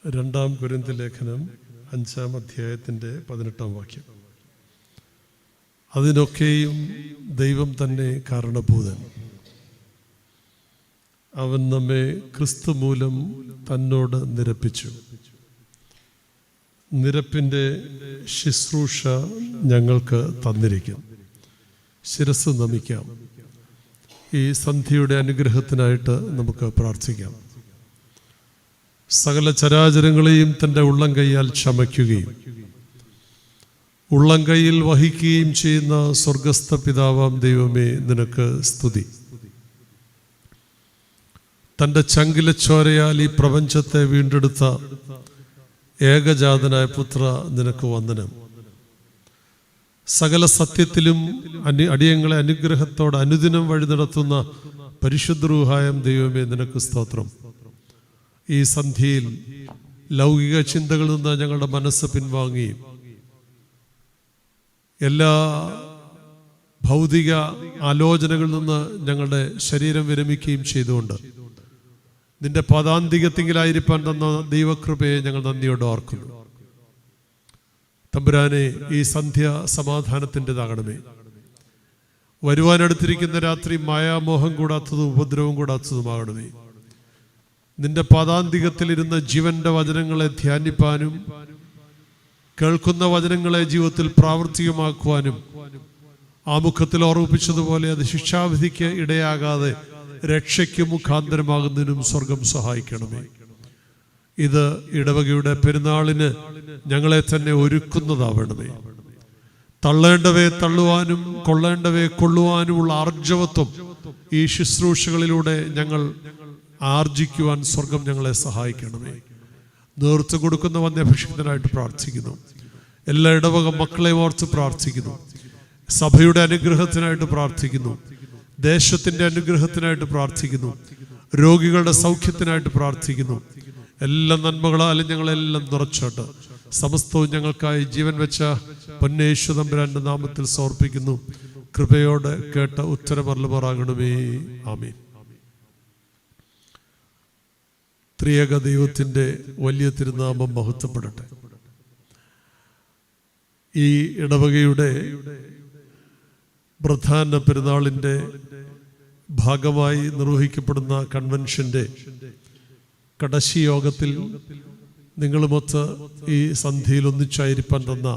2 കൊരിന്ത്യർ ലേഖനം 5-ാം അധ്യായത്തിൻ്റെ 18-ാം വാക്യം. അതിനൊക്കെയും ദൈവം തന്നെ കാരണഭൂതൻ. അവൻ നമ്മെ ക്രിസ്തു മൂലം തന്നോട് നിരപ്പിച്ചു. നിരപ്പിൻ്റെ ശുശ്രൂഷ ഞങ്ങൾക്ക് തന്നിരിക്കും. ശിരസ് നമിക്കാം. ഈ സന്ധ്യയുടെ അനുഗ്രഹത്തിനായിട്ട് നമുക്ക് പ്രാർത്ഥിക്കാം. സകല ചരാചരങ്ങളെയും തൻ്റെ ഉള്ളം കൈയാൽ ചമയ്ക്കുകയും ഉള്ളം കൈയിൽ വഹിക്കുകയും ചെയ്യുന്ന സ്വർഗസ്ഥ പിതാവാം ദൈവമേ, നിനക്ക് സ്തുതി. തൻ്റെ ചങ്കിലെ ചോരയാൽ ഈ പ്രപഞ്ചത്തെ വീണ്ടെടുത്ത ഏകജാതനായ പുത്ര, നിനക്ക് വന്ദനം. സകല സത്യത്തിലും അടിയങ്ങളെ അനുഗ്രഹത്തോടെ അനുദിനം വഴി നടത്തുന്ന പരിശുദ്ധ റൂഹായം ദൈവമേ, നിനക്ക് സ്തോത്രം. ഈ സന്ധ്യയിൽ ലൗകിക ചിന്തകളിൽ നിന്ന് ഞങ്ങളുടെ മനസ്സ് പിൻവാങ്ങുകയും എല്ലാ ഭൗതിക ആലോചനകളിൽ നിന്ന് ഞങ്ങളുടെ ശരീരം വിരമിക്കുകയും ചെയ്തുകൊണ്ട് നിന്റെ പദാന്തികത്തിങ്കിലായിരിക്കാൻ തന്ന ദൈവകൃപയെ ഞങ്ങൾ നന്ദിയോടെ ഓർക്കുന്നു. തമ്പുരാനെ, ഈ സന്ധ്യ സമാധാനത്തിൻ്റെതാകണമേ. വരുവാനടുത്തിരിക്കുന്ന രാത്രി മായാമോഹം കൂടാത്തതും ഉപദ്രവം കൂടാത്തതുമാകണമേ. നിന്റെ പാദാന്തികത്തിലിരുന്ന ജീവന്റെ വചനങ്ങളെ ധ്യാനിപ്പാനും കേൾക്കുന്ന വചനങ്ങളെ ജീവിതത്തിൽ പ്രാവർത്തികമാക്കുവാനും ആമുഖത്തിൽ ഓർമ്മിപ്പിച്ചതുപോലെ അത് ശിക്ഷാവിധിക്ക് ഇടയാകാതെ രക്ഷയ്ക്ക് മുഖാന്തരമാകുന്നതിനും സ്വർഗം സഹായിക്കണമേ. ഇത് ഇടവകയുടെ പെരുന്നാളിന് ഞങ്ങളെ തന്നെ ഒരുക്കുന്നതാവണമേ. തള്ളേണ്ടവയെ തള്ളുവാനും കൊള്ളേണ്ടവയെ കൊള്ളുവാനുമുള്ള ആർജവത്വം ഈ ശുശ്രൂഷകളിലൂടെ ഞങ്ങൾ ആർജിക്കുവാൻ സ്വർഗം ഞങ്ങളെ സഹായിക്കണമേ. നേതൃത്വം കൊടുക്കുന്ന വന്യഭിഷിക്തനായിട്ട് പ്രാർത്ഥിക്കുന്നു. എല്ലാ ഇടവക മക്കളെ ഓർത്ത് പ്രാർത്ഥിക്കുന്നു. സഭയുടെ അനുഗ്രഹത്തിനായിട്ട് പ്രാർത്ഥിക്കുന്നു. ദേശത്തിൻ്റെ അനുഗ്രഹത്തിനായിട്ട് പ്രാർത്ഥിക്കുന്നു. രോഗികളുടെ സൗഖ്യത്തിനായിട്ട് പ്രാർത്ഥിക്കുന്നു. എല്ലാ നന്മകളാലും ഞങ്ങളെല്ലാം നിറച്ചോട്ട് സമസ്തവും ഞങ്ങൾക്കായി ജീവൻ വെച്ച പൊന്നേശു തമ്പുരാന്റെ നാമത്തിൽ സമർപ്പിക്കുന്നു. കൃപയോടെ കേട്ട ഉത്തരമരുളുമാറാകണമേ. ആമേൻ. ത്രിയേക ദൈവത്തിൻ്റെ വലിയ തിരുനാമം മഹത്വപ്പെടട്ടെ. ഈ ഇടവകയുടെ പ്രധാന പെരുന്നാളിൻ്റെ ഭാഗമായി നിർവഹിക്കപ്പെടുന്ന കൺവെൻഷൻ്റെ കടശി യോഗത്തിൽ നിങ്ങളുമൊത്ത് ഈ സന്ധ്യയിൽ ഒന്നിച്ചായിരിക്കാൻ തന്ന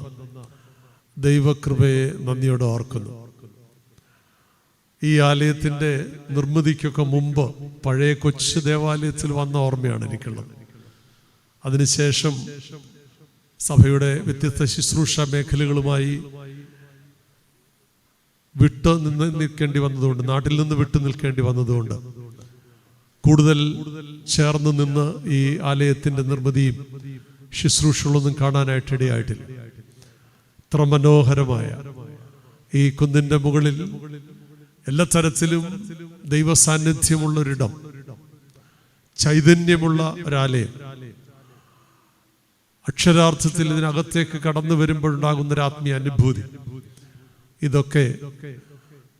ദൈവകൃപയെ നന്ദിയോടെ ഓർക്കുന്നു. ഈ ആലയത്തിൻ്റെ നിർമ്മിതിക്കൊക്കെ മുമ്പ് പഴയ കൊച്ചു ദേവാലയത്തിൽ വന്ന ഓർമ്മയാണ് എനിക്കുള്ളത്. അതിനുശേഷം സഭയുടെ വ്യത്യസ്ത ശുശ്രൂഷ മേഖലകളുമായി വിട്ടു നിൽക്കേണ്ടി വന്നതുകൊണ്ട്, നാട്ടിൽ നിന്ന് വിട്ടു നിൽക്കേണ്ടി വന്നതുകൊണ്ട് കൂടുതൽ ചേർന്ന് നിന്ന് ഈ ആലയത്തിൻ്റെ നിർമ്മിതിയും ശുശ്രൂഷകളൊന്നും കാണാനായിട്ട് ഇടയായിട്ടില്ല. ഇത്ര മനോഹരമായ ഈ കുന്നിൻ്റെ മുകളിൽ എല്ലാ തരത്തിലും ദൈവ സാന്നിധ്യമുള്ളൊരിടം, ചൈതന്യമുള്ള ഒരാലയം, അക്ഷരാർത്ഥത്തിൽ ഇതിനകത്തേക്ക് കടന്നു വരുമ്പോഴുണ്ടാകുന്നൊരാത്മീയ അനുഭൂതി, ഇതൊക്കെ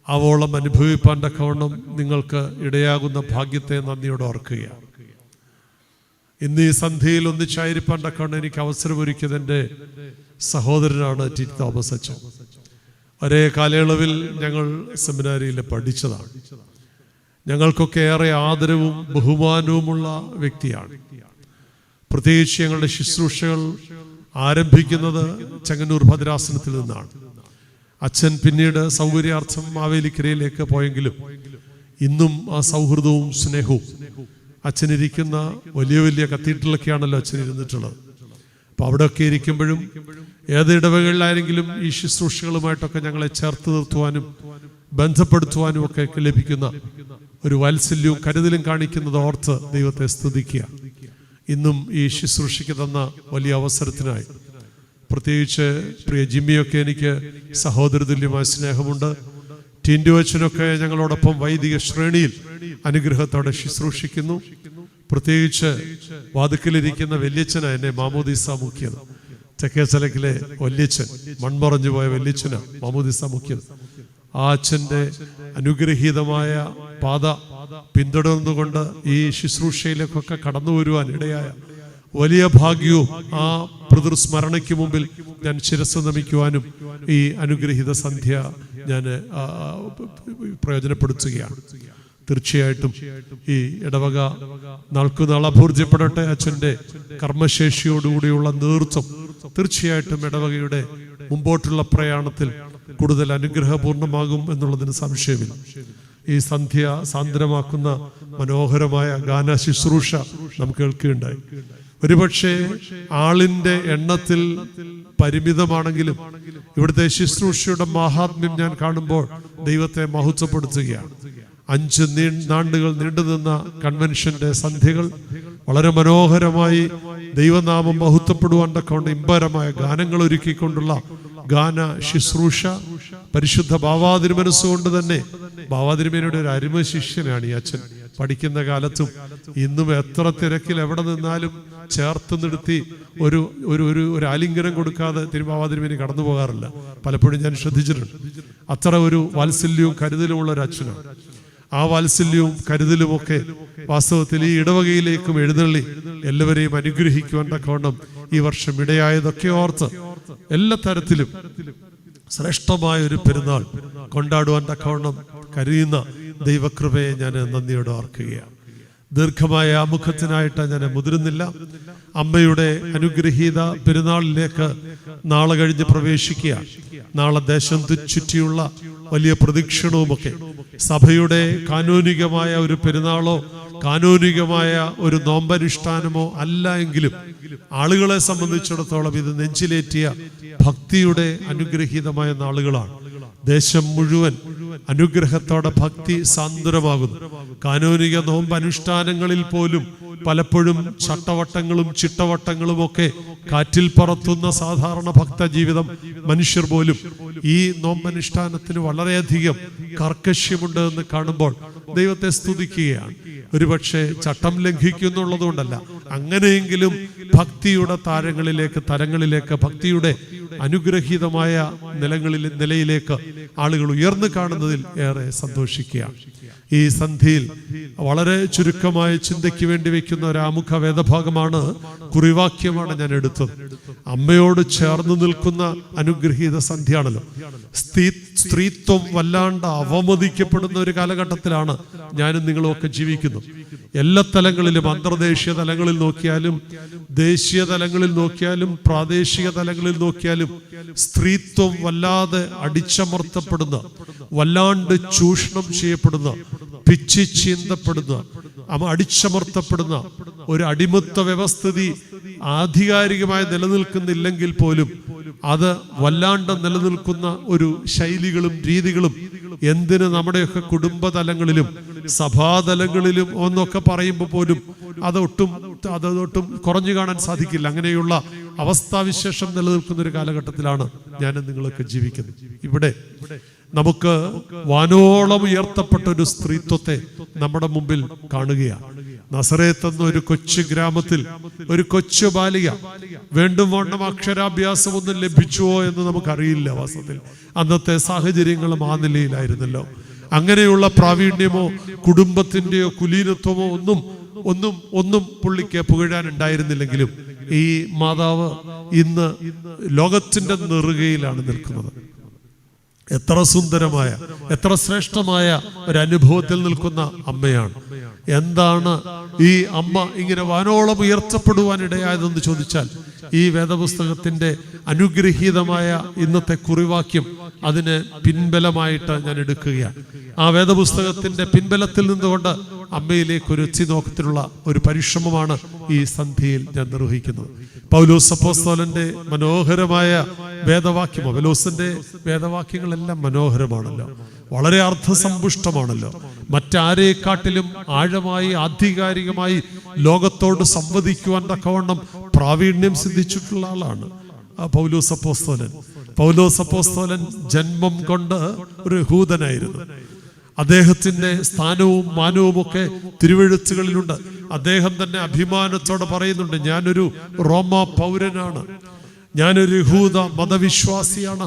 അവോളം അനുഭവിപ്പാൻ തക്കവണ്ണം നിങ്ങൾക്ക് ഇടയാകുന്ന ഭാഗ്യത്തെ നന്ദിയോടെ ഓർക്കുകയാണ്. ഇന്ന് ഈ സന്ധ്യയിൽ ഒന്നിച്ചായിരിക്കാൻ തക്കവണ്ണം എനിക്ക് അവസരമൊരുക്കിയത് എൻ്റെ സഹോദരനാണ് ടി തോമസ് അച്ഛൻ. ഒരേ കാലയളവിൽ ഞങ്ങൾ സെമിനാരിയിൽ പഠിച്ചതാണ്. ഞങ്ങൾക്കൊക്കെ ഏറെ ആദരവും ബഹുമാനവുമുള്ള വ്യക്തിയാണ്. പ്രത്യേകിച്ച് ഞങ്ങളുടെ ശുശ്രൂഷകൾ ആരംഭിക്കുന്നത് ചെങ്ങന്നൂർ ഭദ്രാസനത്തിൽ നിന്നാണ്. അച്ഛൻ പിന്നീട് സൗകര്യാർത്ഥം മാവേലിക്കരയിലേക്ക് പോയെങ്കിലും ഇന്നും ആ സൗഹൃദവും സ്നേഹവും, അച്ഛനിരിക്കുന്ന വലിയ വലിയ കത്തീഡ്രലൊക്കെയാണല്ലോ അച്ഛൻ ഇരുന്നിട്ടുള്ളത്. അപ്പം അവിടെയൊക്കെ ഇരിക്കുമ്പോഴും ഏത് ഇടവകളിലായെങ്കിലും ഈ ശുശ്രൂഷകളുമായിട്ടൊക്കെ ഞങ്ങളെ ചേർത്ത് നിർത്തുവാനും ബന്ധപ്പെടുത്തുവാനും ഒക്കെ ലഭിക്കുന്ന ഒരു വാത്സല്യവും കരുതലും കാണിക്കുന്നത് ഓർത്ത് ദൈവത്തെ സ്തുതിക്കുക. ഇന്നും ഈ ശുശ്രൂഷയ്ക്ക് തന്ന വലിയ അവസരത്തിനായി പ്രത്യേകിച്ച് പ്രിയ ജിമ്മിയൊക്കെ എനിക്ക് സഹോദരതുല്യമായ സ്നേഹമുണ്ട്. ടിൻഡു അച്ഛനൊക്കെ ഞങ്ങളോടൊപ്പം വൈദിക ശ്രേണിയിൽ അനുഗ്രഹത്തോടെ ശുശ്രൂഷിക്കുന്നു. പ്രത്യേകിച്ച് വാതുക്കലിരിക്കുന്ന വല്യച്ഛന എന്നെ മാമോദീസ മുഖ്യത്, തെക്കേച്ചലക്കിലെ വല്യച്ഛൻ, മൺമറഞ്ഞു പോയ വല്യച്ഛന മാമോദീസ മുഖ്യത്. ആ അച്ഛൻ്റെ അനുഗ്രഹീതമായ പാത പിന്തുടർന്നുകൊണ്ട് ഈ ശുശ്രൂഷയിലേക്കൊക്കെ കടന്നു വരുവാൻ ഇടയായ വലിയ ഭാഗ്യവും ആ പിതൃസ്മരണയ്ക്ക് മുമ്പിൽ ഞാൻ ശിരസ്സ് നമിക്കുവാനും ഈ അനുഗ്രഹീത സന്ധ്യ ഞാൻ പ്രയോജനപ്പെടുത്തുകയാണ്. തീർച്ചയായിട്ടും ഈ ഇടവക നാൾക്കുനാൾ അഭൂർജ്യപ്പെടട്ടെ. അച്ഛൻ്റെ കർമ്മശേഷിയോടുകൂടിയുള്ള നേതൃത്വം തീർച്ചയായിട്ടും ഇടവകയുടെ മുമ്പോട്ടുള്ള പ്രയാണത്തിൽ കൂടുതൽ അനുഗ്രഹപൂർണമാകും എന്നുള്ളതിന് സംശയമില്ല. ഈ സന്ധ്യ സാന്ദ്രമാക്കുന്ന മനോഹരമായ ഗാന ശുശ്രൂഷ നാം കേൾക്കുകയുണ്ടായി. ഒരുപക്ഷെ ആളിന്റെ എണ്ണത്തിൽ പരിമിതമാണെങ്കിലും ഇവിടുത്തെ ശുശ്രൂഷയുടെ മഹാത്മ്യം ഞാൻ കാണുമ്പോൾ ദൈവത്തെ മഹത്വപ്പെടുത്തുകയാണ്. 5 നാളുകൾ നീണ്ടുനിന്ന കൺവെൻഷന്റെ സന്ധ്യകൾ വളരെ മനോഹരമായി ദൈവനാമം മഹത്വപ്പെടുവാൻ തക്കവണ്ണം ഇമ്പരമായ ഗാനങ്ങൾ ഒരുക്കിക്കൊണ്ടുള്ള ഗാന ശുശ്രൂഷ. പരിശുദ്ധ ബാവാതിരുമനസ്സുകൊണ്ട് തന്നെ, ബാവാതിരുമേനയുടെ ഒരു അരുമ ശിഷ്യനാണ് ഈ അച്ഛൻ. പഠിക്കുന്ന കാലത്തും ഇന്നും എത്ര തിരക്കിൽ എവിടെ നിന്നാലും ചേർത്ത് നിർത്തി ഒരു ആലിംഗനം കൊടുക്കാതെ തിരുബാവാതിരുമേനി കടന്നു പോകാറില്ല. പലപ്പോഴും ഞാൻ ശ്രദ്ധിച്ചിട്ടുണ്ട്. അത്ര ഒരു വാത്സല്യവും കരുതലുമുള്ള ഒരു അച്ഛനാണ്. ആ വാത്സല്യവും കരുതലുമൊക്കെ വാസ്തവത്തിൽ ഈ ഇടവകയിലേക്കും എഴുന്നള്ളി എല്ലാവരെയും അനുഗ്രഹിക്കുവാൻ തക്കവണ്ണം ഈ വർഷം ഇടയായതൊക്കെ ഓർത്ത് എല്ലാ തരത്തിലും ശ്രേഷ്ഠമായ ഒരു പെരുന്നാൾ കൊണ്ടാടുവാൻ തക്കവണ്ണം കരുതുന്ന ദൈവകൃപയെ ഞാൻ നന്ദിയോടെ ഓർക്കുകയാണ്. ദീർഘമായ ആമുഖത്തിനായിട്ട് ഞാൻ മുതിരുന്നില്ല. അമ്മയുടെ അനുഗ്രഹീത പെരുന്നാളിലേക്ക് നാളെ കഴിഞ്ഞ് പ്രവേശിക്കുക. നാളെ ദേശം ചുറ്റിയുള്ള വലിയ പ്രദക്ഷിണവുമൊക്കെ സഭയുടെ കാനോനികമായ ഒരു പെരുന്നാളോ കാനോനികമായ ഒരു നോമ്പനുഷ്ഠാനമോ അല്ല എങ്കിലും ആളുകളെ സംബന്ധിച്ചിടത്തോളം ഇത് നെഞ്ചിലേറ്റിയ ഭക്തിയുടെ അനുഗ്രഹീതമായ നാളുകളാണ്. ദേശം മുഴുവൻ അനുഗ്രഹത്തോടെ ഭക്തി സാന്ദ്രമാകുന്നു. കാനോനിക നോമ്പ് അനുഷ്ഠാനങ്ങളിൽ പോലും പലപ്പോഴും ചട്ടവട്ടങ്ങളും ചിട്ടവട്ടങ്ങളും ഒക്കെ കാറ്റിൽ പറത്തുന്ന സാധാരണ ഭക്ത ജീവിതം മനുഷ്യർ പോലും ഈ നോമ്പനുഷ്ഠാനത്തിന് വളരെയധികം കർക്കശ്യമുണ്ട് എന്ന് കാണുമ്പോൾ ദൈവത്തെ സ്തുതിക്കുകയാണ്. ഒരുപക്ഷെ ചട്ടം ലംഘിക്കുന്നുള്ളതുകൊണ്ടല്ല, അങ്ങനെയെങ്കിലും ഭക്തിയുടെ തലങ്ങളിലേക്ക് ഭക്തിയുടെ അനുഗ്രഹീതമായ നിലയിലേക്ക് ആളുകൾ ഉയർന്നു കാണുന്നതിൽ ഏറെ സന്തോഷിക്കുകയാണ്. ഈ സന്ധ്യയിൽ വളരെ ചുരുക്കമായ ചിന്തയ്ക്ക് വേണ്ടി വയ്ക്കുന്ന ഒരു ആമുഖ വേദഭാഗമാണ്, കുറിവാക്യമാണ് ഞാൻ എടുത്തത്. അമ്മയോട് ചേർന്ന് നിൽക്കുന്ന അനുഗ്രഹീത സന്ധ്യയാണല്ലോ. സ്ത്രീത്വം വല്ലാണ്ട് അവമതിക്കപ്പെടുന്ന ഒരു കാലഘട്ടത്തിലാണ് ഞാനും നിങ്ങളും ഒക്കെ ജീവിക്കുന്നത്. എല്ലാ തലങ്ങളിലും, അന്തർദേശീയ തലങ്ങളിൽ നോക്കിയാലും ദേശീയ തലങ്ങളിൽ നോക്കിയാലും പ്രാദേശിക തലങ്ങളിൽ നോക്കിയാലും സ്ത്രീത്വം വല്ലാതെ അടിച്ചമർത്തപ്പെടുന്ന, വല്ലാണ്ട് ചൂഷണം ചെയ്യപ്പെടുന്ന, പിച്ചി ചീന്തപ്പെടുന്ന, അടിച്ചമർത്തപ്പെടുന്ന ഒരു അടിമത്ത വ്യവസ്ഥിതി ആധികാരികമായി നിലനിൽക്കുന്നില്ലെങ്കിൽ പോലും അത് വല്ലാണ്ട് നിലനിൽക്കുന്ന ഒരു ശൈലികളും രീതികളും എന്തിന് നമ്മുടെയൊക്കെ കുടുംബതലങ്ങളിലും സഭാതലങ്ങളിലും ഒന്നൊക്കെ പറയുമ്പോൾ പോലും അതൊട്ടും കുറഞ്ഞു കാണാൻ സാധിക്കില്ല. അങ്ങനെയുള്ള അവസ്ഥാവിശേഷം നിലനിൽക്കുന്ന ഒരു കാലഘട്ടത്തിലാണ് ഞാൻ നിങ്ങളൊക്കെ ജീവിക്കുന്നത്. ഇവിടെ നമുക്ക് വാനോളം ഉയർത്തപ്പെട്ട ഒരു സ്ത്രീത്വത്തെ നമ്മുടെ മുമ്പിൽ കാണുകയാണ്. നസറേത്ത് എന്ന ഒരു കൊച്ചു ഗ്രാമത്തിൽ ഒരു കൊച്ചു ബാലിക വേണ്ടും വണ്ണം അക്ഷരാഭ്യാസം ഒന്നും ലഭിച്ചുവോ എന്ന് നമുക്കറിയില്ല. വാസ്തവത്തിൽ അന്നത്തെ സാഹചര്യങ്ങളും ആ നിലയിലായിരുന്നല്ലോ. അങ്ങനെയുള്ള പ്രാവീണ്യമോ കുടുംബത്തിന്റെയോ കുലീനത്വമോ ഒന്നും പുള്ളിക്ക് പുകഴാൻ ഉണ്ടായിരുന്നില്ലെങ്കിലും ഈ മാതാവ് ഇന്ന് ലോകത്തിന്റെ നെറുകയിലാണ് നിൽക്കുന്നത്. എത്ര സുന്ദരമായ, എത്ര ശ്രേഷ്ഠമായ ഒരു അനുഭവത്തിൽ നിൽക്കുന്ന അമ്മയാണ്. എന്താണ് ഈ അമ്മ ഇങ്ങനെ വാനോളം ഉയർത്തപ്പെടുവാൻ ഇടയായതെന്ന് ചോദിച്ചാൽ, ഈ വേദപുസ്തകത്തിന്റെ അനുഗ്രഹീതമായ ഇന്നത്തെ കുറിവാക്യം അതിന് പിൻബലമായിട്ട് ഞാൻ എടുക്കുകയാണ്. ആ വേദപുസ്തകത്തിന്റെ പിൻബലത്തിൽ നിന്നുകൊണ്ട് അമ്മയിലേക്ക് ഒരു എത്തിനോക്കത്തിലുള്ള ഒരു പരിശ്രമമാണ് ഈ സന്ധ്യയിൽ ഞാൻ നിർവഹിക്കുന്നത്. പൗലോസ് അപ്പോസ്തലന്റെ മനോഹരമായ വേദവാക്യം, പൗലോസിന്റെ വേദവാക്യങ്ങളെല്ലാം മനോഹരമാണല്ലോ, വളരെ അർത്ഥസമ്പുഷ്ടമാണല്ലോ. മറ്റാരെക്കാട്ടിലും ആഴമായി ആധികാരികമായി ലോകത്തോട് സംവദിക്കുവാൻ തക്കവണ്ണം പ്രാവീണ്യം സിദ്ധിച്ചിട്ടുള്ള ആളാണ് പൗലോസ് അപ്പോസ്തലൻ. പൗലോസ് അപ്പോസ്തലൻ ജന്മം കൊണ്ട് ഒരു യഹൂദനായിരുന്നു. അദ്ദേഹത്തിന്റെ സ്ഥാനവും മാനവും ഒക്കെ തിരുവെഴുത്തുകളിലുണ്ട്. അദ്ദേഹം തന്നെ അഭിമാനത്തോടെ പറയുന്നുണ്ട്, ഞാനൊരു റോമ പൗരനാണ്, ഞാനൊരു യഹൂദ മതവിശ്വാസിയാണ്.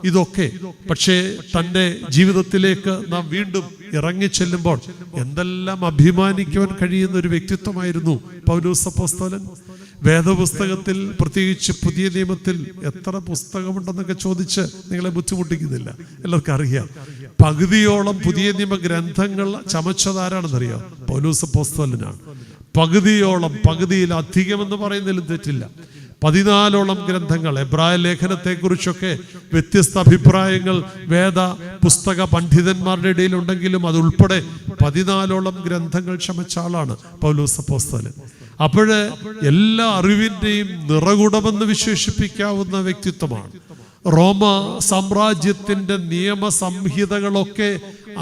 ഇതൊക്കെ പക്ഷേ തൻ്റെ ജീവിതത്തിലേക്ക് നാം വീണ്ടും ഇറങ്ങിച്ചെല്ലുമ്പോൾ എന്തെല്ലാം അഭിമാനിക്കുവാൻ കഴിയുന്ന ഒരു വ്യക്തിത്വമായിരുന്നു പൗലോസ് അപ്പോസ്തലൻ. വേദപുസ്തകത്തിൽ, പ്രത്യേകിച്ച് പുതിയ നിയമത്തിൽ എത്ര പുസ്തകമുണ്ടെന്നൊക്കെ ചോദിച്ച് നിങ്ങളെ ബുദ്ധിമുട്ടിക്കുന്നില്ല. എല്ലാവർക്കും അറിയാം. പകുതിയോളം പുതിയ നിയമ ഗ്രന്ഥങ്ങൾ ചമച്ചതാരാണെന്നറിയാം? പൗലോസ് അപ്പോസ്തലനാണ്. പകുതിയോളം, പകുതിയിലധികം എന്ന് പറയുന്നതിലും തെറ്റില്ല. 14ഓളം ഗ്രന്ഥങ്ങൾ. എബ്രായ ലേഖനത്തെക്കുറിച്ചൊക്കെ വ്യത്യസ്ത അഭിപ്രായങ്ങൾ വേദ പുസ്തക പണ്ഡിതന്മാരുടെ ഇടയിൽ ഉണ്ടെങ്കിലും അതുൾപ്പെടെ 14ഓളം ഗ്രന്ഥങ്ങൾ ചമച്ച ആളാണ് പൗലോസ് അപ്പോസ്തലൻ. അപ്പോഴ് എല്ലാ അറിവിൻ്റെയും നിറകുടമെന്ന് വിശേഷിപ്പിക്കാവുന്ന വ്യക്തിത്വമാണ്. റോമ സാമ്രാജ്യത്തിന്റെ നിയമസംഹിതകളൊക്കെ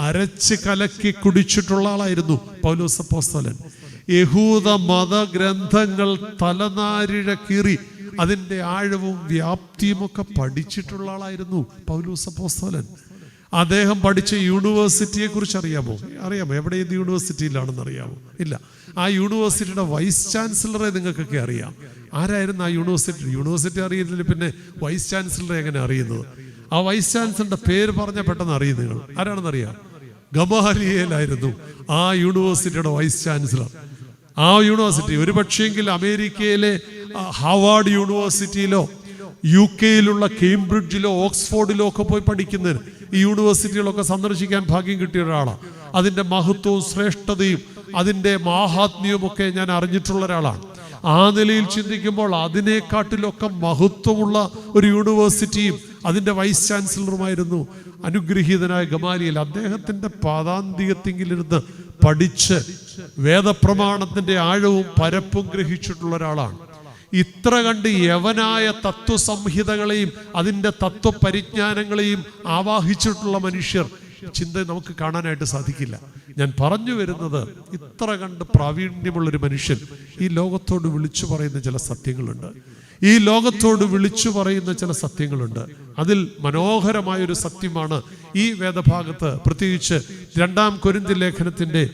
അരച്ച് കലക്കി കുടിച്ചിട്ടുള്ള ആളായിരുന്നു പൗലോസ് അപ്പോസ്തലൻ. യഹൂദ മതഗ്രന്ഥങ്ങൾ തലനാരിഴ കീറി അതിൻ്റെ ആഴവും വ്യാപ്തിയും ഒക്കെ പഠിച്ചിട്ടുള്ള ആളായിരുന്നു പൗലോസ് അപ്പോസ്തലൻ. അദ്ദേഹം പഠിച്ച യൂണിവേഴ്സിറ്റിയെ കുറിച്ച് അറിയാമോ? എവിടെ ഏത് യൂണിവേഴ്സിറ്റിയിലാണെന്ന് അറിയാമോ? ഇല്ല. ആ യൂണിവേഴ്സിറ്റിയുടെ വൈസ് ചാൻസലറെ നിങ്ങൾക്കൊക്കെ അറിയാം. ആരായിരുന്നു ആ യൂണിവേഴ്സിറ്റി അറിയില്ല, പിന്നെ വൈസ് ചാൻസലറെ എങ്ങനെ അറിയുന്നത്? ആ വൈസ് ചാൻസലറുടെ പേര് പറഞ്ഞാൽ പെട്ടെന്ന് അറിയും. നിങ്ങൾ ആരാണെന്നറിയാം? ഗമാലിയേലായിരുന്നു ആ യൂണിവേഴ്സിറ്റിയുടെ വൈസ് ചാൻസലർ. ആ യൂണിവേഴ്സിറ്റി ഒരു പക്ഷേങ്കിൽ അമേരിക്കയിലെ ഹാർവാർഡ് യൂണിവേഴ്സിറ്റിയിലോ UK-യിലുള്ള കേംബ്രിഡ്ജിലോ ഓക്സ്ഫോർഡിലോ ഒക്കെ പോയി പഠിക്കുന്നതിന് ഈ യൂണിവേഴ്സിറ്റികളൊക്കെ സന്ദർശിക്കാൻ ഭാഗ്യം കിട്ടിയ ഒരാളാണ്. അതിൻ്റെ മഹത്വവും ശ്രേഷ്ഠതയും അതിൻ്റെ മാഹാത്മ്യവും ഒക്കെ ഞാൻ അറിഞ്ഞിട്ടുള്ള ഒരാളാണ്. ആ നിലയിൽ ചിന്തിക്കുമ്പോൾ അതിനെക്കാട്ടിലൊക്കെ മഹത്വമുള്ള ഒരു യൂണിവേഴ്സിറ്റിയും അതിൻ്റെ വൈസ് ചാൻസലറുമായിരുന്നു അനുഗ്രഹീതനായ ഗമാലിയേൽ. അദ്ദേഹത്തിൻ്റെ പാദാന്തികത്തിങ്കിലിരുന്ന് പഠിച്ച് വേദപ്രമാണത്തിൻ്റെ ആഴവും പരപ്പും ഗ്രഹിച്ചിട്ടുള്ള ഒരാളാണ്. ഇത്ര കണ്ട് യവനായ തത്വസംഹിതകളെയും അതിൻ്റെ തത്വപരിജ്ഞാനങ്ങളെയും ആവാഹിച്ചിട്ടുള്ള മനുഷ്യർ ചിന്ത നമുക്ക് കാണാനായിട്ട് സാധിക്കില്ല. ഞാൻ പറഞ്ഞു വരുന്നത്, ഇത്ര കണ്ട് പ്രാവീണ്യമുള്ളൊരു മനുഷ്യൻ ഈ ലോകത്തോട് വിളിച്ചു പറയുന്ന ചില സത്യങ്ങളുണ്ട്. ഈ ലോകത്തോട് വിളിച്ചു പറയുന്ന ചില സത്യങ്ങളുണ്ട്. അതിൽ മനോഹരമായൊരു സത്യമാണ് ഈ വേദഭാഗത്ത്, പ്രത്യേകിച്ച് 2 കൊരിന്ത്യർ ലേഖനത്തിൻ്റെ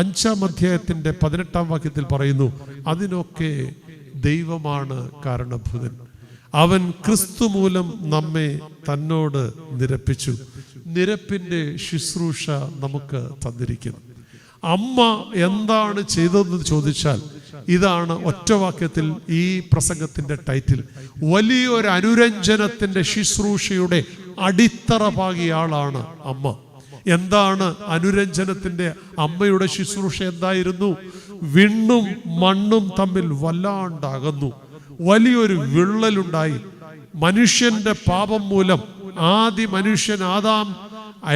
5-ാം അധ്യായത്തിൻ്റെ 18-ാം വാക്യത്തിൽ പറയുന്നു, അതിനൊക്കെ ദൈവമാണ് കാരണഭൂതൻ. അവൻ ക്രിസ്തു മൂലം നമ്മെ തന്നോട് നിരപ്പിച്ചു. നിരപ്പിൻ്റെ ശുശ്രൂഷ നമുക്ക് തന്നിരിക്കുന്നു. അമ്മ എന്താണ് ചെയ്തതെന്ന് ചോദിച്ചാൽ ഇതാണ് ഒറ്റവാക്യത്തിൽ ഈ പ്രസംഗത്തിന്റെ ടൈറ്റിൽ. വലിയൊരു അനുരഞ്ജനത്തിന്റെ ശുശ്രൂഷയുടെ അടിത്തറ പാകിയ ആളാണ് അമ്മ. എന്താണ് അനുരഞ്ജനത്തിന്റെ അമ്മയുടെ ശുശ്രൂഷ? എന്തായിരുന്നു? വിണ്ണും മണ്ണും തമ്മിൽ വല്ലാണ്ടകന്നു. വലിയൊരു വിള്ളലുണ്ടായി. മനുഷ്യന്റെ പാപം മൂലം ആദി മനുഷ്യൻ ആദാം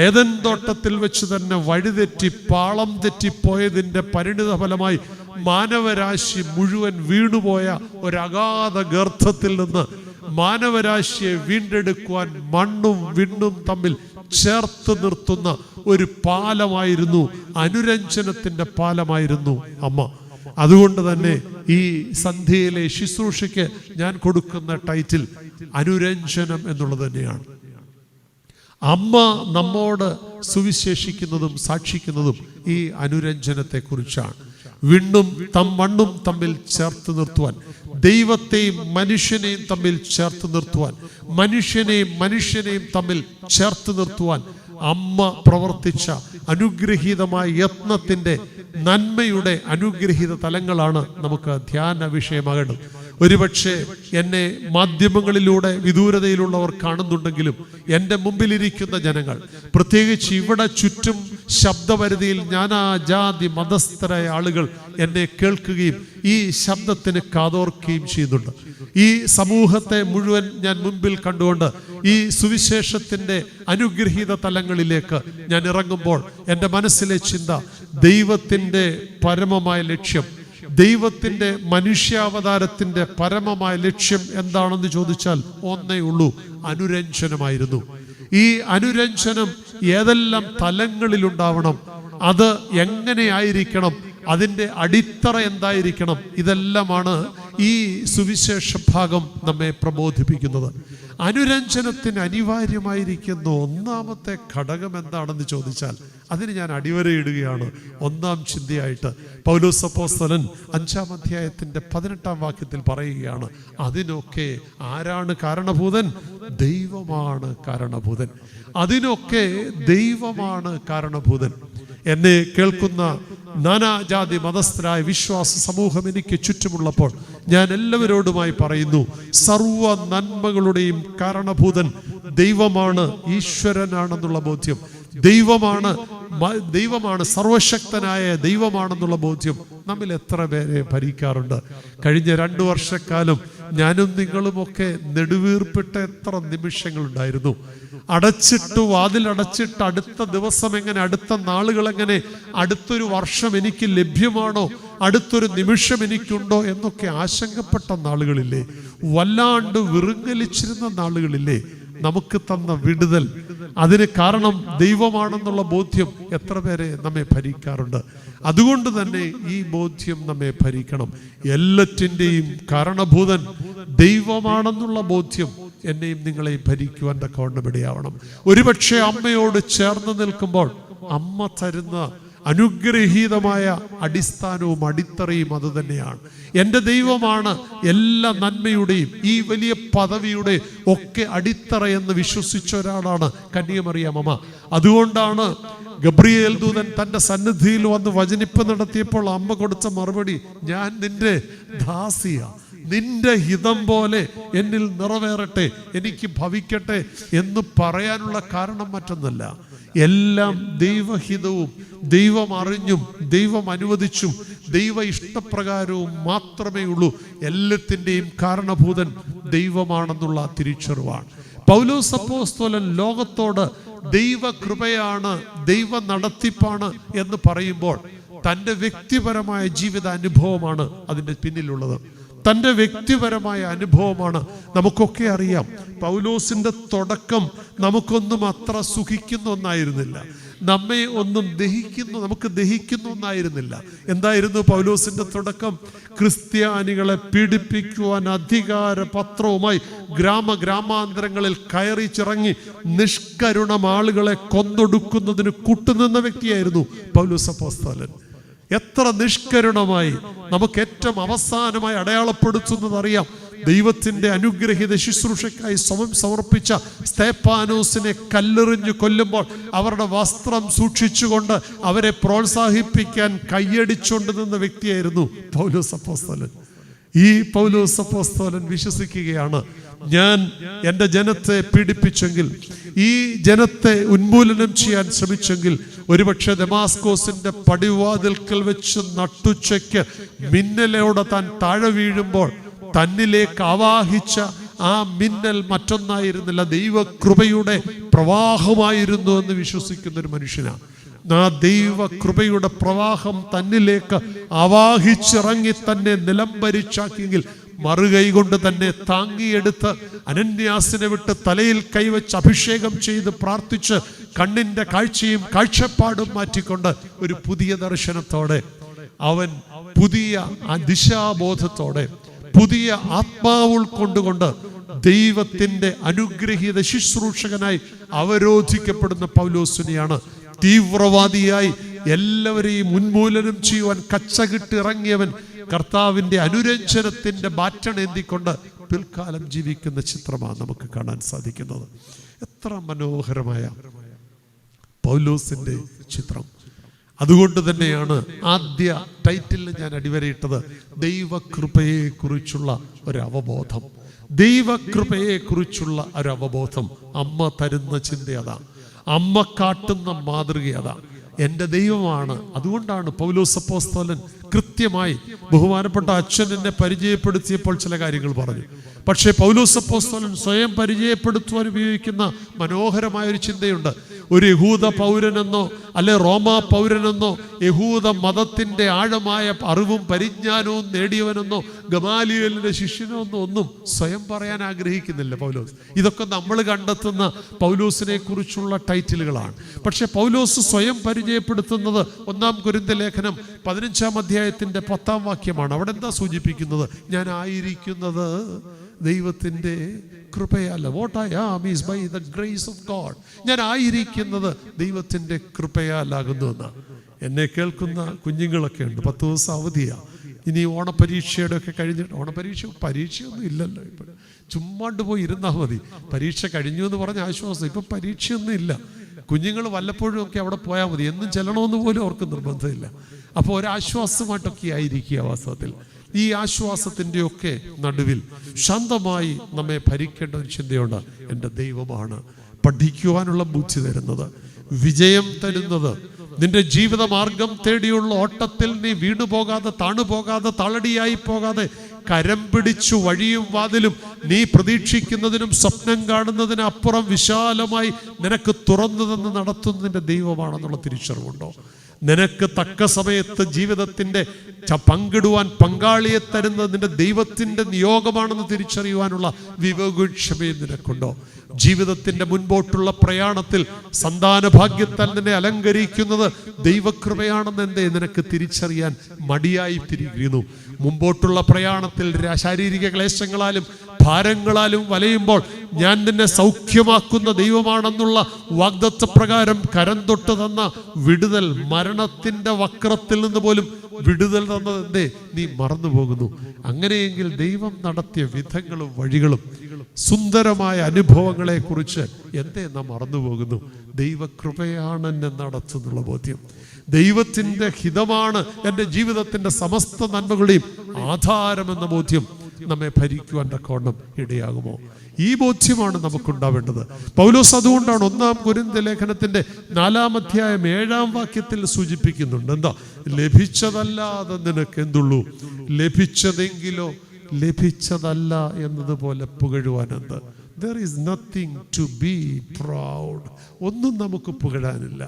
ഏദൻ തോട്ടത്തിൽ വെച്ച് തന്നെ വഴിതെറ്റി പാളം തെറ്റിപ്പോയതിൻ്റെ പരിണിത ഫലമായി മാനവരാശി മുഴുവൻ വീണുപോയ ഒരഗാധ ഗർത്തത്തിൽ നിന്ന് മാനവരാശിയെ വീണ്ടെടുക്കുവാൻ മണ്ണും വിണ്ണും തമ്മിൽ ചേർത്ത് നിർത്തുന്ന ഒരു പാലമായിരുന്നു, അനുരഞ്ജനത്തിന്റെ പാലമായിരുന്നു അമ്മ. അതുകൊണ്ട് തന്നെ ഈ സന്ധ്യയിലെ ശുശ്രൂഷയ്ക്ക് ഞാൻ കൊടുക്കുന്ന ടൈറ്റിൽ അനുരഞ്ജനം എന്നുള്ളത് തന്നെയാണ്. അമ്മ നമ്മോട് സുവിശേഷിക്കുന്നതും സാക്ഷിക്കുന്നതും ഈ അനുരഞ്ജനത്തെ കുറിച്ചാണ്. വിണ്ണും മണ്ണും തമ്മിൽ ചേർത്ത് നിർത്തുവാൻ, ദൈവത്തെയും മനുഷ്യനെയും തമ്മിൽ ചേർത്ത് നിർത്തുവാൻ, മനുഷ്യനെയും തമ്മിൽ ചേർത്ത് നിർത്തുവാൻ അമ്മ പ്രവർത്തിച്ച അനുഗ്രഹീതമായ യത്നത്തിന്റെ നന്മയുടെ അനുഗ്രഹീത തലങ്ങളാണ് നമുക്ക് ധ്യാന വിഷയമാകേണ്ടത്. ഒരുപക്ഷെ എന്നെ മാധ്യമങ്ങളിലൂടെ വിദൂരതയിലുള്ളവർ കാണുന്നുണ്ടെങ്കിലും എൻ്റെ മുമ്പിലിരിക്കുന്ന ജനങ്ങൾ, പ്രത്യേകിച്ച് ഇവിടെ ചുറ്റും ശബ്ദപരിധിയിൽ നാനാ ജാതി മതസ്ഥരായ ആളുകൾ എന്നെ കേൾക്കുകയും ഈ ശബ്ദത്തിന് കാതോർക്കുകയും ചെയ്യുന്നുണ്ട്. ഈ സമൂഹത്തെ മുഴുവൻ ഞാൻ മുൻപിൽ കണ്ടുകൊണ്ട് ഈ സുവിശേഷത്തിൻ്റെ അനുഗ്രഹീത തലങ്ങളിലേക്ക് ഞാൻ ഇറങ്ങുമ്പോൾ എൻ്റെ മനസ്സിലെ ചിന്ത, ദൈവത്തിൻ്റെ പരമമായ ലക്ഷ്യം, ദൈവത്തിൻ്റെ മനുഷ്യാവതാരത്തിൻ്റെ പരമമായ ലക്ഷ്യം എന്താണെന്ന് ചോദിച്ചാൽ ഒന്നേ ഉള്ളൂ, അനുരഞ്ജനമായിരുന്നു. ഈ അനുരഞ്ജനം ഏതെല്ലാം തലങ്ങളിലുണ്ടാവണം, അത് എങ്ങനെയായിരിക്കണം, അതിൻ്റെ അടിത്തറ എന്തായിരിക്കണം, ഇതെല്ലാമാണ് ഈ സുവിശേഷ ഭാഗം നമ്മെ പ്രബോധിപ്പിക്കുന്നത്. അനുരഞ്ജനത്തിന് അനിവാര്യമായിരിക്കുന്ന ഒന്നാമത്തെ ഘടകം എന്താണെന്ന് ചോദിച്ചാൽ അതിന് ഞാൻ അടിവരയിടുകയാണ്. ഒന്നാം ചിന്തയായിട്ട് പൗലോസ് അപ്പോസ്തലൻ 5-ാം അധ്യായത്തിൻ്റെ 18-ാം വാക്യത്തിൽ പറയുകയാണ്, അതിനൊക്കെ ആരാണ് കാരണഭൂതൻ? ദൈവമാണ് കാരണഭൂതൻ. അതിനൊക്കെ ദൈവമാണ് കാരണഭൂതൻ. എന്നെ കേൾക്കുന്ന നാനാജാതി മതസ്ഥരായ വിശ്വാസ സമൂഹം എനിക്ക് ചുറ്റുമുള്ളപ്പോൾ ഞാൻ എല്ലാവരോടുമായി പറയുന്നു, സർവ നന്മകളുടെയും കാരണഭൂതൻ ദൈവമാണ്, ഈശ്വരനാണെന്നുള്ള ബോധ്യം, ദൈവമാണ് സർവശക്തനായ ദൈവമാണെന്നുള്ള ബോധ്യം നമ്മിൽ എത്ര പേരെ ഭരിക്കാറുണ്ട്? കഴിഞ്ഞ 2 വർഷക്കാലം ഞാനും നിങ്ങളുമൊക്കെ നെടുവീർപ്പിട്ട എത്ര നിമിഷങ്ങളുണ്ടായിരുന്നു. വാതിലടച്ചിട്ട് അടുത്ത ദിവസം എങ്ങനെ, അടുത്ത നാളുകൾ എങ്ങനെ, അടുത്തൊരു വർഷം എനിക്ക് ലഭ്യമാണോ, അടുത്തൊരു നിമിഷം എനിക്കുണ്ടോ എന്നൊക്കെ ആശങ്കപ്പെട്ട നാളുകളില്ലേ? വല്ലാണ്ട് വിറുങ്ങലിച്ചിരുന്ന നാളുകളില്ലേ? നമുക്ക് തന്ന വിടുതൽ, അതിന് കാരണം ദൈവമാണെന്നുള്ള ബോധ്യം എത്ര പേരെ നമ്മെ ഭരിക്കാറുണ്ട്? അതുകൊണ്ട് തന്നെ ഈ ബോധ്യം നമ്മെ ഭരിക്കണം. എല്ലാറ്റിൻ്റെയും കാരണഭൂതൻ ദൈവമാണെന്നുള്ള ബോധ്യം എന്നെയും നിങ്ങളെയും ഭരിക്കുവാൻ തക്കവണ്ണം ഇടയാവണം. ഒരുപക്ഷെ അമ്മയോട് ചേർന്ന് നിൽക്കുമ്പോൾ അമ്മ തരുന്ന അനുഗ്രഹീതമായ അടിസ്ഥാനവും അടിത്തറയും അത് തന്നെയാണ്. എൻ്റെ ദൈവമാണ് എല്ലാ നന്മയുടെയും ഈ വലിയ പദവിയുടെ ഒക്കെ അടിത്തറ എന്ന് വിശ്വസിച്ച ഒരാളാണ് കന്യകമറിയാം അമ്മ. അതുകൊണ്ടാണ് ഗബ്രിയേൽ ദൂതൻ തൻ്റെ സന്നിധിയിൽ വന്ന് വചനിപ്പ് നടത്തിയപ്പോൾ അമ്മ കൊടുത്ത മറുപടി, ഞാൻ നിന്റെ ദാസിയ, നിന്റെ ഹിതം പോലെ എന്നിൽ നിറവേറട്ടെ, എനിക്ക് ഭവിക്കട്ടെ എന്ന് പറയാനുള്ള കാരണം മറ്റൊന്നല്ല. എല്ലാം ദൈവഹിതവും ദൈവം അറിഞ്ഞും ദൈവം അനുവദിച്ചും ദൈവ ഇഷ്ടപ്രകാരവും മാത്രമേ ഉള്ളൂ. എല്ലാത്തിൻ്റെയും കാരണഭൂതൻ ദൈവമാണെന്നുള്ള തിരിച്ചറിവാണ്. പൗലോസ് അപ്പോസ്തലൻ ലോകത്തോട് ദൈവകൃപയാണ്, ദൈവ നടത്തിപ്പാണ് എന്ന് പറയുമ്പോൾ തൻ്റെ വ്യക്തിപരമായ ജീവിത അനുഭവമാണ് അതിൻ്റെ പിന്നിലുള്ളത്. തൻ്റെ വ്യക്തിപരമായ അനുഭവമാണ്. നമുക്കൊക്കെ അറിയാം, പൗലോസിൻ്റെ തുടക്കം നമുക്കൊന്നും അത്ര സുഖിക്കുന്ന ഒന്നായിരുന്നില്ല, നമ്മെ ഒന്നും നമുക്ക് ദഹിക്കുന്ന ഒന്നായിരുന്നില്ല. എന്തായിരുന്നു പൗലോസിൻ്റെ തുടക്കം? ക്രിസ്ത്യാനികളെ പീഡിപ്പിക്കുവാൻ അധികാര പത്രവുമായി ഗ്രാമാന്തരങ്ങളിൽ കയറിച്ചിറങ്ങി നിഷ്കരുണം ആളുകളെ കൊന്നൊടുക്കുന്നതിന് കൂട്ടുനിന്ന വ്യക്തിയായിരുന്നു പൗലോസ് അപ്പോസ്തലൻ. എത്ര നിഷ്കരുണമായി നമുക്ക് ഏറ്റവും അവസാനമായി അടയാളപ്പെടുത്തുന്നത് അറിയാം. ദൈവത്തിൻ്റെ അനുഗ്രഹീത ശുശ്രൂഷയ്ക്കായി സ്വയം സമർപ്പിച്ച സ്തേഫാനോസിനെ കല്ലെറിഞ്ഞു കൊല്ലുമ്പോൾ അവരുടെ വസ്ത്രം സൂക്ഷിച്ചുകൊണ്ട് അവരെ പ്രോത്സാഹിപ്പിക്കാൻ കൈയടിച്ചുകൊണ്ട് നിന്ന വ്യക്തിയായിരുന്നു പൗലോസ് അപ്പോസ്തലൻ. ഈ പൗലോസ് അപ്പോസ്തലൻ വിശ്വസിക്കുകയാണ്, ഞാൻ എൻ്റെ ജനത്തെ പീഡിപ്പിച്ചെങ്കിൽ, ഈ ജനത്തെ ഉന്മൂലനം ചെയ്യാൻ ശ്രമിച്ചെങ്കിൽ, ഒരുപക്ഷെ ദമാസ്കോസിന്റെ പടിവാതിൽക്കൽ വെച്ച് നട്ടുച്ചയ്ക്ക് മിന്നലോടെ താൻ താഴെ വീഴുമ്പോൾ തന്നിലേക്ക് ആവാഹിച്ച ആ മിന്നൽ മറ്റൊന്നായിരുന്നില്ല, ദൈവകൃപയുടെ പ്രവാഹമായിരുന്നു എന്ന് വിശ്വസിക്കുന്ന ഒരു മനുഷ്യനാണ്. ആ ദൈവകൃപയുടെ പ്രവാഹം തന്നിലേക്ക് ആവാഹിച്ചിറങ്ങി തന്നെ നിലംപരിച്ചാക്കിയെങ്കിൽ മറുകൈ കൊണ്ട് തന്നെ താങ്ങിയെടുത്ത് അനന്യാസിനെ വിട്ട് തലയിൽ കൈവച്ച് അഭിഷേകം ചെയ്ത് പ്രാർത്ഥിച്ച് കണ്ണിന്റെ കാഴ്ചയും കാഴ്ചപ്പാടും മാറ്റിക്കൊണ്ട് ഒരു പുതിയ ദർശനത്തോടെ, അവൻ പുതിയ ദിശാബോധത്തോടെ, പുതിയ ആത്മാവ് ഉൾക്കൊണ്ടുകൊണ്ട് ദൈവത്തിന്റെ അനുഗ്രഹീത ശുശ്രൂഷകനായി അവരോധിക്കപ്പെടുന്ന പൗലോസിനെയാണ് തീവ്രവാദിയായി എല്ലാവരെയും ഉന്മൂലനം ചെയ്യുവാൻ കച്ചകിട്ട് ഇറങ്ങിയവൻ കർത്താവിന്റെ അനുരഞ്ജനത്തിന്റെ ബാറ്റണേന്തിക്കൊണ്ട് പിൽക്കാലം ജീവിക്കുന്ന ചിത്രമാണ് നമുക്ക് കാണാൻ സാധിക്കുന്നത്. എത്ര മനോഹരമായ പൗലോസിന്റെ ചിത്രം. അതുകൊണ്ട് തന്നെയാണ് ആദ്യ ടൈറ്റിലിൽ ഞാൻ അടിവരയിട്ടത് ദൈവകൃപയെ കുറിച്ചുള്ള ഒരു അവബോധം. ദൈവകൃപയെ കുറിച്ചുള്ള ഒരു അവബോധം. അമ്മ തരുന്ന ചിന്ത അതാണ്, അമ്മ കാട്ടുന്ന മാതൃക അതാണ്. എൻ്റെ ദൈവമാണ്. അതുകൊണ്ടാണ് പൗലോസ് അപ്പോസ്തലൻ കൃത്യമായി, ബഹുമാനപ്പെട്ട അച്ഛൻ എന്നെ പരിചയപ്പെടുത്തിയപ്പോൾ ചില കാര്യങ്ങൾ പറഞ്ഞു. പക്ഷേ പൗലോസ് അപ്പോസ്തലൻ സ്വയം പരിചയപ്പെടുത്തുവാൻ ഉപയോഗിക്കുന്ന മനോഹരമായൊരു ചിന്തയുണ്ട്. ഒരു യഹൂദ പൗരനെന്നോ അല്ലെ റോമാ പൗരനെന്നോ യഹൂദ മതത്തിൻ്റെ ആഴമായ അറിവും പരിജ്ഞാനവും നേടിയവനെന്നോ ഗമാലിയേലിന്റെ ശിഷ്യനെന്നോ ഒന്നും സ്വയം പറയാൻ ആഗ്രഹിക്കുന്നില്ല പൗലോസ്. ഇതൊക്കെ നമ്മൾ കണ്ടെത്തുന്ന പൗലോസിനെ കുറിച്ചുള്ള ടൈറ്റിലുകളാണ്. പക്ഷെ പൗലോസ് സ്വയം പരിചയപ്പെടുത്തുന്നത് 1 കൊരിന്ത്യർ ലേഖനം 15-ാം അധ്യായത്തിന്റെ 10-ാം വാക്യമാണ്. അവിടെ എന്താ സൂചിപ്പിക്കുന്നത്? ഞാൻ ആയിരിക്കുന്നത് ദൈവത്തിൻ്റെ കൃപയല്ല. What I am is by the grace of God. ഞാൻ ആയിരിക്കുന്നത് ദൈവത്തിൻ്റെ കൃപയാലാകുന്നു എന്നാണ്. എന്നെ കേൾക്കുന്ന കുഞ്ഞുങ്ങളൊക്കെ ഉണ്ട്. 10 ദിവസം അവധിയാണ്. ഇനി ഓണപരീക്ഷയുടെ ഒക്കെ കഴിഞ്ഞിട്ട്, പരീക്ഷയൊന്നും ഇല്ലല്ലോ ഇപ്പോൾ, ചുമ്മാണ്ട് പോയി ഇരുന്നാൽ മതി. പരീക്ഷ കഴിഞ്ഞു എന്ന് പറഞ്ഞ ആശ്വാസം. ഇപ്പം പരീക്ഷയൊന്നും ഇല്ല. കുഞ്ഞുങ്ങൾ വല്ലപ്പോഴും ഒക്കെ അവിടെ പോയാൽ മതി, എന്നും ചെല്ലണമെന്ന് പോലും അവർക്ക് നിർബന്ധമില്ല. അപ്പോൾ ഒരാശ്വാസമായിട്ടൊക്കെ ആയിരിക്കുക വാസ്തവത്തിൽ. ഈ ആശ്വാസത്തിൻ്റെയൊക്കെ നടുവിൽ ശാന്തമായി നമ്മെ ഭരിക്കേണ്ട ഒരു ചിന്തയുണ്ട്. എൻ്റെ ദൈവമാണ് പഠിക്കുവാനുള്ള ബുദ്ധി തരുന്നത്, വിജയം തരുന്നത്. നിന്റെ ജീവിത മാർഗം തേടിയുള്ള ഓട്ടത്തിൽ നീ വീണുപോകാതെ, താണുപോകാതെ, തളടിയായി പോകാതെ, കരം പിടിച്ചു വഴിയും വാതിലും നീ പ്രതീക്ഷിക്കുന്നതിനും സ്വപ്നം കാണുന്നതിനും അപ്പുറം വിശാലമായി നിനക്ക് തുറന്നു തന്ന് നടത്തുന്നതിൻ്റെ ദൈവമാണെന്നുള്ള തിരിച്ചറിവുണ്ടോ? നിനക്ക് തക്ക സമയത്ത് ജീവിതത്തിൻ്റെ പങ്കിടുവാൻ പങ്കാളിയെ തരുന്നത് നിന്റെ ദൈവത്തിൻ്റെ നിയോഗമാണെന്ന് തിരിച്ചറിയുവാനുള്ള വിവേകക്ഷമയും നിനക്കുണ്ടോ? ജീവിതത്തിൻ്റെ മുൻപോട്ടുള്ള പ്രയാണത്തിൽ സന്താന ഭാഗ്യത്താൽ നിന്നെ അലങ്കരിക്കുന്നത് ദൈവകൃപയാണെന്ന് എന്തേ നിനക്ക് തിരിച്ചറിയാൻ മടിയായി തിരിക്കുന്നു? മുമ്പോട്ടുള്ള പ്രയാണത്തിൽ ശാരീരിക ക്ലേശങ്ങളാലും ഭാരങ്ങളാലും വലയുമ്പോൾ ഞാൻ നിന്നെ സൗഖ്യമാക്കുന്ന ദൈവമാണെന്നുള്ള വാഗ്ദത്തപ്രകാരം കരം തൊട്ട് തന്ന വിടുതൽ, മരണത്തിന്റെ വക്രത്തിൽ നിന്ന് പോലും വിടുതൽ തന്നത് എന്തേ നീ മറന്നു പോകുന്നു? അങ്ങനെയെങ്കിൽ ദൈവം നടത്തിയ വിധങ്ങളും വഴികളും സുന്ദരമായ അനുഭവങ്ങളെ കുറിച്ച് എന്തേ നാം മറന്നു പോകുന്നു? ദൈവകൃപയാണ് എന്നെ നടത്തുന്നുള്ള ബോധ്യം, ദൈവത്തിൻ്റെ ഹിതമാണ് എൻ്റെ ജീവിതത്തിൻ്റെ സമസ്ത നന്മകളുടെയും ആധാരമെന്ന ബോധ്യം നമ്മെ ഭരിക്കുവാൻ തക്കവണ്ണം ഇടയാകുമോ? ഈ ബോധ്യമാണ് നമുക്കുണ്ടാവേണ്ടത്. പൗലോസ് അതുകൊണ്ടാണ് 1 കൊരിന്ത്യർ ലേഖനത്തിന്റെ 4-ാം അധ്യായം 7-ാം വാക്യത്തിൽ സൂചിപ്പിക്കുന്നുണ്ട്. എന്താ? ലഭിച്ചതല്ലാതെ നിനക്ക് എന്തുള്ളൂ? ലഭിച്ചതെങ്കിലോ ലഭിച്ചതല്ല എന്നതുപോലെ പുകഴുവാൻ എന്ത്? There is nothing to be proud. ഒന്നും നമുക്ക് പുകഴാനില്ല.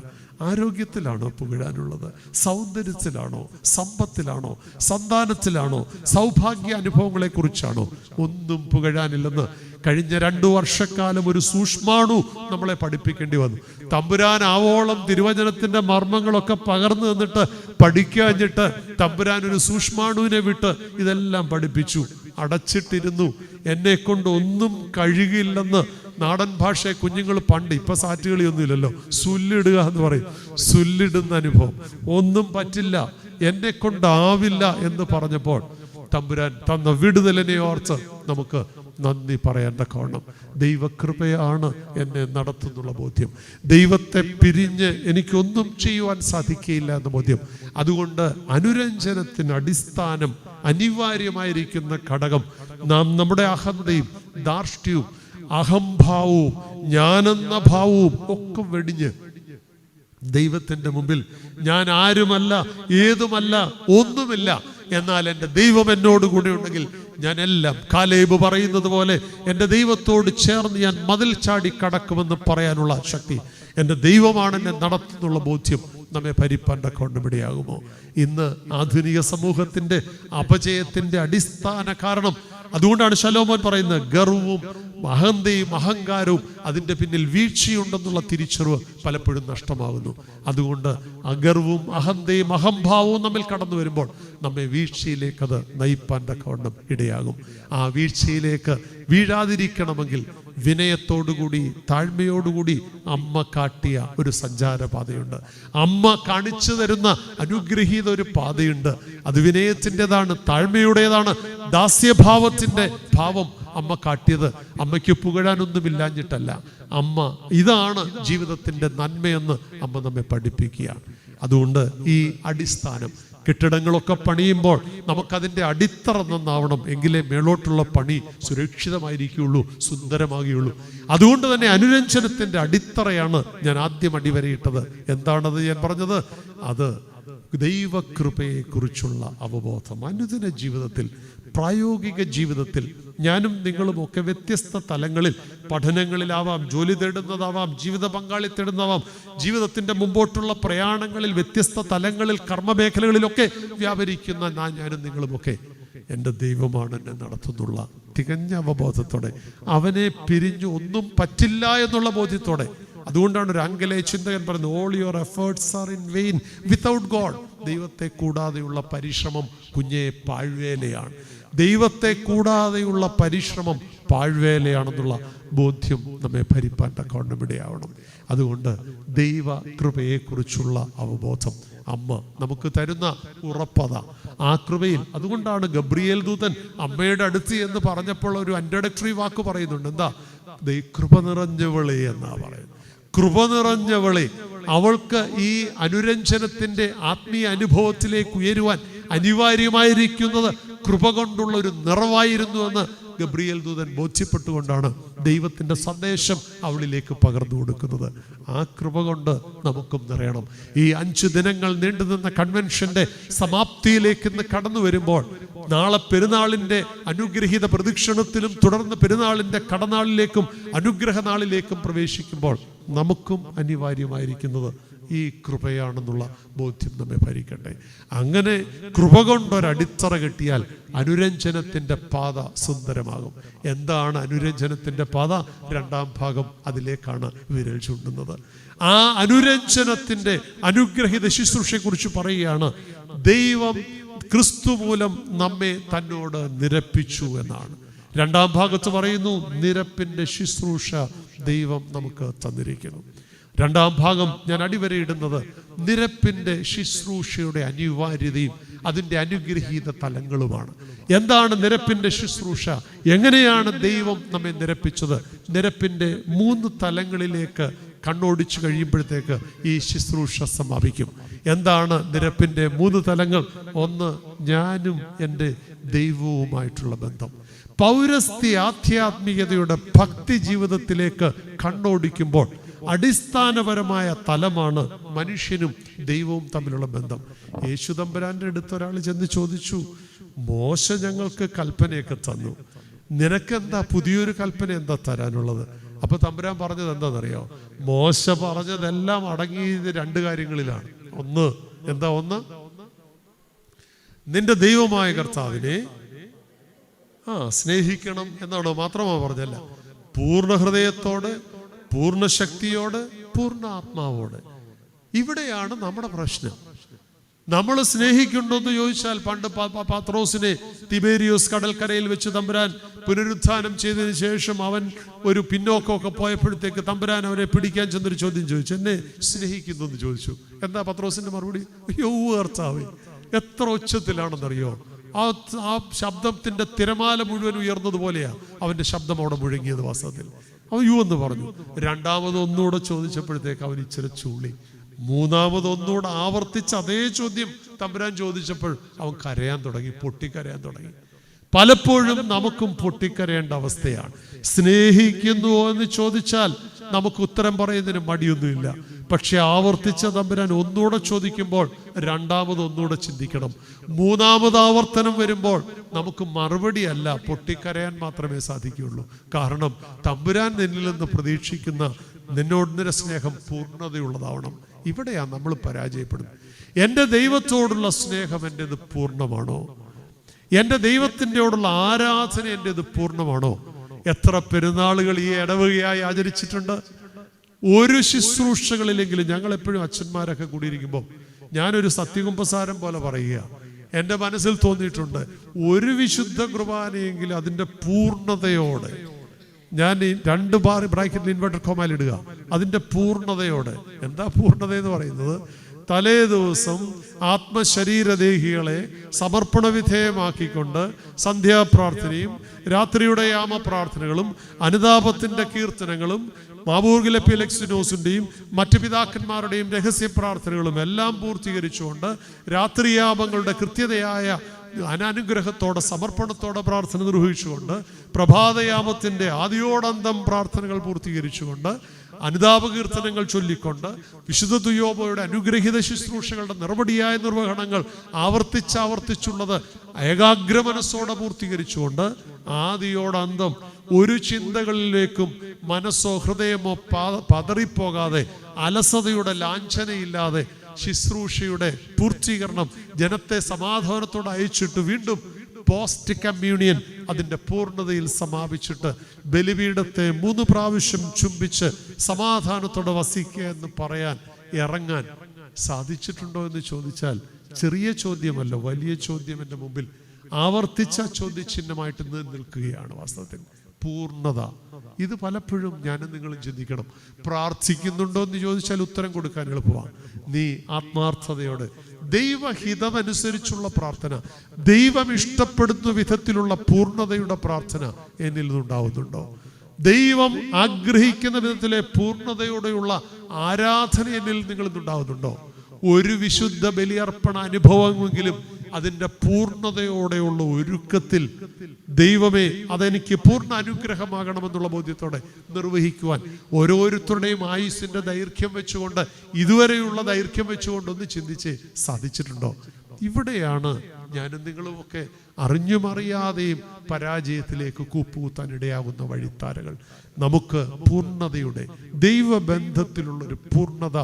ആരോഗ്യത്തിലാണോ പുകഴാനുള്ളത്? സൗന്ദര്യത്തിലാണോ? സമ്പത്തിലാണോ? സന്താനത്തിലാണോ? സൗഭാഗ്യ അനുഭവങ്ങളെ കുറിച്ചാണോ? ഒന്നും പുകഴാനില്ലെന്ന് കഴിഞ്ഞ 2 വർഷക്കാലം ഒരു സൂക്ഷ്മാണു നമ്മളെ പഠിപ്പിക്കേണ്ടി വന്നു. തമ്പുരാൻ ആവോളം തിരുവചനത്തിന്റെ മർമ്മങ്ങളൊക്കെ പകർന്നു തന്നിട്ട് പഠിക്കാഞ്ഞിട്ട് തമ്പുരാൻ ഒരു സൂക്ഷ്മാണുവിനെ വിട്ട് ഇതെല്ലാം പഠിപ്പിച്ചു. അടച്ചിട്ടിരുന്നു. എന്നെ കൊണ്ട് ഒന്നും കഴിയില്ലെന്ന് നാടൻ ഭാഷയെ കുഞ്ഞുങ്ങൾ പണ്ട്, ഇപ്പൊ സാറ്റുകളിയൊന്നും ഇല്ലല്ലോ, സുല്ലിടുക എന്ന് പറയും. സുല്ലിടുന്ന അനുഭവം. ഒന്നും പറ്റില്ല, എന്നെ കൊണ്ടാവില്ല എന്ന് പറഞ്ഞപ്പോൾ തമ്പുരാൻ തന്ന വിടുതലിനെ ഓർത്ത് നമുക്ക് നന്ദി പറയേണ്ട. കാരണം ദൈവകൃപയാണ് എന്നെ നടത്തുന്നുള്ള ബോധ്യം. ദൈവത്തെ പിരിഞ്ഞ് എനിക്കൊന്നും ചെയ്യുവാൻ സാധിക്കുകയില്ല എന്ന ബോധ്യം. അതുകൊണ്ട് അനുരഞ്ജനത്തിന് അടിസ്ഥാനം അനിവാര്യമായിരിക്കുന്ന ഘടകം നാം നമ്മുടെ അഹന്തയും ധാർഷ്ട്യവും അഹംഭാവവും ഞാനെന്ന ഭാവവും ഒക്കെ വെടിഞ്ഞ് ദൈവത്തിന്റെ മുമ്പിൽ ഞാൻ ആരുമല്ല, ഏതുമല്ല, ഒന്നുമില്ല, എന്നാൽ എൻ്റെ ദൈവം എന്നോട് കൂടെ ഉണ്ടെങ്കിൽ ഞാൻ എല്ലാം, കാലേബ് പറയുന്നത് പോലെ എൻ്റെ ദൈവത്തോട് ചേർന്ന് ഞാൻ മതിൽ ചാടി കടക്കുമെന്ന് പറയാനുള്ള ശക്തി എൻ്റെ ദൈവമാണ് എന്നെ നടത്തുന്നുള്ള ബോധ്യം നമ്മെ ഭരിപ്പാൻ കൊണ്ടുപിടിയാകുമോ? ഇന്ന് ആധുനിക സമൂഹത്തിന്റെ അപജയത്തിന്റെ അടിസ്ഥാന കാരണം അതുകൊണ്ടാണ് ശലോമോൻ പറയുന്നത്, ഗർവവും അഹന്തയും അഹങ്കാരവും അതിൻ്റെ പിന്നിൽ വീഴ്ചയുണ്ടെന്നുള്ള തിരിച്ചറിവ് പലപ്പോഴും നഷ്ടമാകുന്നു. അതുകൊണ്ട് അഗർവും അഹന്തയും അഹംഭാവവും നമ്മിൽ കടന്നു വരുമ്പോൾ നമ്മെ വീഴ്ചയിലേക്ക് അത് നയിപ്പാൻ തക്കവണ്ണം ഇടയാകും. ആ വീഴ്ചയിലേക്ക് വീഴാതിരിക്കണമെങ്കിൽ വിനയത്തോടുകൂടി താഴ്മയോടുകൂടി അമ്മ കാട്ടിയ ഒരു സഞ്ചാരപാതയുണ്ട്. അമ്മ കാണിച്ചു തരുന്ന അനുഗ്രഹീത ഒരു പാതയുണ്ട്. അത് വിനയത്തിൻ്റെതാണ്, താഴ്മയുടേതാണ്, ദാസ്യഭാവത്തിൻ്റെ ഭാവം അമ്മ കാട്ടിയത്. അമ്മയ്ക്ക് പുകഴാനൊന്നുമില്ലാഞ്ഞിട്ടല്ല. അമ്മ ഇതാണ് ജീവിതത്തിൻ്റെ നന്മയെന്ന് അമ്മ നമ്മെ പഠിപ്പിക്കുകയാണ്. അതുകൊണ്ട് ഈ അടിസ്ഥാനം, കെട്ടിടങ്ങളൊക്കെ പണിയുമ്പോൾ നമുക്കതിൻ്റെ അടിത്തറ നന്നാവണം, എങ്കിലേ മേളോട്ടുള്ള പണി സുരക്ഷിതമായിരിക്കുകയുള്ളൂ, സുന്ദരമാകുകയുള്ളൂ. അതുകൊണ്ട് തന്നെ അനുരഞ്ജനത്തിൻ്റെ അടിത്തറയാണ് ഞാൻ ആദ്യം അടിവരയിട്ടത്. എന്താണത് ഞാൻ പറഞ്ഞത്? അത് ദൈവകൃപയെ കുറിച്ചുള്ള അവബോധം. അനുദിന ജീവിതത്തിൽ, പ്രായോഗിക ജീവിതത്തിൽ ഞാനും നിങ്ങളും ഒക്കെ വ്യത്യസ്ത തലങ്ങളിൽ, പഠനങ്ങളിലാവാം, ജോലി തേടുന്നതാവാം, ജീവിത പങ്കാളി തേടുന്നതാവാം, ജീവിതത്തിന്റെ മുമ്പോട്ടുള്ള പ്രയാണങ്ങളിൽ വ്യത്യസ്ത തലങ്ങളിൽ, കർമ്മമേഖലകളിലൊക്കെ വ്യാപരിക്കുന്ന ഞാനും നിങ്ങളുമൊക്കെ എൻ്റെ ദൈവമാണ് എന്നെ നടത്തുന്നുള്ള തികഞ്ഞ അവബോധത്തോടെ, അവനെ പിരിഞ്ഞു ഒന്നും പറ്റില്ല എന്നുള്ള ബോധ്യത്തോടെ. അതുകൊണ്ടാണ് ഒരു ആംഗലേയ ചിന്തകൻ പറയുന്നത്, all your efforts are in vein without God. ദൈവത്തെ കൂടാതെയുള്ള പരിശ്രമം കുഞ്ഞെ പാഴ്വേലയാണ്. ദൈവത്തെ കൂടാതെയുള്ള പരിശ്രമം പാഴ്വേലയാണെന്നുള്ള ബോധ്യം നമ്മെ ഭരിപ്പാൻ തക്കവണ്ണമിടയാവണം. അതുകൊണ്ട് ദൈവ കൃപയെക്കുറിച്ചുള്ള അവബോധം അമ്മ നമുക്ക് തരുന്ന ഉറപ്പത. ആ കൃപയിൽ, അതുകൊണ്ടാണ് ഗബ്രിയേൽ ദൂതൻ അമ്മയുടെ അടുത്ത് എന്ന് പറഞ്ഞപ്പോൾ ഒരു ഇൻട്രൊഡക്ടറി വാക്ക് പറയുന്നുണ്ട്. എന്താ? കൃപ നിറഞ്ഞവളെ എന്നാ പറയുന്നത്. കൃപ നിറഞ്ഞവളെ. അവൾക്ക് ഈ അനുരഞ്ജനത്തിന്റെ ആത്മീയ അനുഭവത്തിലേക്ക് ഉയരുവാൻ അനിവാര്യമായിരിക്കുന്നത് കൃപ കൊണ്ടുള്ള ഒരു നിറവായിരുന്നു എന്ന് ഗബ്രിയേൽ ദൂതൻ ബോധ്യപ്പെട്ടുകൊണ്ടാണ് ദൈവത്തിന്റെ സന്ദേശം അവളിലേക്ക് പകർന്നു കൊടുക്കുന്നത്. ആ കൃപ കൊണ്ട് നമുക്കും നിറയണം. ഈ 5 ദിനങ്ങൾ നീണ്ടുനിന്ന കൺവെൻഷന്റെ സമാപ്തിയിലേക്ക് ഇന്ന് കടന്നു വരുമ്പോൾ, നാളെ പെരുന്നാളിന്റെ അനുഗ്രഹീത പ്രദക്ഷിണത്തിലും തുടർന്ന് പെരുന്നാളിന്റെ കടനാളിലേക്കും അനുഗ്രഹ നാളിലേക്കും പ്രവേശിക്കുമ്പോൾ നമുക്കും അനിവാര്യമായിരിക്കുന്നത് ഈ കൃപയാണെന്നുള്ള ബോധ്യം നമ്മെ ഭരിക്കട്ടെ. അങ്ങനെ കൃപ കൊണ്ടൊരടിത്തറ കെട്ടിയാൽ അനുരഞ്ജനത്തിന്റെ പാത സുന്ദരമാകും. എന്താണ് അനുരഞ്ജനത്തിന്റെ പാത? 2ാം ഭാഗം അതിലേക്കാണ് വിരൽ ചൂണ്ടുന്നത്. ആ അനുരഞ്ജനത്തിന്റെ അനുഗ്രഹീത ശുശ്രൂഷയെക്കുറിച്ച് പറയുകയാണ്. ദൈവം ക്രിസ്തു മൂലം നമ്മെ തന്നോട് നിരപ്പിച്ചു എന്നാണ്. 2ാം ഭാഗത്ത് പറയുന്നു, നിരപ്പിന്റെ ശുശ്രൂഷ ദൈവം നമുക്ക് തന്നിരിക്കുന്നു. 2ാം ഭാഗം ഞാൻ അടിവരയിടുന്നത് നിരപ്പിന്റെ ശുശ്രൂഷയുടെ അനിവാര്യതയും അതിൻ്റെ അനുഗ്രഹീത തലങ്ങളുമാണ്. എന്താണ് നിരപ്പിന്റെ ശുശ്രൂഷ? എങ്ങനെയാണ് ദൈവം നമ്മെ നിരപ്പിച്ചത്? നിരപ്പിന്റെ 3 തലങ്ങളിലേക്ക് കണ്ണോടിച്ചു കഴിയുമ്പോഴത്തേക്ക് ഈ ശുശ്രൂഷ സമാപിക്കും. എന്താണ് നിരപ്പിന്റെ 3 തലങ്ങൾ? 1, ഞാനും എൻ്റെ ദൈവവുമായിട്ടുള്ള ബന്ധം. പൗരസ്ത്യ ആധ്യാത്മികതയുടെ ഭക്തി ജീവിതത്തിലേക്ക് കണ്ണോടിക്കുമ്പോൾ അടിസ്ഥാനപരമായ തലമാണ് മനുഷ്യനും ദൈവവും തമ്മിലുള്ള ബന്ധം. യേശു തമ്പുരാന്റെ അടുത്ത് ഒരാൾ ചെന്ന് ചോദിച്ചു, മോശ ഞങ്ങൾക്ക് കൽപ്പനയൊക്കെ തന്നു, നിനക്കെന്താ പുതിയൊരു കൽപ്പന എന്താ തരാനുള്ളത്? അപ്പൊ തമ്പുരാൻ പറഞ്ഞത് എന്താണെന്നറിയോ? മോശ പറഞ്ഞതെല്ലാം അടങ്ങിയത് 2 കാര്യങ്ങളിലാണ്. ഒന്ന് നിന്റെ ദൈവമായ കർത്താവിനെ സ്നേഹിക്കണം എന്നാണോ? മാത്രമാ പറഞ്ഞല്ല, പൂർണ്ണ ഹൃദയത്തോടെ, പൂർണ്ണ ശക്തിയോട്, പൂർണ്ണ ആത്മാവോട്. ഇവിടെയാണ് നമ്മുടെ പ്രശ്നം. നമ്മൾ സ്നേഹിക്കുന്നുണ്ടോ എന്ന് ചോദിച്ചാൽ, പണ്ട് പത്രോസിനെ തിബേരിയോസ് കടൽക്കരയിൽ വെച്ച് തമ്പുരാൻ പുനരുത്ഥാനം ചെയ്തതിന് ശേഷം അവൻ ഒരു പിന്നോക്കമൊക്കെ പോയപ്പോഴത്തേക്ക് തമ്പുരാൻ അവരെ പിടിക്കാൻ ചെന്നൊരു ചോദ്യം ചോദിച്ചു, എന്നെ സ്നേഹിക്കുന്നു എന്ന് ചോദിച്ചു. എന്താ പത്രോസിന്റെ മറുപടി? അയ്യോ കർത്താവേ, എത്ര ഉച്ചത്തിലാണെന്നറിയോ? ആ ശബ്ദത്തിന്റെ തിരമാല മുഴുവൻ ഉയർന്നതുപോലെയാ അവന്റെ ശബ്ദം അവിടെ മുഴങ്ങിയത്. വാസ്തവത്തിൽ അവൻ എന്ന് പറഞ്ഞു. 2ാമത് ഒന്നുകൂടെ ചോദിച്ചപ്പോഴത്തേക്ക് അവൻ ഇച്ചിരി ചൂളി. 3ാമത് ഒന്നുകൂടെ ആവർത്തിച്ച് അതേ ചോദ്യം തമ്പുരാൻ ചോദിച്ചപ്പോൾ അവൻ കരയാൻ തുടങ്ങി, പൊട്ടിക്കരയാൻ തുടങ്ങി. പലപ്പോഴും നമുക്കും പൊട്ടിക്കരയേണ്ട അവസ്ഥയാണ്. സ്നേഹിക്കുന്നുവോ എന്ന് ചോദിച്ചാൽ നമുക്ക് ഉത്തരം പറയുന്നതിന് മടിയൊന്നുമില്ല. പക്ഷെ ആവർത്തിച്ച തമ്പുരാൻ ഒന്നുകൂടെ ചോദിക്കുമ്പോൾ 2ാമത് ഒന്നുകൂടെ ചിന്തിക്കണം. 3ാമത് ആവർത്തനം വരുമ്പോൾ നമുക്ക് മറുപടി അല്ല, പൊട്ടിക്കരയാൻ മാത്രമേ സാധിക്കുകയുള്ളൂ. കാരണം തമ്പുരാൻ നിന്നിൽ നിന്ന് പ്രതീക്ഷിക്കുന്ന നിന്നോടുള്ള സ്നേഹം പൂർണ്ണതയുള്ളതാവണം. ഇവിടെയാണ് നമ്മൾ പരാജയപ്പെടുന്നത്. എൻ്റെ ദൈവത്തോടുള്ള സ്നേഹം എൻ്റെത് പൂർണ്ണമാണോ? എൻ്റെ ദൈവത്തിൻ്റെയോടുള്ള ആരാധന എൻ്റെത് പൂർണ്ണമാണോ? എത്ര പെരുന്നാളുകൾ ഈ ഇടവകയായി ആചരിച്ചിട്ടുണ്ട്. ഒരു ശുശ്രൂഷകളിലെങ്കിലും ഞങ്ങൾ എപ്പോഴും അച്ഛന്മാരൊക്കെ കൂടിയിരിക്കുമ്പോൾ ഞാനൊരു സത്യകുമ്പസാരം പോലെ പറയുക, എൻ്റെ മനസ്സിൽ തോന്നിയിട്ടുണ്ട്, ഒരു വിശുദ്ധ കുർബാനയെങ്കിലും അതിൻ്റെ പൂർണ്ണതയോടെ, ഞാൻ 2 ബാർ ബ്രാക്കറ്റിൽ ഇൻവെർട്ടർ കോമയിൽ ഇടുക, അതിൻ്റെ പൂർണ്ണതയോടെ. എന്താ പൂർണ്ണത എന്ന് പറയുന്നത്? തലേ ദിവസം ആത്മശരീരദേഹികളെ സമർപ്പണ വിധേയമാക്കിക്കൊണ്ട് സന്ധ്യാപ്രാർത്ഥനയും രാത്രിയുടെ യാമപ്രാർത്ഥനകളും അനുതാപത്തിന്റെ കീർത്തനങ്ങളും മാബൂർഗിലെ പിലക്സിനോസിന്റെയും മറ്റു പിതാക്കന്മാരുടെയും രഹസ്യ പ്രാർത്ഥനകളും എല്ലാം പൂർത്തീകരിച്ചുകൊണ്ട് രാത്രിയാമങ്ങളുടെ കൃത്യതയായ അനാനുഗ്രഹത്തോടെ സമർപ്പണത്തോടെ പ്രാർത്ഥന നിർവഹിച്ചുകൊണ്ട് പ്രഭാതയാമത്തിന്റെ ആദിയോടന്തം പ്രാർത്ഥനകൾ പൂർത്തീകരിച്ചുകൊണ്ട് അനുതാപകീർത്തനങ്ങൾ ചൊല്ലിക്കൊണ്ട് വിശുദ്ധ ദുയോബയുടെ അനുഗ്രഹീത ശുശ്രൂഷകളുടെ നിറപടിയായ നിർവഹണങ്ങൾ ആവർത്തിച്ചുള്ളത് ഏകാഗ്ര മനസ്സോടെ പൂർത്തീകരിച്ചുകൊണ്ട് ആദിയോടന്തം ഒരു ചിന്തകളിലേക്കും മനസ്സോ ഹൃദയമോ പതറിപ്പോകാതെ അലസതയുടെ ലാഞ്ചനയില്ലാതെ ശുശ്രൂഷയുടെ പൂർത്തീകരണം ജനത്തെ സമാധാനത്തോടെ അയച്ചിട്ട് വീണ്ടും പോസ്റ്റ് കമ്മ്യൂണിയൻ അതിൻ്റെ പൂർണ്ണതയിൽ സമാപിച്ചിട്ട് ബലിപീഠത്തെ 3 പ്രാവശ്യം ചുംബിച്ച് സമാധാനത്തോടെ വസിക്കുക എന്ന് പറയാൻ ഇറങ്ങാൻ സാധിച്ചിട്ടുണ്ടോ എന്ന് ചോദിച്ചാൽ ചെറിയ ചോദ്യമല്ല, വലിയ ചോദ്യം എൻ്റെ മുമ്പിൽ ആവർത്തിച്ച ചോദ്യചിഹ്നമായിട്ട് നിൽക്കുകയാണ്. വാസ്തവത്തിൽ പൂർണ്ണത, ഇത് പലപ്പോഴും ഞാനും നിങ്ങളും ചിന്തിക്കണം. പ്രാർത്ഥിക്കുന്നുണ്ടോ എന്ന് ചോദിച്ചാൽ ഉത്തരം കൊടുക്കാൻ എളുപ്പമാണ്. നീ ആത്മാർത്ഥതയോടെ ദൈവഹിതമനുസരിച്ചുള്ള പ്രാർത്ഥന, ദൈവം ഇഷ്ടപ്പെടുന്ന വിധത്തിലുള്ള പൂർണ്ണതയുടെ പ്രാർത്ഥന എന്നിൽ നിന്നുണ്ടാവുന്നുണ്ടോ? ദൈവം ആഗ്രഹിക്കുന്ന വിധത്തിലെ പൂർണ്ണതയോടെയുള്ള ആരാധന എന്നിൽ നിങ്ങൾ ഇന്നുണ്ടാവുന്നുണ്ടോ? ഒരു വിശുദ്ധ ബലിയർപ്പണ അനുഭവമെങ്കിലും അതിൻ്റെ പൂർണ്ണതയോടെയുള്ള ഒരുക്കത്തിൽ ദൈവമേ അതെനിക്ക് പൂർണ്ണ അനുഗ്രഹമാകണമെന്നുള്ള ബോധ്യത്തോടെ നിർവഹിക്കുവാൻ ഓരോരുത്തരുടെയും ആയുസ്സിൻ്റെ ദൈർഘ്യം വെച്ചുകൊണ്ട്, ഇതുവരെയുള്ള ദൈർഘ്യം വെച്ചുകൊണ്ട് ഒന്ന് ചിന്തിച്ച് സാധിച്ചിട്ടുണ്ടോ? ഇവിടെയാണ് ഞാനും നിങ്ങളുമൊക്കെ അറിഞ്ഞും അറിയാതെയും പരാജയത്തിലേക്ക് കൂപ്പുകുത്താൻ ഇടയാകുന്ന വഴിത്താരകൾ. നമുക്ക് പൂർണ്ണതയുടെ ദൈവബന്ധത്തിലുള്ളൊരു പൂർണ്ണത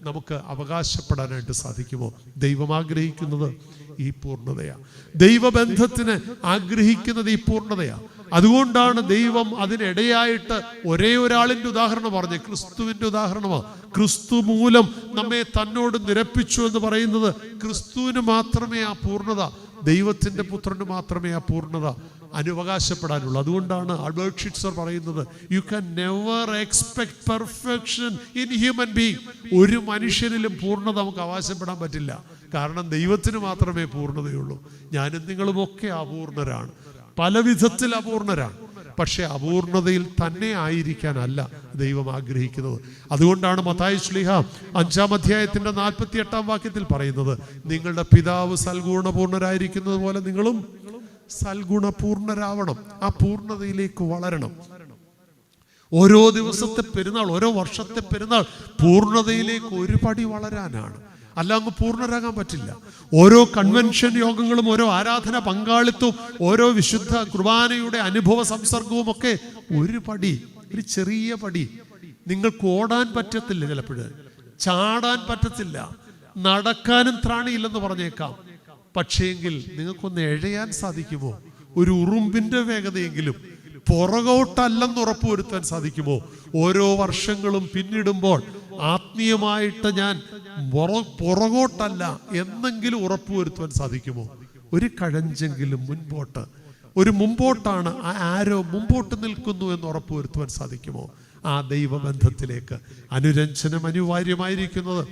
നമുക്ക് അവകാശപ്പെടാനായിട്ട് സാധിക്കുമോ? ദൈവം ആഗ്രഹിക്കുന്നത് ഈ പൂർണ്ണതയാണ്. ദൈവബന്ധത്തിന് ആഗ്രഹിക്കുന്നത് ഈ പൂർണ്ണതയാണ്. അതുകൊണ്ടാണ് ദൈവം അതിനിടയായിട്ട് ഒരേ ഒരാളിൻ്റെ ഉദാഹരണം പറഞ്ഞു, ക്രിസ്തുവിൻ്റെ ഉദാഹരണമാണ്. ക്രിസ്തു മൂലം നമ്മെ തന്നോട് നിരപ്പിച്ചു എന്ന് പറയുന്നത് ക്രിസ്തുവിന് മാത്രമേ ആ പൂർണ്ണത, ദൈവത്തിൻ്റെ പുത്രന് മാത്രമേ ആ പൂർണ്ണത അനുവകാശപ്പെടാനുള്ളൂ. അതുകൊണ്ടാണ് ആൽബർട്ട് ഷിറ്റ്സർ പറയുന്നത്, you can never expect perfection in human being. ഒരു മനുഷ്യനിലും പൂർണ്ണത നമുക്ക് അവകാശപ്പെടാൻ പറ്റില്ല. കാരണം ദൈവത്തിന് മാത്രമേ പൂർണ്ണതയുള്ളൂ. ഞാനും നിങ്ങളുമൊക്കെ അപൂർണരാണ്, പല വിധത്തിൽ അപൂർണരാണ്. പക്ഷെ അപൂർണതയിൽ തന്നെ ആയിരിക്കാനല്ല ദൈവം ആഗ്രഹിക്കുന്നത്. അതുകൊണ്ടാണ് മത്തായി ശ്ലീഹ 5-ാം അധ്യായത്തിന്റെ 48-ാം വാക്യത്തിൽ പറയുന്നത്, നിങ്ങളുടെ പിതാവ് സൽഗുണപൂർണരായിരിക്കുന്നത് പോലെ നിങ്ങളും സൽഗുണപൂർണരാവണം. ആ പൂർണ്ണതയിലേക്ക് വളരണം. ഓരോ ദിവസത്തെ പെരുന്നാൾ, ഓരോ വർഷത്തെ പെരുന്നാൾ പൂർണ്ണതയിലേക്ക് ഒരു പടി വളരാനാണ്. അല്ല അങ്ങ് പൂർണ്ണരാകാൻ പറ്റില്ല. ഓരോ കൺവെൻഷൻ യോഗങ്ങളും, ഓരോ ആരാധന പങ്കാളിത്തവും, ഓരോ വിശുദ്ധ കുർബാനയുടെ അനുഭവ സംസർഗവും ഒക്കെ ഒരു പടി, ഒരു ചെറിയ പടി. നിങ്ങൾക്ക് ഓടാൻ പറ്റത്തില്ല, ചിലപ്പോഴ് ചാടാൻ പറ്റത്തില്ല, നടക്കാനും ത്രാണിയില്ലെന്ന് പറഞ്ഞേക്കാം. പക്ഷേങ്കിൽ നിങ്ങൾക്കൊന്ന് എഴയാൻ സാധിക്കുമോ? ഒരു ഉറുമ്പിന്റെ വേഗതയെങ്കിലും പുറകോട്ടല്ലെന്ന് ഉറപ്പുവരുത്താൻ സാധിക്കുമോ? ഓരോ വർഷങ്ങളും പിന്നിടുമ്പോൾ ആത്മീയമായിട്ട് ഞാൻ പുറകോട്ടല്ല എന്നെങ്കിലും ഉറപ്പുവരുത്തുവാൻ സാധിക്കുമോ? ഒരു കഴഞ്ചെങ്കിലും മുൻപോട്ട്, ഒരു മുമ്പോട്ടാണ് ആ ആരോ മുമ്പോട്ട് നിൽക്കുന്നു എന്ന് ഉറപ്പുവരുത്തുവാൻ സാധിക്കുമോ? ആ ദൈവബന്ധത്തിലേക്ക് അനുരഞ്ജനം അനിവാര്യമായിരിക്കുന്നത്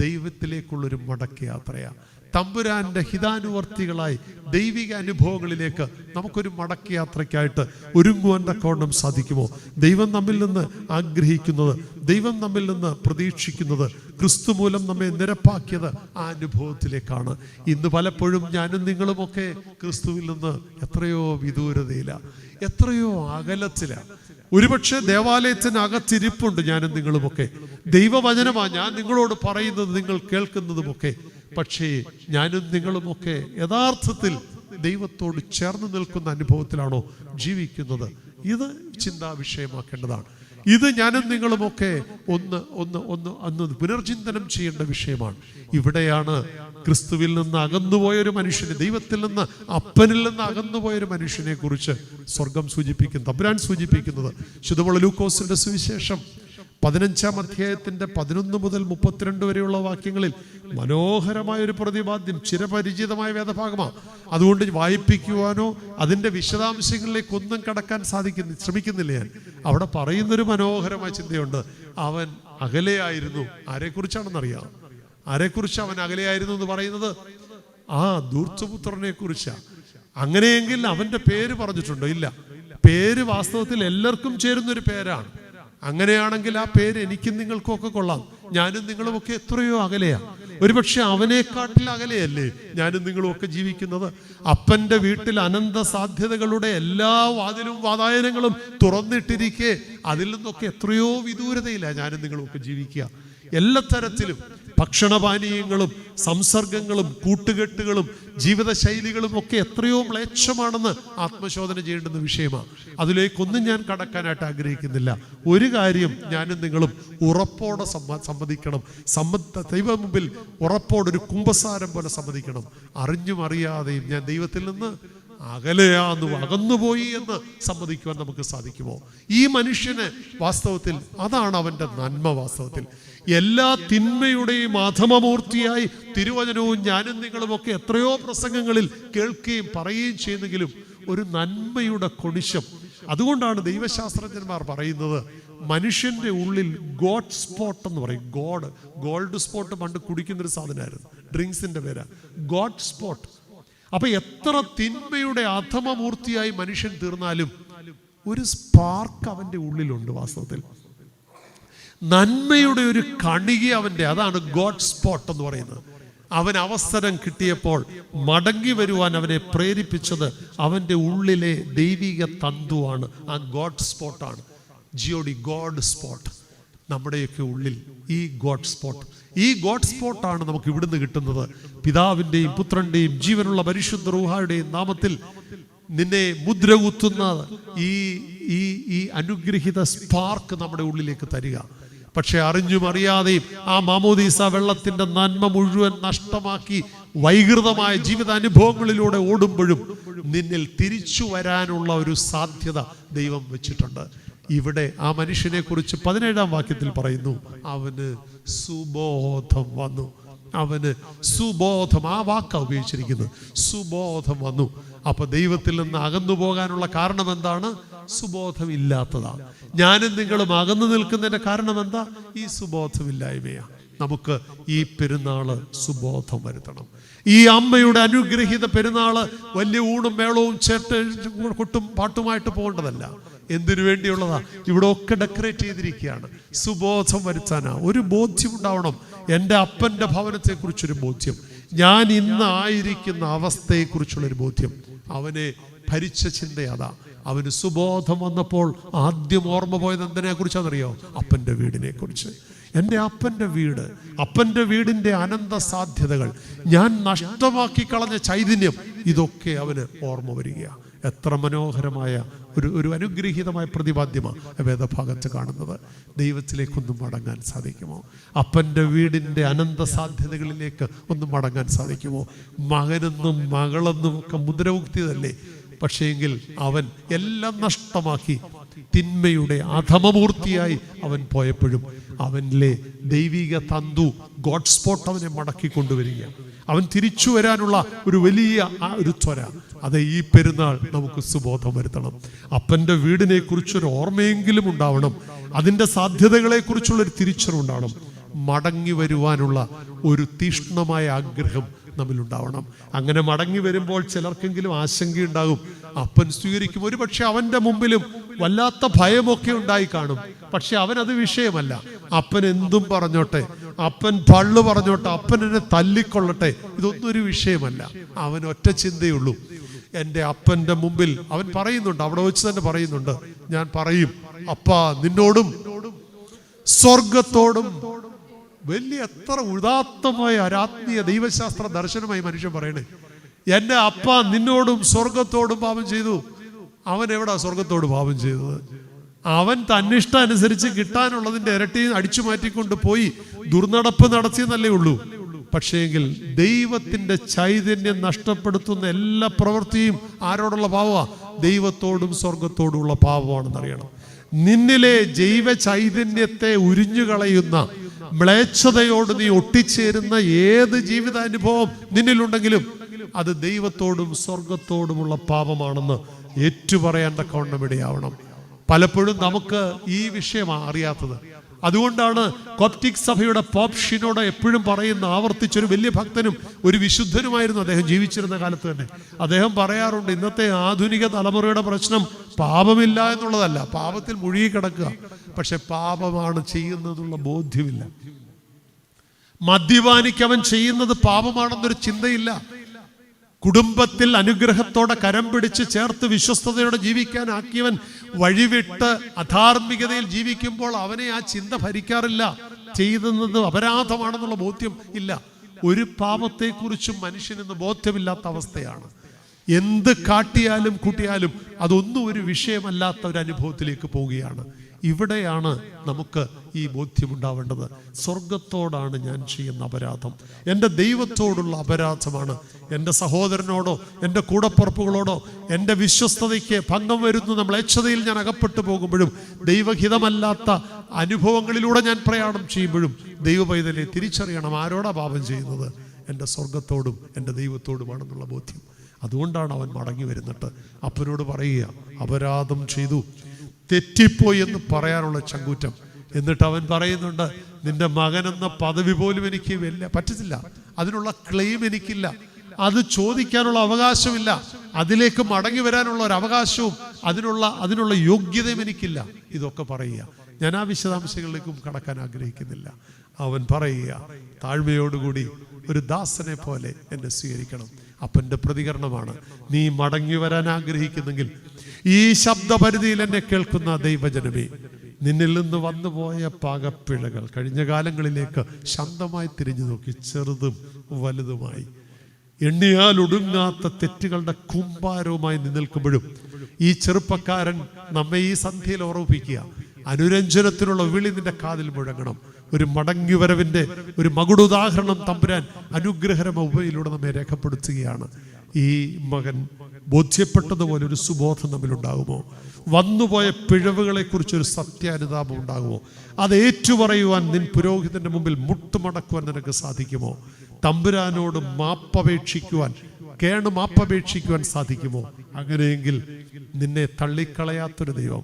ദൈവത്തിലേക്കുള്ളൊരു മടക്കയാത്രയാണ്. തമ്പുരാന്റെ ഹിതാനുവർത്തികളായി ദൈവിക അനുഭവങ്ങളിലേക്ക് നമുക്കൊരു മടക്കയാത്രയ്ക്കായിട്ട് ഒരുങ്ങുവാൻ തക്കവണ്ണം സാധിക്കുമോ? ദൈവം നമ്മിൽ നിന്ന് ആഗ്രഹിക്കുന്നത്, ദൈവം നമ്മിൽ നിന്ന് പ്രതീക്ഷിക്കുന്നത്, ക്രിസ്തു മൂലം നമ്മെ നിരപ്പാക്കിയത് ആ അനുഭവത്തിലേക്കാണ്. ഇന്ന് പലപ്പോഴും ഞാനും നിങ്ങളുമൊക്കെ ക്രിസ്തുവിൽ നിന്ന് എത്രയോ വിദൂരതയില, എത്രയോ അകലത്തില. ഒരുപക്ഷെ ദേവാലയത്തിനകത്തിരിപ്പുണ്ട് ഞാനും നിങ്ങളുമൊക്കെ, ദൈവവചനമാണ് ഞാൻ നിങ്ങളോട് പറയുന്നത്, നിങ്ങൾ കേൾക്കുന്നതുമൊക്കെ. പക്ഷേ ഞാനും നിങ്ങളുമൊക്കെ യഥാർത്ഥത്തിൽ ദൈവത്തോട് ചേർന്ന് നിൽക്കുന്ന അനുഭവത്തിലാണോ ജീവിക്കുന്നത്? ഇത് ചിന്താ വിഷയമാക്കേണ്ടതാണ്. ഇത് ഞാനും നിങ്ങളുമൊക്കെ ഒന്ന് പുനർചിന്തനം ചെയ്യേണ്ട വിഷയമാണ്. ഇവിടെയാണ് ക്രിസ്തുവിൽ നിന്ന് അകന്നുപോയൊരു മനുഷ്യനെ, ദൈവത്തിൽ നിന്ന്, അപ്പനിൽ നിന്ന് അകന്നുപോയൊരു മനുഷ്യനെ കുറിച്ച് സ്വർഗം സൂചിപ്പിക്കുന്നു, തമ്പുരാൻ സൂചിപ്പിക്കുന്നത്. ശുദ്ധമുള്ള ലൂക്കോസിന്റെ സുവിശേഷം 15-ാം അധ്യായത്തിന്റെ 11 മുതൽ 32 വരെയുള്ള വാക്യങ്ങളിൽ മനോഹരമായൊരു പ്രതിപാദ്യം, ചിരപരിചിതമായ വേദഭാഗമാണ്. അതുകൊണ്ട് വായിപ്പിക്കുവാനോ അതിൻ്റെ വിശദാംശങ്ങളിലേക്ക് ഒന്നും കടക്കാൻ ശ്രമിക്കുന്നില്ല ഞാൻ. അവിടെ പറയുന്നൊരു മനോഹരമായ ചിന്തയുണ്ട്. അവൻ അകലെയായിരുന്നു. ആരെക്കുറിച്ചാണെന്നറിയാം? ആരെക്കുറിച്ച് അവൻ അകലെയായിരുന്നു എന്ന് പറയുന്നത്? ആ ധൂർത്തപുത്രനെ കുറിച്ചാണ്. അങ്ങനെയെങ്കിൽ അവന്റെ പേര് പറഞ്ഞിട്ടുണ്ടോ? ഇല്ല. പേര് വാസ്തവത്തിൽ എല്ലാവർക്കും ചേരുന്നൊരു പേരാണ്. അങ്ങനെയാണെങ്കിൽ ആ പേര് എനിക്കും നിങ്ങൾക്കും ഒക്കെ കൊള്ളാം. ഞാനും നിങ്ങളുമൊക്കെ എത്രയോ അകലെയാണ്. ഒരുപക്ഷെ അവനെക്കാട്ടിൽ അകലെയല്ലേ ഞാനും നിങ്ങളും ഒക്കെ ജീവിക്കുന്നത്? അപ്പന്റെ വീട്ടിൽ അനന്ത സാധ്യതകളുടെ എല്ലാ വാതിലും വാതായനങ്ങളും തുറന്നിട്ടിരിക്കെ അതിൽ നിന്നൊക്കെ എത്രയോ വിദൂരതയില്ല ഞാനും നിങ്ങളും ഒക്കെ ജീവിക്കുക. എല്ലാ തരത്തിലും ഭക്ഷണപാനീയങ്ങളും സംസർഗങ്ങളും കൂട്ടുകെട്ടുകളും ജീവിതശൈലികളും ഒക്കെ എത്രയോ മ്ലേച്ഛമാണെന്ന് ആത്മശോധന ചെയ്യേണ്ടുന്ന വിഷയമാണ്. അതിലേക്കൊന്നും ഞാൻ കടക്കാനായിട്ട് ആഗ്രഹിക്കുന്നില്ല. ഒരു കാര്യം ഞാനും നിങ്ങളും ഉറപ്പോടെ സമ്മതിക്കണം. ദൈവം മുമ്പിൽ ഉറപ്പോടൊരു കുമ്പസാരം പോലെ സമ്മതിക്കണം. അറിഞ്ഞും അറിയാതെയും ഞാൻ ദൈവത്തിൽ നിന്ന് അകന്നുപോയി എന്ന് സമ്മതിക്കുവാൻ നമുക്ക് സാധിക്കുമോ? ഈ മനുഷ്യന് വാസ്തവത്തിൽ അതാണ് അവന്റെ നന്മ. വാസ്തവത്തിൽ എല്ലാ തിന്മയുടെയും അധമമൂർത്തിയായി തിരുവചനവും ഞാനും നിങ്ങളുമൊക്കെ എത്രയോ പ്രസംഗങ്ങളിൽ കേൾക്കുകയും പറയുകയും ചെയ്യുന്നെങ്കിലും ഒരു നന്മയുടെ കൊണിശം. അതുകൊണ്ടാണ് ദൈവശാസ്ത്രജ്ഞന്മാർ പറയുന്നത് മനുഷ്യന്റെ ഉള്ളിൽ ഗോഡ് സ്പോട്ട് എന്ന് പറയും. ഗോൾഡ് സ്പോട്ട് പണ്ട് കുടിക്കുന്നൊരു സാധനമായിരുന്നു, ഡ്രിങ്ക്സിന്റെ പേരാ ഗോഡ് സ്പോട്ട്. അപ്പൊ എത്ര തിന്മയുടെ അധമമൂർത്തിയായി മനുഷ്യൻ തീർന്നാലും ഒരു സ്പാർക്ക് അവൻ്റെ ഉള്ളിലുണ്ട്. വാസ്തവത്തിൽ നന്മയുടെ ഒരു കണിക അവൻ്റെ, അതാണ് ഗോഡ് സ്പോട്ട് എന്ന് പറയുന്നത്. അവൻ അവസരം കിട്ടിയപ്പോൾ മടങ്ങി വരുവാൻ അവനെ പ്രേരിപ്പിച്ചത് അവൻ്റെ ഉള്ളിലെ ദൈവിക തന്തുവാണ്. ആ ഗോഡ് സ്പോട്ടാണ് GOD, ഗോഡ് സ്പോട്ട്. നമ്മുടെയൊക്കെ ഉള്ളിൽ ഈ ഗോഡ് സ്പോട്ടാണ് നമുക്ക് ഇവിടുന്ന് കിട്ടുന്നത്. പിതാവിൻ്റെയും പുത്രൻ്റെയും ജീവനുള്ള പരിശുദ്ധ റൂഹായുടെയും നാമത്തിൽ നിന്നെ മുദ്ര കുത്തുന്ന ഈ അനുഗ്രഹിത സ്പാർക്ക് നമ്മുടെ ഉള്ളിലേക്ക് തരിക. പക്ഷെ അറിഞ്ഞും അറിയാതെയും ആ മാമോദീസ വെള്ളത്തിന്റെ നന്മ മുഴുവൻ നഷ്ടമാക്കി വൈകൃതമായ ജീവിതാനുഭവങ്ങളിലൂടെ ഓടുമ്പോഴും നിന്നിൽ തിരിച്ചു വരാനുള്ള ഒരു സാധ്യത ദൈവം വെച്ചിട്ടുണ്ട്. ഇവിടെ ആ മനുഷ്യനെ കുറിച്ച് 17-ാം വാക്യത്തിൽ പറയുന്നു, അവന് സുബോധം വന്നു. അവന് സുബോധം, ആ വാക്കാണ് ഉപയോഗിച്ചിരിക്കുന്നത്, സുബോധം വന്നു. അപ്പൊ ദൈവത്തിൽ നിന്ന് അകന്നു പോകാനുള്ള കാരണം എന്താണ്? സുബോധമില്ലാത്തതാണ്. ഞാനും നിങ്ങളും അകന്നു നിൽക്കുന്നതിന്റെ കാരണം എന്താ? ഈ സുബോധമില്ലായ്മയാണ്. നമുക്ക് ഈ പെരുന്നാള് സുബോധം വരുത്തണം. ഈ അമ്മയുടെ അനുഗ്രഹീത പെരുന്നാള് വലിയ ഊണും മേളവും കൊട്ടും പാട്ടുമായിട്ട് പോകേണ്ടതല്ല. എന്തിനു വേണ്ടിയുള്ളതാ? ഇവിടെ ഒക്കെ ഡെക്കറേറ്റ് ചെയ്തിരിക്കുകയാണ്. സുബോധം വരുത്താനാ. ഒരു ബോധ്യം ഉണ്ടാവണം. എൻ്റെ അപ്പൻ്റെ ഭവനത്തെക്കുറിച്ചൊരു ബോധ്യം, ഞാൻ ഇന്ന് ആയിരിക്കുന്ന അവസ്ഥയെക്കുറിച്ചുള്ളൊരു ബോധ്യം. അവനെ ഭരിച്ച ചിന്ത അതാ. അവന് സുബോധം വന്നപ്പോൾ ആദ്യം ഓർമ്മ പോയത് എന്തിനെ കുറിച്ചാണെന്നറിയോ? അപ്പൻ്റെ വീടിനെ കുറിച്ച്. എൻ്റെ അപ്പൻ്റെ വീട്, അപ്പൻ്റെ വീടിൻ്റെ അനന്ത സാധ്യതകൾ, ഞാൻ നഷ്ടമാക്കി കളഞ്ഞ ചൈതന്യം, ഇതൊക്കെ അവന് ഓർമ്മ വരികയാണ്. എത്ര മനോഹരമായ ഒരു അനുഗ്രഹീതമായ പ്രതിപാദ്യമാണ് വേദഭാഗത്ത് കാണുന്നത്. ദൈവത്തിലേക്കൊന്നും മടങ്ങാൻ സാധിക്കുമോ? അപ്പൻ്റെ വീടിൻ്റെ അനന്ത സാധ്യതകളിലേക്ക് ഒന്നും മടങ്ങാൻ സാധിക്കുമോ? മകനെന്നും മകളെന്നും ഒക്കെ മുദ്രമുക്തിയതല്ലേ. പക്ഷേങ്കിൽ അവൻ എല്ലാം നഷ്ടമാക്കി തിന്മയുടെ അധമമൂർത്തിയായി അവൻ പോയപ്പോഴും അവനിലെ ദൈവിക തന്തു, ഗോഡ് സ്പോട്ട് അവനെ മടക്കി കൊണ്ടുവരികയാണ്. അവൻ തിരിച്ചു വരാനുള്ള ഒരു വലിയ ഒരു ത്വര. അതെ, ഈ പെരുന്നാൾ നമുക്ക് സുബോധം വരുത്തണം. അപ്പൻ്റെ വീടിനെ കുറിച്ചൊരു ഓർമ്മയെങ്കിലും ഉണ്ടാവണം. അതിൻ്റെ സാധ്യതകളെ കുറിച്ചുള്ളൊരു തിരിച്ചറിവുണ്ടാവണം. മടങ്ങി വരുവാനുള്ള ഒരു തീഷ്ണമായ ആഗ്രഹം നമ്മിലുണ്ടാവണം. അങ്ങനെ മടങ്ങി വരുമ്പോൾ ചിലർക്കെങ്കിലും ആശങ്കയുണ്ടാകും. അപ്പൻ സ്വീകരിക്കും. ഒരു പക്ഷെ അവൻ്റെ മുമ്പിലും വല്ലാത്ത ഭയമൊക്കെ ഉണ്ടായി കാണും. പക്ഷെ അവനത് വിഷയമല്ല. അപ്പൻ എന്തും പറഞ്ഞോട്ടെ, അപ്പൻ പള്ളു പറഞ്ഞോട്ടെ, അപ്പൻ എന്നെ തല്ലിക്കൊള്ളട്ടെ, ഇതൊന്നും ഒരു വിഷയമല്ല. അവൻ ഒറ്റ ചിന്തയുള്ളൂ, എൻ്റെ അപ്പൻ്റെ മുമ്പിൽ അവൻ പറയുന്നുണ്ട്, അവിടെ വെച്ച് തന്നെ പറയുന്നുണ്ട്, ഞാൻ പറയും അപ്പാ നിന്നോടും സ്വർഗത്തോടും. വലിയ എത്ര ഉദാത്തമായ ആത്മീയ ദൈവശാസ്ത്ര ദർശനമായി മനുഷ്യൻ പറയണേ. എൻ്റെ അപ്പ നിന്നോടും സ്വർഗത്തോടും പാപം ചെയ്തു. അവൻ എവിടാ സ്വർഗത്തോട് പാപം ചെയ്തത്? അവൻ തന്നിഷ്ടം അനുസരിച്ച് കിട്ടാനുള്ളതിൻ്റെ ഇരട്ടി അടിച്ചു മാറ്റിക്കൊണ്ട് പോയി ദുർനടപ്പ് നടത്തിയെന്നല്ലേ ഉള്ളൂ. പക്ഷേങ്കിൽ ദൈവത്തിൻ്റെ ചൈതന്യം നഷ്ടപ്പെടുത്തുന്ന എല്ലാ പ്രവൃത്തിയും ആരോടുള്ള പാപമാ? ദൈവത്തോടും സ്വർഗത്തോടുമുള്ള പാപമാണെന്നറിയണം. നിന്നിലെ ജൈവ ചൈതന്യത്തെ ഉരിഞ്ഞു കളയുന്ന മ്ലേച്ഛതയോട് നീ ഒട്ടിച്ചേരുന്ന ഏത് ജീവിതാനുഭവം നിന്നിലുണ്ടെങ്കിലും അത് ദൈവത്തോടും സ്വർഗത്തോടുമുള്ള പാപമാണെന്ന് ഏറ്റുപറയാൻ തക്കവണ്ണം ഇടയാവണം. പലപ്പോഴും നമുക്ക് ഈ വിഷയമാണ് അറിയാത്തത്. അതുകൊണ്ടാണ് കോപ്റ്റിക് സഭയുടെ പോപ്പ് ഷിനോഡ് എപ്പോഴും പറയുന്ന, ആവർത്തിച്ചൊരു വലിയ ഭക്തനും ഒരു വിശുദ്ധനുമായിരുന്നു അദ്ദേഹം ജീവിച്ചിരുന്ന കാലത്ത് തന്നെ. അദ്ദേഹം പറയാറുണ്ട്, ഇന്നത്തെ ആധുനിക തലമുറയുടെ പ്രശ്നം പാപമില്ല എന്നുള്ളതല്ല, പാപത്തിൽ മുഴുകി കിടക്കുക. പക്ഷെ പാപമാണ് ചെയ്യുന്നതെന്നുള്ള ബോധ്യമില്ല. മദ്യപാനിക്ക് അവൻ ചെയ്യുന്നത് പാപമാണെന്നൊരു ചിന്തയില്ല. കുടുംബത്തിൽ അനുഗ്രഹത്തോടെ കരം പിടിച്ച് ചേർത്ത് വിശ്വസ്തയോടെ ജീവിക്കാൻ ആക്കിയവൻ വഴിവിട്ട് അധാർമികതയിൽ ജീവിക്കുമ്പോൾ അവനെ ആ ചിന്ത ഭരിക്കാറില്ല. ചെയ്യുന്നത് അപരാധമാണെന്നുള്ള ബോധ്യം ഇല്ല. ഒരു പാപത്തെക്കുറിച്ചും മനുഷ്യനെന്ന് ബോധ്യമില്ലാത്ത അവസ്ഥയാണ്. എന്ത് കാട്ടിയാലും കൂട്ടിയാലും അതൊന്നും ഒരു വിഷയമല്ലാത്ത ഒരു അനുഭവത്തിലേക്ക് പോവുകയാണ്. ഇവിടെയാണ് നമുക്ക് ഈ ബോധ്യമുണ്ടാവേണ്ടത്. സ്വർഗത്തോടാണ് ഞാൻ ചെയ്യുന്ന അപരാധം, എൻ്റെ ദൈവത്തോടുള്ള അപരാധമാണ്. എൻ്റെ സഹോദരനോടോ എൻ്റെ കൂടപ്പുറപ്പുകളോടോ എൻ്റെ വിശ്വസ്തതയ്ക്ക് ഭംഗം വരുന്ന മ്ലേച്ഛതയിൽ ഞാൻ അകപ്പെട്ടു പോകുമ്പോഴും, ദൈവഹിതമല്ലാത്ത അനുഭവങ്ങളിലൂടെ ഞാൻ പ്രയാണം ചെയ്യുമ്പോഴും ദൈവപൈതലെ തിരിച്ചറിയണം, ആരോടാ പാപം ചെയ്യുന്നത്? എൻ്റെ സ്വർഗത്തോടും എൻ്റെ ദൈവത്തോടുമാണെന്നുള്ള ബോധ്യം. അതുകൊണ്ടാണ് അവൻ മടങ്ങി വരുന്നിട്ട് അപ്പനോട് പറയുക, അപരാധം ചെയ്തു, തെറ്റിപ്പോയി എന്ന് പറയാനുള്ള ചങ്കൂറ്റം. എന്നിട്ട് അവൻ പറയുന്നുണ്ട്, നിന്റെ മകനെന്ന പദവി പോലും എനിക്ക് പറ്റത്തില്ല, അതിനുള്ള ക്ലെയിം എനിക്കില്ല, അത് ചോദിക്കാനുള്ള അവകാശമില്ല, അതിലേക്ക് മടങ്ങി വരാനുള്ള ഒരു അവകാശവും അതിനുള്ള യോഗ്യതയും എനിക്കില്ല. ഇതൊക്കെ പറയുക. ഞാൻ ആ വിശദാംശങ്ങളിലേക്കും കടക്കാൻ ആഗ്രഹിക്കുന്നില്ല. അവൻ പറയുക, താഴ്മയോടുകൂടി ഒരു ദാസനെ പോലെ എന്നെ സ്വീകരിക്കണം. അപ്പൻ്റെ പ്രതികരണമാണ്, നീ മടങ്ങി വരാൻ ആഗ്രഹിക്കുന്നെങ്കിൽ ഈ ശബ്ദപരിധിയിൽ എന്നെ കേൾക്കുന്ന ദൈവജനമേ, നിന്നിൽ നിന്ന് വന്നുപോയ പാകപ്പിഴകൾ കഴിഞ്ഞ കാലങ്ങളിലേക്ക് ശാന്തമായി തിരിഞ്ഞു നോക്കി, ചെറുതും വലുതുമായി എണ്ണിയാൽ ഒടുങ്ങാത്ത തെറ്റുകളുടെ കുമ്പാരവുമായി നിൽക്കുമ്പോഴും ഈ ചെറുപ്പക്കാരൻ നമ്മെ ഈ സന്ധ്യയിൽ ഓർമ്മിപ്പിക്കുക, അനുരഞ്ജനത്തിനുള്ള വിളി നിന്റെ കാതിൽ മുഴങ്ങണം. ഒരു മടങ്ങിവരവിന്റെ ഒരു മകുടുദാഹരണം തമ്പുരാൻ അനുഗ്രഹരമയിലൂടെ നമ്മെ രേഖപ്പെടുത്തുകയാണ്. ഈ മകൻ ബോധ്യപ്പെട്ടതുപോലെ ഒരു സുബോധം നമ്മിലുണ്ടാകുമോ? വന്നുപോയ പിഴവുകളെ കുറിച്ചൊരു സത്യാനുതാപം ഉണ്ടാകുമോ? അത് ഏറ്റുപറയുവാൻ നിൻ പുരോഹിതന്റെ മുമ്പിൽ മുട്ടുമടക്കുവാൻ നിനക്ക് സാധിക്കുമോ? തമ്പുരാനോട് മാപ്പപേക്ഷിക്കുവാൻ സാധിക്കുമോ? അങ്ങനെയെങ്കിൽ നിന്നെ തള്ളിക്കളയാത്തൊരു ദൈവം,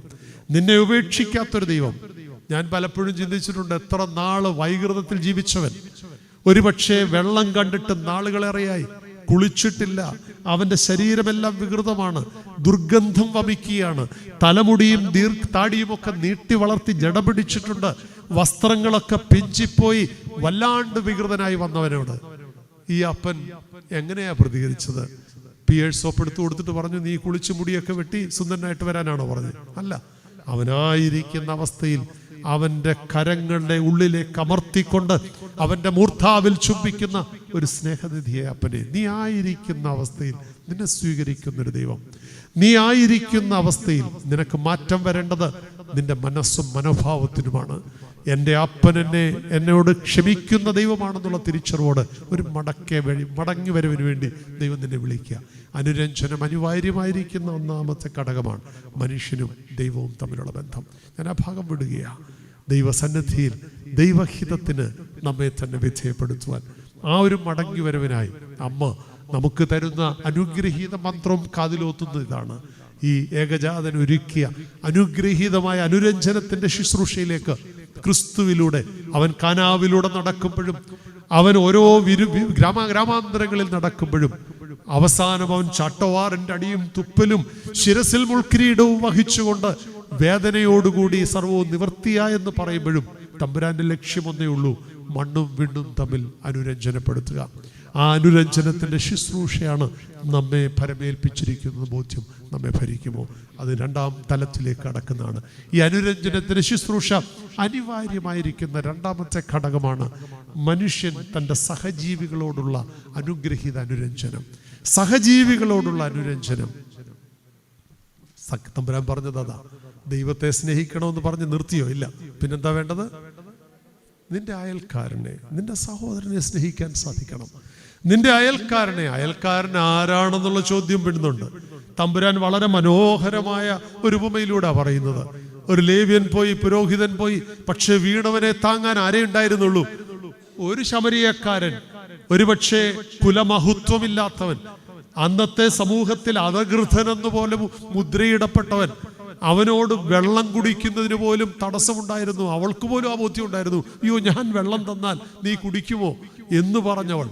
നിന്നെ ഉപേക്ഷിക്കാത്തൊരു ദൈവം. ഞാൻ പലപ്പോഴും ചിന്തിച്ചിട്ടുണ്ട്, എത്ര നാള് വൈകൃതത്തിൽ ജീവിച്ചവൻ, ഒരുപക്ഷെ വെള്ളം കണ്ടിട്ട് നാളുകളേറെയായി, കുളിച്ചിട്ടില്ല, അവന്റെ ശരീരമെല്ലാം വികൃതമാണ്, ദുർഗന്ധം വമിക്കുകയാണ്, തലമുടിയും താടിയും ഒക്കെ നീട്ടി വളർത്തി ജട പിടിച്ചിട്ടുണ്ട്, വസ്ത്രങ്ങളൊക്കെ പിഞ്ചിപ്പോയി, വല്ലാണ്ട് വികൃതനായി വന്നവനോട് ഈ അപ്പൻ എങ്ങനെയാ പ്രതികരിച്ചത്? പിയേഴ്സ് സോപ്പ് എടുത്തു കൊടുത്തിട്ട് പറഞ്ഞു, നീ കുളിച്ച് മുടിയൊക്കെ വെട്ടി സുന്ദരനായിട്ട് വരാനാണോ പറഞ്ഞത്? അല്ല, അവനായിരിക്കുന്ന അവസ്ഥയിൽ അവന്റെ കരങ്ങളുടെ ഉള്ളിലേക്ക് അമർത്തിക്കൊണ്ട് അവന്റെ മൂർധാവിൽ ചുംബിക്കുന്ന ഒരു സ്നേഹനിധിയെ അപ്പനെ, നീ ആയിരിക്കുന്ന അവസ്ഥയിൽ നിന്നെ സ്വീകരിക്കുന്നൊരു ദൈവം, നീ ആയിരിക്കുന്ന അവസ്ഥയിൽ നിനക്ക് മാറ്റം വരേണ്ടത് നിന്റെ മനസ്സും മനോഭാവത്തിനുമാണ്. എൻ്റെ അപ്പൻ എന്നോട് ക്ഷമിക്കുന്ന ദൈവമാണെന്നുള്ള തിരിച്ചറിവോട് ഒരു മടങ്ങി വരവിന് വേണ്ടി ദൈവം നിന്നെ വിളിക്കുക. അനുരഞ്ജനം അനിവാര്യമായിരിക്കുന്ന ഒന്നാമത്തെ ഘടകമാണ് മനുഷ്യനും ദൈവവും തമ്മിലുള്ള ബന്ധം. ഞാൻ ആ ഭാഗം വിടുകയാണ്. ദൈവസന്നിധിയിൽ ദൈവഹിതത്തിന് നമ്മെ തന്നെ വിധേയപ്പെടുത്തുവാൻ ആ ഒരു മടങ്ങി വരവിനായി അമ്മ നമുക്ക് തരുന്ന അനുഗ്രഹീത മന്ത്രവും കാതിലോത്തുന്ന ഇതാണ്. ഈ ഏകജാതൻ ഒരുക്കിയ അനുഗ്രഹീതമായ അനുരഞ്ജനത്തിന്റെ ശുശ്രൂഷയിലേക്ക് ക്രിസ്തുവിലൂടെ അവൻ കാനാവിലൂടെ നടക്കുമ്പോഴും, അവൻ ഓരോ ഗ്രാമാന്തരങ്ങളിൽ നടക്കുമ്പോഴും, അവസാനം അവൻ ചാട്ടവാറിന്റെ അടിയും തുപ്പലും ശിരസിൽ മുൾക്കിരീടവും വഹിച്ചുകൊണ്ട് വേദനയോടുകൂടി സർവവും നിവർത്തിയായെന്ന് പറയുമ്പോഴും തമ്പുരാന്റെ ലക്ഷ്യമൊന്നേ ഉള്ളൂ, മണ്ണും വിണ്ണും തമ്മിൽ അനുരഞ്ജനപ്പെടുത്തുക. ആ അനുരഞ്ജനത്തിന്റെ ശുശ്രൂഷയാണ് നമ്മെ ഭരമേൽപ്പിച്ചിരിക്കുന്നത്. ബോധ്യം നമ്മെ ഭരിക്കുമോ? അത് രണ്ടാം തലത്തിലേക്ക് കടക്കുന്നതാണ്. ഈ അനുരഞ്ജനത്തിന്റെ ശുശ്രൂഷ അനിവാര്യമായിരിക്കുന്ന രണ്ടാമത്തെ ഘടകമാണ് മനുഷ്യൻ തൻ്റെ സഹജീവികളോടുള്ള അനുഗ്രഹീത അനുരഞ്ജനം. സഹജീവികളോടുള്ള അനുരഞ്ജനം തമ്പുരാൻ പറഞ്ഞത് അതാ. ദൈവത്തെ സ്നേഹിക്കണമെന്ന് പറഞ്ഞ് നിർത്തിയോ? ഇല്ല. പിന്നെന്താ വേണ്ടത്? നിന്റെ അയൽക്കാരനെ, നിന്റെ സഹോദരനെ സ്നേഹിക്കാൻ സാധിക്കണം. നിന്റെ അയൽക്കാരൻ ആരാണെന്നുള്ള ചോദ്യം പെടുന്നുണ്ട്. തമ്പുരാൻ വളരെ മനോഹരമായ ഒരു ഉപമയിലൂടെ പറയുന്നത്. ഒരു ലേവ്യൻ പോയി, പുരോഹിതൻ പോയി, പക്ഷെ വീണവനെ താങ്ങാൻ ആരേ ഉണ്ടായിരുന്നുള്ളൂ? ഒരു ശമരിയക്കാരൻ, ഒരുപക്ഷെ കുലമഹത്വമില്ലാത്തവൻ, അന്നത്തെ സമൂഹത്തിൽ അധകൃതനെന്ന് പോലെ മുദ്രയിടപ്പെട്ടവൻ, അവനോട് വെള്ളം കുടിക്കുന്നതിന് പോലും തടസ്സമുണ്ടായിരുന്നു. അവൾക്ക് പോലും ആ ബോധ്യം ഉണ്ടായിരുന്നു, അയ്യോ ഞാൻ വെള്ളം തന്നാൽ നീ കുടിക്കുമോ എന്ന് പറഞ്ഞവൾ.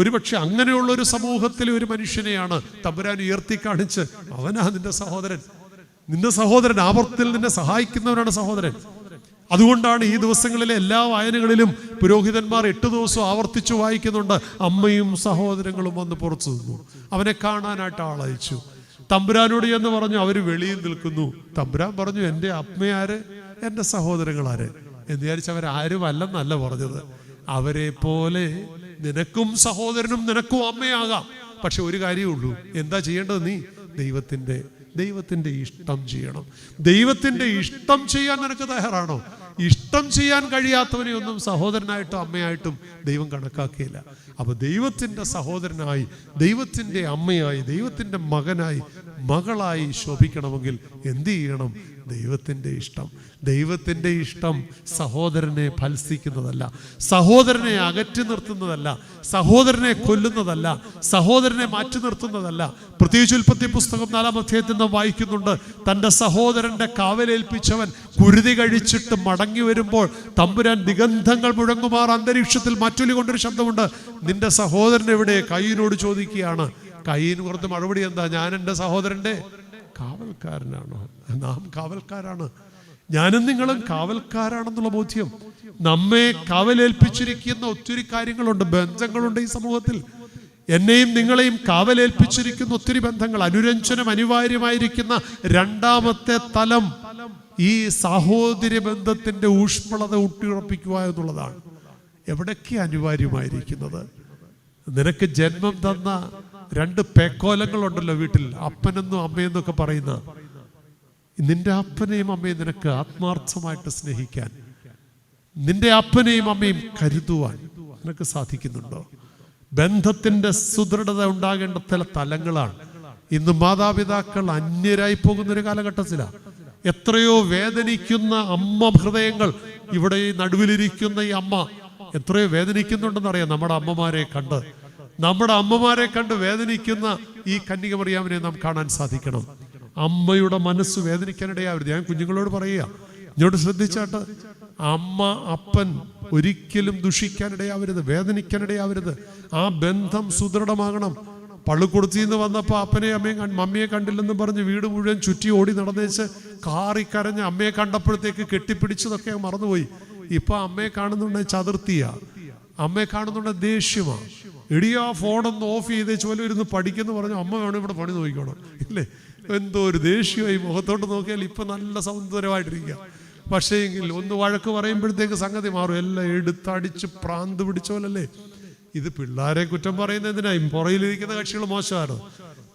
ഒരുപക്ഷെ അങ്ങനെയുള്ള ഒരു സമൂഹത്തിലെ ഒരു മനുഷ്യനെയാണ് തമ്പുരാൻ ഉയർത്തി കാണിച്ച്, അവനാ നിന്റെ സഹോദരൻ ആപത്തിൽ നിന്നെ സഹായിക്കുന്നവനാണ് സഹോദരൻ. അതുകൊണ്ടാണ് ഈ ദിവസങ്ങളിലെ എല്ലാ വായനകളിലും പുരോഹിതന്മാർ 8 ദിവസം ആവർത്തിച്ചു വായിക്കുന്നുണ്ട്, അമ്മയും സഹോദരങ്ങളും വന്ന് പുറത്തു നിന്നു, അവനെ കാണാനായിട്ട് ആളയച്ചു. തമ്പുരാനോട് എന്ന് പറഞ്ഞു, അവർ വെളിയിൽ നിൽക്കുന്നു. തമ്പുരാൻ പറഞ്ഞു, എൻ്റെ അമ്മയാര്, എൻ്റെ സഹോദരങ്ങളാര് എന്ന് വിചാരിച്ച് അവരാരും അല്ലെന്നല്ല പറഞ്ഞത്. അവരെ പോലെ നിനക്കും സഹോദരനും നിനക്കും അമ്മയാകാം. പക്ഷെ ഒരു കാര്യമേ ഉള്ളൂ, എന്താ ചെയ്യേണ്ടത്? നീ ദൈവത്തിന്റെ ഇഷ്ടം ചെയ്യണം. ദൈവത്തിന്റെ ഇഷ്ടം ചെയ്യാൻ നിനക്ക് തയ്യാറാണോ? ഇഷ്ടം ചെയ്യാൻ കഴിയാത്തവനെ ഒന്നും സഹോദരനായിട്ടും അമ്മയായിട്ടും ദൈവം കണക്കാക്കിയില്ല. അപ്പൊ ദൈവത്തിന്റെ സഹോദരനായി, ദൈവത്തിന്റെ അമ്മയായി, ദൈവത്തിന്റെ മകനായി, മകളായി ശോഭിക്കണമെങ്കിൽ എന്ത് ചെയ്യണം? ദൈവത്തിന്റെ ഇഷ്ടം സഹോദരനെ ഭത്സിക്കുന്നതല്ല, സഹോദരനെ അകറ്റി നിർത്തുന്നതല്ല, സഹോദരനെ കൊല്ലുന്നതല്ല, സഹോദരനെ മാറ്റി നിർത്തുന്നതല്ല. പ്രത്യേകിച്ച് ഉൽപ്പത്തി പുസ്തകം 4-ാം അധ്യായത്തിൽ നാം വായിക്കുന്നുണ്ട്, തൻ്റെ സഹോദരന്റെ കാവലേൽപ്പിച്ചവൻ കുരുതി കഴിച്ചിട്ട് മടങ്ങി വരുമ്പോൾ തമ്പുരാൻ ദിഗന്ധങ്ങൾ മുഴങ്ങുമാർ അന്തരീക്ഷത്തിൽ മറ്റൊലി കൊണ്ടൊരു ശബ്ദമുണ്ട്, നിന്റെ സഹോദരൻ എവിടെ? കയ്യനോട് ചോദിക്കുകയാണ്. കയ്യന് കുറച്ച് മറുപടി എന്താ? ഞാൻ എൻ്റെ സഹോദരന്റെ കാവൽക്കാരനാണോ? നാം കാവൽക്കാരാണ്. ഞാനും നിങ്ങളും കാവൽക്കാരാണെന്നുള്ള ബോധ്യം. നമ്മെ കാവലേൽപ്പിച്ചിരിക്കുന്ന ഒത്തിരി കാര്യങ്ങളുണ്ട്, ബന്ധങ്ങളുണ്ട് ഈ സമൂഹത്തിൽ. എന്നെയും നിങ്ങളെയും കാവലേൽപ്പിച്ചിരിക്കുന്ന ഒത്തിരി ബന്ധങ്ങൾ. അനുരഞ്ജനം അനിവാര്യമായിരിക്കുന്ന രണ്ടാമത്തെ തലം ഈ സാഹോദര്യ ബന്ധത്തിന്റെ ഊഷ്മളത ഊട്ടിയുറപ്പിക്കുക എന്നുള്ളതാണ്. എവിടൊക്കെ അനിവാര്യമായിരിക്കുന്നത്? നിനക്ക് ജന്മം തന്ന 2 പേക്കോലങ്ങളുണ്ടല്ലോ വീട്ടിൽ, അപ്പനെന്നും അമ്മയെന്നൊക്കെ പറയുന്ന. നിന്റെ അപ്പനെയും അമ്മയും നിനക്ക് ആത്മാർത്ഥമായിട്ട് സ്നേഹിക്കാൻ, നിന്റെ അപ്പനെയും അമ്മയും കരുതുവാൻ നിനക്ക് സാധിക്കുന്നുണ്ടോ? ബന്ധത്തിന്റെ സുദൃഢത ഉണ്ടാകേണ്ട ചില തലങ്ങളാണ്. ഇന്ന് മാതാപിതാക്കൾ അന്യരായി പോകുന്നൊരു കാലഘട്ടത്തിലാണ്. എത്രയോ വേദനിക്കുന്ന അമ്മ ഹൃദയങ്ങൾ. ഇവിടെ ഈ നടുവിലിരിക്കുന്ന ഈ അമ്മ എത്രയോ വേദനിക്കുന്നുണ്ടെന്നറിയാം. നമ്മുടെ അമ്മമാരെ കണ്ട് വേദനിക്കുന്ന ഈ കന്യകമറിയാമിനെ നാം കാണാൻ സാധിക്കണം. അമ്മയുടെ മനസ്സ് വേദനിക്കാനിടയാവരുത്. ഞാൻ കുഞ്ഞുങ്ങളോട് പറയുക, ഇങ്ങോട്ട് ശ്രദ്ധിച്ചാട്ട്, അമ്മ അപ്പൻ ഒരിക്കലും ദുഷിക്കാനിടയാവരുത്, വേദനിക്കാനിടയാവരുത്. ആ ബന്ധം സുദൃഢമാകണം. പള്ളിക്കുടുത്തിന്ന് വന്നപ്പോൾ അപ്പനെയും അമ്മയും മമ്മിയെ കണ്ടില്ലെന്നും പറഞ്ഞ് വീട് മുഴുവൻ ചുറ്റി ഓടി നടന്നേച്ച് കാറിക്കരഞ്ഞ് അമ്മയെ കണ്ടപ്പോഴത്തേക്ക് കെട്ടിപ്പിടിച്ചതൊക്കെ മറന്നുപോയി. ഇപ്പൊ അമ്മയെ കാണുന്നുണ്ടെ ചതുർത്ഥിയാ, അമ്മയെ കാണുന്നുണ്ടെ ദേഷ്യമാ. എടിയാ ഫോണൊന്ന് ഓഫ് ചെയ്തേച്ച് പോലെ ഇരുന്ന് പഠിക്കുന്നു പറഞ്ഞു. അമ്മ വേണം ഇവിടെ പണി നോക്കിക്കോണം ഇല്ലേ? എന്തോ ഒരു ദേഷ്യമായി. മുഖത്തോട്ട് നോക്കിയാൽ ഇപ്പൊ നല്ല സൗന്ദര്യമായിട്ടിരിക്കുക. പക്ഷേ എങ്കിൽ ഒന്ന് വഴക്ക് പറയുമ്പോഴത്തേക്ക് സംഗതി മാറും. എല്ലാം എടുത്തടിച്ച് പ്രാന്ത് പിടിച്ച പോലല്ലേ. ഇത് പിള്ളേരെ കുറ്റം പറയുന്നതിനായി പുറയിലിരിക്കുന്ന കക്ഷികൾ മോശമാണ്.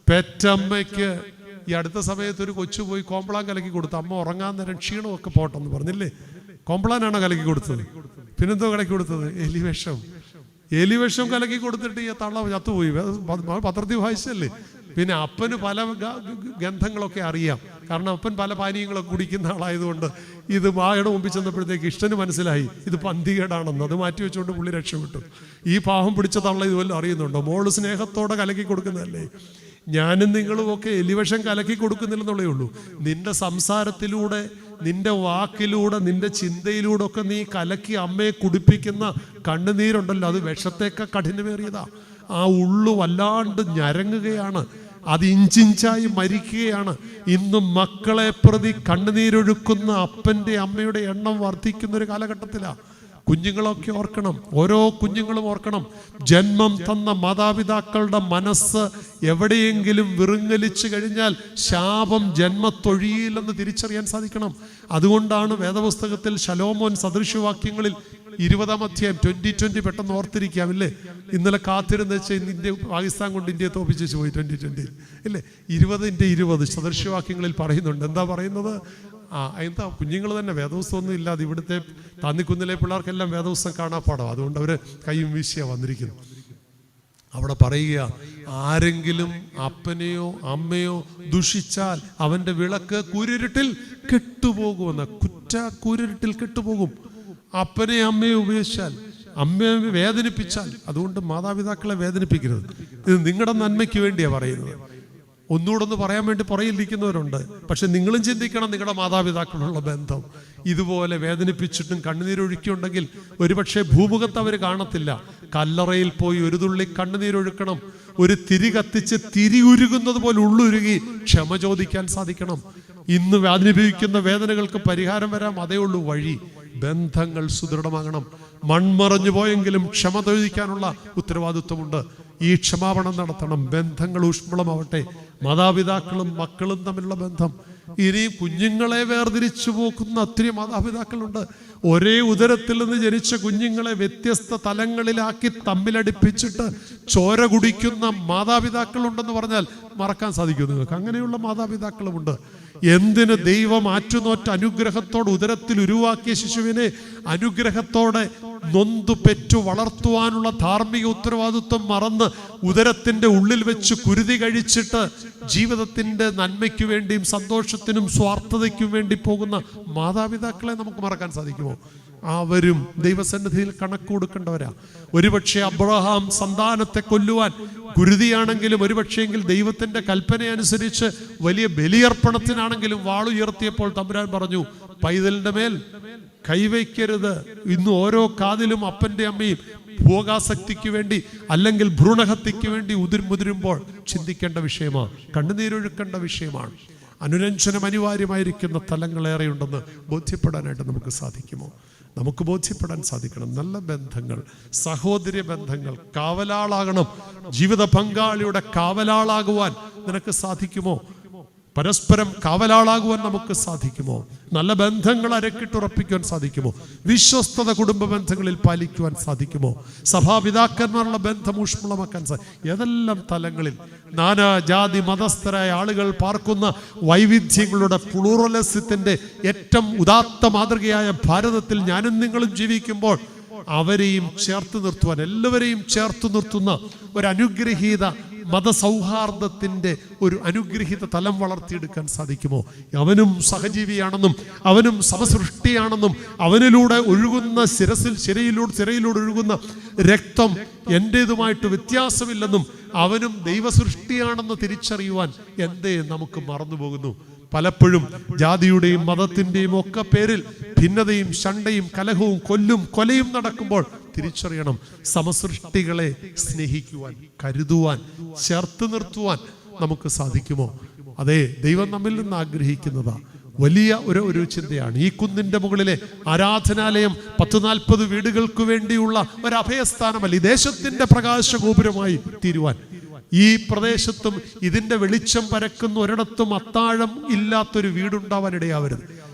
പെറ്റമ്മയ്ക്ക് ഈ അടുത്ത സമയത്ത് ഒരു കൊച്ചു പോയി കോംപ്ലാൻ കലക്കി കൊടുത്തു. അമ്മ ഉറങ്ങാൻ നേരം ക്ഷീണമൊക്കെ പോട്ടെന്ന് പറഞ്ഞില്ലേ. കോംപ്ലാനാണോ കലക്കി കൊടുത്തത്? പിന്നെന്തോ കലക്കി കൊടുത്തത്? എലിവിഷം കലക്കി കൊടുത്തിട്ട് ഈ തള്ള ചത്തുപോയി. പത്രത്തിൽ വായിച്ചല്ലേ. പിന്നെ അപ്പന് പല ഗന്ധങ്ങളൊക്കെ അറിയാം. കാരണം അപ്പൻ പല പാനീയങ്ങളൊക്കെ കുടിക്കുന്ന ആളായതുകൊണ്ട് ഇത് വായുടെ മുമ്പിൽ ചെന്നപ്പോഴത്തേക്ക് ഇഷ്ടന് മനസ്സിലായി ഇത് പന്തികേടാണെന്ന്. അത് മാറ്റി വെച്ചുകൊണ്ട് പുള്ളി രക്ഷപ്പെട്ടു. ഈ പാവം പിടിച്ച തള്ള ഇതുപോലെ അറിയുന്നുണ്ടോ? മോള് സ്നേഹത്തോടെ കലക്കി കൊടുക്കുന്നതല്ലേ. ഞാനും നിങ്ങളും ഒക്കെ എലിവിഷം കലക്കി കൊടുക്കുന്നില്ലെന്നുള്ളേ ഉള്ളൂ. നിന്റെ സംസാരത്തിലൂടെ, നിന്റെ വാക്കിലൂടെ, നിന്റെ ചിന്തയിലൂടെ ഒക്കെ നീ കലക്കി അമ്മയെ കുടിപ്പിക്കുന്ന കണ്ണുനീരുണ്ടല്ലോ, അത് വിഷത്തേക്ക് കഠിനമേറിയതാ. ആ ഉള്ളു വല്ലാണ്ട് ഞരങ്ങുകയാണ്, അത് ഇഞ്ചിഞ്ചായി മരിക്കുകയാണ്. ഇന്നും മക്കളെ പ്രതി കണ്ണുനീരൊഴുക്കുന്ന അപ്പൻ്റെ അമ്മയുടെ എണ്ണം വർദ്ധിക്കുന്ന ഒരു കാലഘട്ടത്തിലാണ്. കുഞ്ഞുങ്ങളൊക്കെ ഓർക്കണം, ഓരോ കുഞ്ഞുങ്ങളും ഓർക്കണം, ജന്മം തന്ന മാതാപിതാക്കളുടെ മനസ്സ് എവിടെയെങ്കിലും വിറുങ്ങലിച്ചു കഴിഞ്ഞാൽ ശാപം ജന്മത്തൊഴിയില്ലെന്ന് തിരിച്ചറിയാൻ സാധിക്കണം. അതുകൊണ്ടാണ് വേദപുസ്തകത്തിൽ ശലോമോൻ സദൃശവാക്യങ്ങളിൽ 20-ാം അധ്യായം 2020 പെട്ടെന്ന് ഓർത്തിരിക്കാമില്ലേ. ഇന്നലെ കാത്തിരുന്ന് വെച്ചാൽ ഇന്ത്യ പാകിസ്ഥാൻ കൊണ്ട് ഇന്ത്യയെ തോപ്പിച്ചു പോയി 2020 ഇല്ലേ. 20-ന്റെ-20 സദൃശവാക്യങ്ങളിൽ പറയുന്നുണ്ട്. എന്താ പറയുന്നത്? എന്താ കുഞ്ഞുങ്ങൾ തന്നെ വേദപുസ്തകമൊന്നും ഇല്ലാതെ ഇവിടുത്തെ താന്നിക്കുന്നിലെ പിള്ളേർക്കെല്ലാം വേദപുസ്തകം കാണാപ്പാടാം. അതുകൊണ്ട് അവർ കൈയും വീശിയാ വന്നിരിക്കുന്നു. അവിടെ പറയുക, ആരെങ്കിലും അപ്പനെയോ അമ്മയോ ദുഷിച്ചാൽ അവന്റെ വിളക്ക് കൂരിരുട്ടിൽ കെട്ടുപോകുമെന്ന്. കൂരിരുട്ടിൽ കെട്ടുപോകും. അപ്പനെ അമ്മയെ ഉപയോഗിച്ചാൽ, അമ്മയെ വേദനിപ്പിച്ചാൽ, അതുകൊണ്ട് മാതാപിതാക്കളെ വേദനിപ്പിക്കരുത്. ഇത് നിങ്ങളുടെ നന്മയ്ക്ക് വേണ്ടിയാണ് പറയുന്നത്. ഒന്നുകൂടെ ഒന്ന് പറയാൻ വേണ്ടി പുറയിലിരിക്കുന്നവരുണ്ട്. പക്ഷെ നിങ്ങളും ചിന്തിക്കണം, നിങ്ങളുടെ മാതാപിതാക്കളുള്ള ബന്ധം ഇതുപോലെ വേദനിപ്പിച്ചിട്ടും കണ്ണുനീരൊഴുക്കിയുണ്ടെങ്കിൽ ഒരുപക്ഷെ ഭൂമുഖത്ത് അവർ കാണത്തില്ല. കല്ലറയിൽ പോയി ഒരു തുള്ളി കണ്ണുനീരൊഴുക്കണം. ഒരു തിരി കത്തിച്ച് തിരി ഉരുകുന്നത് പോലെ ഉള്ളുരുകി ക്ഷമ ചോദിക്കാൻ സാധിക്കണം. ഇന്ന് അനുഭവിക്കുന്ന വേദനകൾക്ക് പരിഹാരം വരാം. അതേ ഉള്ളൂ വഴി. ബന്ധങ്ങൾ സുദൃഢമാകണം. മൺമറഞ്ഞു പോയെങ്കിലും ക്ഷമ ചോദിക്കാനുള്ള ഉത്തരവാദിത്വമുണ്ട്. ഈ ക്ഷമാപണം നടത്തണം. ബന്ധങ്ങൾ ഊഷ്മളമാവട്ടെ. മാതാപിതാക്കളും മക്കളും തമ്മിലുള്ള ബന്ധം. ഇനിയും കുഞ്ഞുങ്ങളെ വേർതിരിച്ചു പോക്കുന്ന ഒത്തിരി മാതാപിതാക്കളുണ്ട്. ഒരേ ഉദരത്തിൽ നിന്ന് ജനിച്ച കുഞ്ഞുങ്ങളെ വ്യത്യസ്ത തലങ്ങളിലാക്കി തമ്മിലടിപ്പിച്ചിട്ട് ചോര കുടിക്കുന്ന മാതാപിതാക്കളുണ്ടെന്ന് പറഞ്ഞാൽ മറക്കാൻ സാധിക്കും നിങ്ങൾക്ക്? അങ്ങനെയുള്ള മാതാപിതാക്കളുമുണ്ട്. എന്തിന് ദൈവം ആറ്റുനോറ്റ അനുഗ്രഹത്തോടെ ഉദരത്തിൽ ഉരുവാക്കിയ ശിശുവിനെ അനുഗ്രഹത്തോടെ നൊന്തു പെറ്റു വളർത്തുവാനുള്ള ധാർമ്മിക ഉത്തരവാദിത്വം മറന്ന് ഉദരത്തിന്റെ ഉള്ളിൽ വെച്ച് കുരുതി കഴിച്ചിട്ട് ജീവിതത്തിന്റെ നന്മയ്ക്കു വേണ്ടിയും സന്തോഷത്തിനും സ്വാർത്ഥതയ്ക്കും വേണ്ടി പോകുന്ന മാതാപിതാക്കളെ നമുക്ക് മറക്കാൻ സാധിക്കുമോ? അവരും ദൈവസന്നിധിയിൽ കണക്ക് കൊടുക്കേണ്ടവരാ. ഒരുപക്ഷെ അബ്രഹാം സന്താനത്തെ കൊല്ലുവാൻ ഗുരുതിയാണെങ്കിലും ഒരുപക്ഷെങ്കിൽ ദൈവത്തിന്റെ കൽപ്പനയനുസരിച്ച് വലിയ ബലിയർപ്പണത്തിനാണെങ്കിലും വാളുയർത്തിയപ്പോൾ തമ്പുരാൻ പറഞ്ഞു, പൈതലിന്റെ മേൽ കൈവയ്ക്കരുത്. ഇന്ന് ഓരോ കാതിലും അപ്പന്റെ അമ്മയും ഭോഗാസക്തിക്ക് വേണ്ടി അല്ലെങ്കിൽ ഭ്രൂണഹത്യക്ക് വേണ്ടി മുതിരുമ്പോൾ ചിന്തിക്കേണ്ട വിഷയമാണ്, കണ്ണുനീരൊഴുക്കേണ്ട വിഷയമാണ്. അനുരഞ്ജനം അനിവാര്യമായിരിക്കുന്ന തലങ്ങളേറെയുണ്ടെന്ന് ബോധ്യപ്പെടാനായിട്ട് നമുക്ക് സാധിക്കുമോ? നമുക്ക് ബോധ്യപ്പെടാൻ സാധിക്കണം. നല്ല ബന്ധങ്ങൾ, സഹോദര്യ ബന്ധങ്ങൾ കാവലാളാകണം. ജീവിത പങ്കാളിയുടെ കാവലാളാകുവാൻ നിനക്ക് സാധിക്കുമോ? പരസ്പരം കാവലാളാകുവാൻ നമുക്ക് സാധിക്കുമോ? നല്ല ബന്ധങ്ങൾ അരക്കിട്ടുറപ്പിക്കുവാൻ സാധിക്കുമോ? വിശ്വസ്തത കുടുംബ ബന്ധങ്ങളിൽ പാലിക്കുവാൻ സാധിക്കുമോ? സഭാപിതാക്കന്മാരുടെ ബന്ധം ഊഷ്മളമാക്കാൻ ഏതെല്ലാം തലങ്ങളിൽ നാനാ ജാതി മതസ്ഥരായ ആളുകൾ പാർക്കുന്ന വൈവിധ്യങ്ങളുടെ പ്ലൂറലിസത്തിന്റെ ഏറ്റവും ഉദാത്ത മാതൃകയായ ഭാരതത്തിൽ ഞാനും നിങ്ങളും ജീവിക്കുമ്പോൾ അവരെയും ചേർത്ത് നിർത്തുവാൻ, എല്ലാവരെയും ചേർത്ത് നിർത്തുന്ന ഒരു അനുഗ്രഹീത മതസൗഹാർദ്ദത്തിന്റെ ഒരു അനുഗ്രഹീത തലം വളർത്തിയെടുക്കാൻ സാധിക്കുമോ? അവനും സഹജീവിയാണെന്നും അവനും സമസൃഷ്ടിയാണെന്നും അവനിലൂടെ ഒഴുകുന്ന സിരയിലൂടെ ഒഴുകുന്ന രക്തം എൻ്റേതുമായിട്ട് വ്യത്യാസമില്ലെന്നും അവനും ദൈവസൃഷ്ടിയാണെന്ന് തിരിച്ചറിയുവാൻ എന്തേ നമുക്ക് മറന്നുപോകുന്നു? പലപ്പോഴും ജാതിയുടെയും മതത്തിൻ്റെയും ഒക്കെ പേരിൽ ഭിന്നതയും ശണ്ടയും കലഹവും കൊലയും നടക്കുമ്പോൾ തിരിച്ചറിയണം, സമസൃഷ്ടികളെ സ്നേഹിക്കുവാൻ, കരുതുവാൻ, ചേർത്ത് നിർത്തുവാൻ നമുക്ക് സാധിക്കുമോ? അതെ, ദൈവം നമ്മിൽ നിന്ന് ആഗ്രഹിക്കുന്നതാ വലിയ ഒരു ചിന്തയാണ്. ഈ കുന്നിന്റെ മുകളിലെ ആരാധനാലയം 10-40 വീടുകൾക്ക് വേണ്ടിയുള്ള ഒരു അഭയസ്ഥാനമല്ല, ഈ ദേശത്തിന്റെ പ്രകാശഗോപുരമായി തീരുവാൻ. ഈ പ്രദേശത്തും ഇതിന്റെ വെളിച്ചം പരക്കുന്ന ഒരിടത്തും അത്താഴം ഇല്ലാത്തൊരു വീടുണ്ടാവാൻ ഇടയാവരുത്.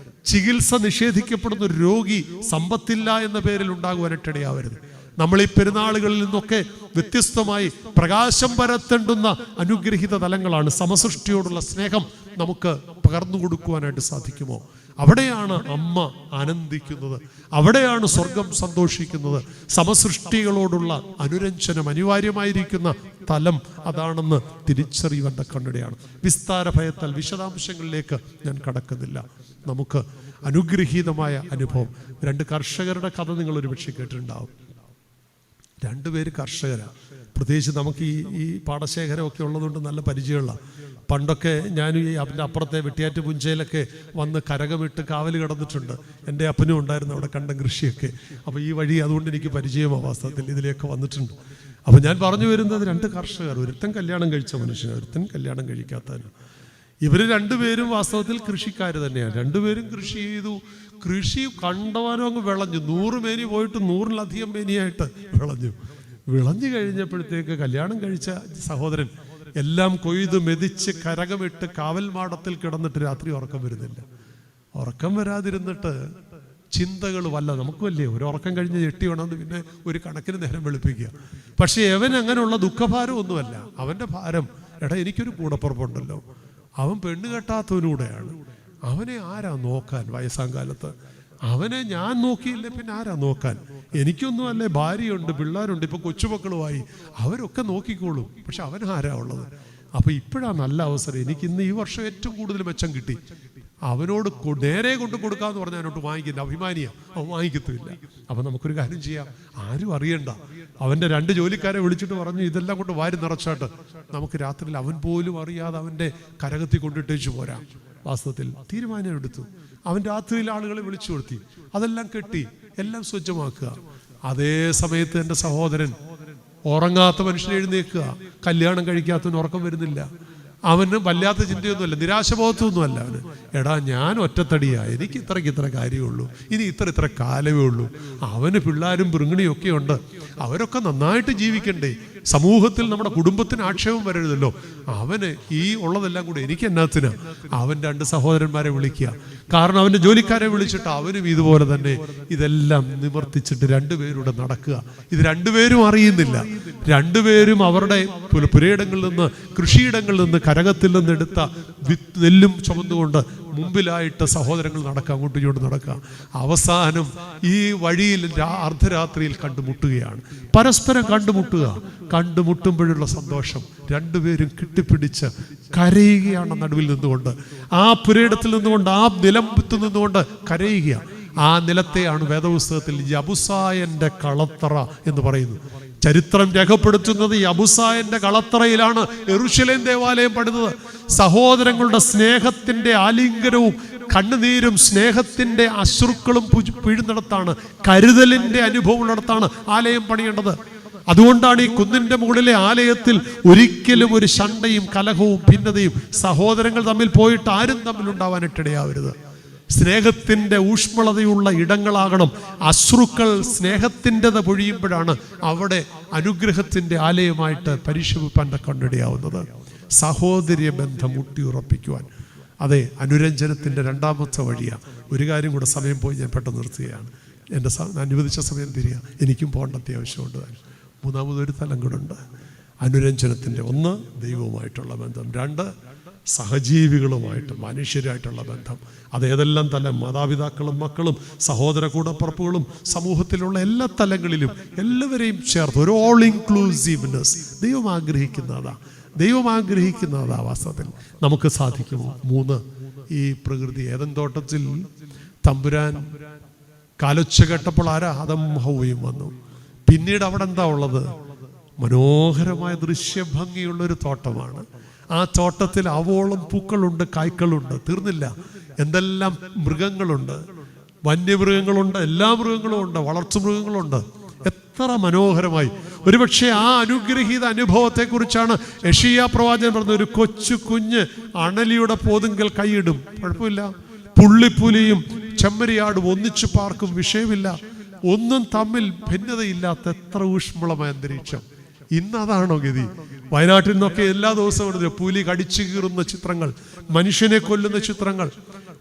ചികിത്സ നിഷേധിക്കപ്പെടുന്ന ഒരു രോഗി സമ്പത്തില്ല എന്ന പേരിൽ ഉണ്ടാകുവാനായിട്ട് ഇടയാവരുത്. നമ്മൾ ഈ പെരുന്നാളുകളിൽ നിന്നൊക്കെ വ്യത്യസ്തമായി പ്രകാശം പരത്തേണ്ടുന്ന അനുഗ്രഹീത തലങ്ങളാണ്. സമസൃഷ്ടിയോടുള്ള സ്നേഹം നമുക്ക് പകർന്നു കൊടുക്കുവാനായിട്ട് സാധിക്കുമോ? അവിടെയാണ് അമ്മ ആനന്ദിക്കുന്നത്, അവിടെയാണ് സ്വർഗം സന്തോഷിക്കുന്നത്. സമസൃഷ്ടികളോടുള്ള അനുരഞ്ജനം അനിവാര്യമായിരിക്കുന്ന തലം അതാണെന്ന് തിരിച്ചറിയുവാൻ കണ്ണിടെയാണ്. വിസ്താര ഭയത്താൽ വിശദാംശങ്ങളിലേക്ക് ഞാൻ കടക്കുന്നില്ല. നമുക്ക് അനുഗ്രഹീതമായ അനുഭവം. 2 കർഷകരുടെ കഥ നിങ്ങൾ ഒരുപക്ഷെ കേട്ടിട്ടുണ്ടാവും. 2 പേര് കർഷകരാണ്. പ്രത്യേകിച്ച് നമുക്ക് ഈ പാടശേഖരമൊക്കെ ഉള്ളതുകൊണ്ട് നല്ല പരിചയമുള്ള. പണ്ടൊക്കെ ഞാൻ അതിൻ്റെ അപ്പുറത്തെ വെട്ടിയാറ്റ് പുഞ്ചയിലൊക്കെ വന്ന് കരകമിട്ട് കാവൽ കിടന്നിട്ടുണ്ട്. എൻ്റെ അപ്പനും ഉണ്ടായിരുന്നു അവിടെ കണ്ടം കൃഷിയൊക്കെ. അപ്പോൾ ഈ വഴി അതുകൊണ്ട് എനിക്ക് പരിചയമാണ്. വാസ്തവത്തിൽ ഇതിലേക്ക് വന്നിട്ടുണ്ട്. അപ്പോൾ ഞാൻ പറഞ്ഞു വരുന്നത് 2 കർഷകർ, ഒരുത്തൻ കല്യാണം കഴിച്ച മനുഷ്യനാണ്, ഒരുത്തൻ കല്യാണം കഴിക്കാത്തവന്. ഇവർ 2 പേരും വാസ്തവത്തിൽ കൃഷിക്കാർ തന്നെയാണ്. 2 പേരും കൃഷി ചെയ്തു. കൃഷി കണ്ടവാനും അങ്ങ് വിളഞ്ഞു. 100 മേനി പോയിട്ട് 100-ലധികം മേനിയായിട്ട് വിളഞ്ഞു കഴിഞ്ഞപ്പോഴത്തേക്ക് കല്യാണം കഴിച്ച സഹോദരൻ എല്ലാം കൊയ്ത് മെതിച്ച് കരകമിട്ട് കാവൽ മാടത്തിൽ കിടന്നിട്ട് രാത്രി ഉറക്കം വരുന്നില്ല. ഉറക്കം വരാതിരുന്നിട്ട് ചിന്തകൾ നമുക്കുമല്ലേ ഒരു ഉറക്കം കഴിഞ്ഞ് ഞെട്ടി വേണമെന്ന് പിന്നെ ഒരു കണക്കിന് നേരം വെളുപ്പിക്കുക. പക്ഷെ അവൻ അങ്ങനെയുള്ള ദുഃഖഭാരം ഒന്നുമല്ല. അവൻ്റെ ഭാരം, എടാ എനിക്കൊരു കൂടപ്പുറപ്പുണ്ടല്ലോ, അവൻ പെണ്ണ് കെട്ടാത്തവനൂടെയാണ്, അവനെ ആരാ നോക്കാൻ വയസ്സാം കാലത്ത്? അവനെ ഞാൻ നോക്കിയില്ലേ പിന്നെ ആരാ നോക്കാൻ? എനിക്കൊന്നും അല്ലേ, ഭാര്യയുണ്ട്, പിള്ളേരുണ്ട്, ഇപ്പൊ കൊച്ചുമക്കളുമായി, അവരൊക്കെ നോക്കിക്കോളും. പക്ഷെ അവൻ ആരാ ഉള്ളത്? അപ്പൊ ഇപ്പോഴാണ് നല്ല അവസരം. എനിക്ക് ഇന്ന് ഈ വർഷം ഏറ്റവും കൂടുതൽ മെച്ചം കിട്ടി. അവനോട് നേരെ കൊണ്ട് കൊടുക്കാന്ന് പറഞ്ഞാൽ അവനോട്ട് വാങ്ങിക്കില്ല, അഭിമാനിയാ, അവൻ വാങ്ങിക്കത്തില്ല. അപ്പൊ നമുക്കൊരു കാര്യം ചെയ്യാം, ആരും അറിയണ്ട. അവന്റെ 2 ജോലിക്കാരെ വിളിച്ചിട്ട് പറഞ്ഞു ഇതെല്ലാം കൊണ്ട് വാരി നിറച്ചാട്ട് നമുക്ക് രാത്രിയിൽ അവൻ പോലും അറിയാതെ അവന്റെ കരകത്തി കൊണ്ടിട്ടേച്ചു പോരാ. വാസ്തവത്തിൽ തീരുമാനം എടുത്തു. അവൻ രാത്രിയിൽ ആളുകളെ വിളിച്ചു കൊടുത്തി, അതെല്ലാം കെട്ടി എല്ലാം സജ്ജമാക്കുക. അതേ സമയത്ത് എൻ്റെ സഹോദരൻ ഉറങ്ങാത്ത മനുഷ്യനെ എഴുന്നേക്കുക. കല്യാണം കഴിക്കാത്തവന് ഉറക്കം വരുന്നില്ല. അവന് വല്ലാത്ത ചിന്തയൊന്നുമല്ല, നിരാശബോധമൊന്നുമല്ല. അവന് എടാ ഞാൻ ഒറ്റത്തടിയാ, എനിക്ക് ഇത്ര കാര്യമുള്ളൂ, ഇനി ഇത്ര കാലമേ ഉള്ളൂ. അവന് പിള്ളേരും പിറുങ്ങിണിയൊക്കെ ഉണ്ട്, അവരൊക്കെ നന്നായിട്ട് ജീവിക്കണ്ടേ? സമൂഹത്തിൽ നമ്മുടെ കുടുംബത്തിന് ആക്ഷേപം വരരുതല്ലോ. അവന് ഈ ഉള്ളതെല്ലാം കൂടെ എനിക്ക് എന്നാത്തിനാ? അവൻ 2 സഹോദരന്മാരെ വിളിക്കുക. കാരണം അവൻ്റെ ജോലിക്കാരെ വിളിച്ചിട്ട് അവനും ഇതുപോലെ തന്നെ ഇതെല്ലാം നിവർത്തിച്ചിട്ട് 2 പേരൂടെ നടക്കുക. ഇത് 2 പേരും അറിയുന്നില്ല. 2 പേരും അവരുടെ പുരയിടങ്ങളിൽ നിന്ന്, കൃഷിയിടങ്ങളിൽ നിന്ന്, കരകത്തിൽ നിന്ന് എടുത്ത നെല്ലും ചുമന്നുകൊണ്ട് മുമ്പിലായിട്ട് സഹോദരങ്ങൾ അങ്ങോട്ടും ഇങ്ങോട്ടും നടക്കുക. അവസാനം ഈ വഴിയിൽ അർദ്ധരാത്രിയിൽ കണ്ടുമുട്ടുകയാണ്. പരസ്പരം കണ്ടുമുട്ടുമ്പോഴുള്ള സന്തോഷം, 2 പേരും കെട്ടിപ്പിടിച്ച് കരയുകയാണ്. നടുവിൽ നിന്നുകൊണ്ട്, ആ പുരയിടത്തിൽ നിന്നുകൊണ്ട്, ആ നിലമ്പത്ത് നിന്നുകൊണ്ട് കരയുക. ആ നിലത്തെയാണ് വേദപുസ്തകത്തിൽ യബുസായന്റെ കളത്തറ എന്ന് പറയുന്നത്. ചരിത്രം രേഖപ്പെടുത്തുന്നത് യബുസായന്റെ കളത്തറയിലാണ് യെരൂശലേം ദേവാലയം പണിതത്. സഹോദരങ്ങളുടെ സ്നേഹത്തിന്റെ ആലിംഗനവും കണ്ണുനീരും സ്നേഹത്തിന്റെ അശ്രുക്കളും പിഴുന്നിടത്താണ്, കരുതലിന്റെ അനുഭവമുള്ളിടത്താണ് ആലയം പണിയേണ്ടത്. അതുകൊണ്ടാണ് ഈ കുന്നിന്റെ മുകളിലെ ആലയത്തിൽ ഒരിക്കലും ഒരു ശണ്ടയും കലഹവും ഭിന്നതയും സഹോദരങ്ങൾ തമ്മിൽ പോയിട്ട് ആരും തമ്മിൽ ഉണ്ടാവാനിട്ടിടയാവരുത്. സ്നേഹത്തിന്റെ ഊഷ്മളതയുള്ള ഇടങ്ങളാകണം. അശ്രുക്കൾ സ്നേഹത്തിൻ്റെത് പൊഴിയുമ്പോഴാണ് അവിടെ അനുഗ്രഹത്തിന്റെ ആലയമായിട്ട് പരിശോഭിപ്പാൻ കണ്ടിടയാവുന്നത്. സഹോദര്യ ബന്ധം ഊട്ടിയുറപ്പിക്കുവാൻ അതെ അനുരഞ്ജനത്തിന്റെ രണ്ടാമത്തെ വഴിയാണ്. ഒരു കാര്യം കൂടെ, സമയം പോയി, ഞാൻ പെട്ടെന്ന് നിർത്തുകയാണ്. എൻ്റെ അനുവദിച്ച സമയം തിരിക, എനിക്കും പോകേണ്ട അത്യാവശ്യമുണ്ട്. മൂന്നാമതൊരു തലം കൂടെ ഉണ്ട് അനുരഞ്ജനത്തിൻ്റെ. ഒന്ന്, ദൈവവുമായിട്ടുള്ള ബന്ധം. രണ്ട്, സഹജീവികളുമായിട്ട് മനുഷ്യരായിട്ടുള്ള ബന്ധം. അതേതെല്ലാം തലം, മാതാപിതാക്കളും മക്കളും സഹോദര കൂടപ്പുറപ്പുകളും സമൂഹത്തിലുള്ള എല്ലാ തലങ്ങളിലും എല്ലാവരെയും ചേർത്ത് ഒരു ഓൾ ഇൻക്ലൂസീവ്നെസ് ദൈവം ആഗ്രഹിക്കുന്നതാ വാസ്തവത്തിൽ നമുക്ക് സാധിക്കുമോ? മൂന്ന്, ഈ പ്രകൃതി. ഏദൻ തോട്ടത്തിൽ തമ്പുരാൻ കാലൊച്ച കേട്ടപ്പോൾ ആരാ? ആദം ഹവ്വയും വന്നു. പിന്നീട് അവിടെ എന്താ ഉള്ളത്? മനോഹരമായ ദൃശ്യഭംഗിയുള്ളൊരു തോട്ടമാണ്. ആ തോട്ടത്തിൽ അവോളം പൂക്കളുണ്ട്, കായ്ക്കളുണ്ട്, തീർന്നില്ല. എന്തെല്ലാം മൃഗങ്ങളുണ്ട്, വന്യമൃഗങ്ങളുണ്ട്, എല്ലാ മൃഗങ്ങളും ഉണ്ട്, വളർത്തു മൃഗങ്ങളുണ്ട്. എത്ര മനോഹരമായി! ഒരുപക്ഷെ ആ അനുഗ്രഹീത അനുഭവത്തെക്കുറിച്ചാണ് യെശയ്യാ പ്രവാചകൻ പറഞ്ഞത്. ഒരു കൊച്ചു കുഞ്ഞ് അണലിയുടെ പോതുങ്കൽ കൈയിടും, കുഴപ്പമില്ല. പുള്ളിപ്പുലിയും ചെമ്മരിയാടും ഒന്നിച്ചു പാർക്കും, വിഷയമില്ല. ഒന്നും തമ്മിൽ ഭിന്നതയില്ലാത്ത എത്ര ഊഷ്മളമായ അന്തരീക്ഷം. ഇന്ന് അതാണോ ഗതി? വയനാട്ടിൽ നിന്നൊക്കെ എല്ലാ ദിവസവും പുലി കടിച്ചു കീറുന്ന ചിത്രങ്ങൾ, മനുഷ്യനെ കൊല്ലുന്ന ചിത്രങ്ങൾ.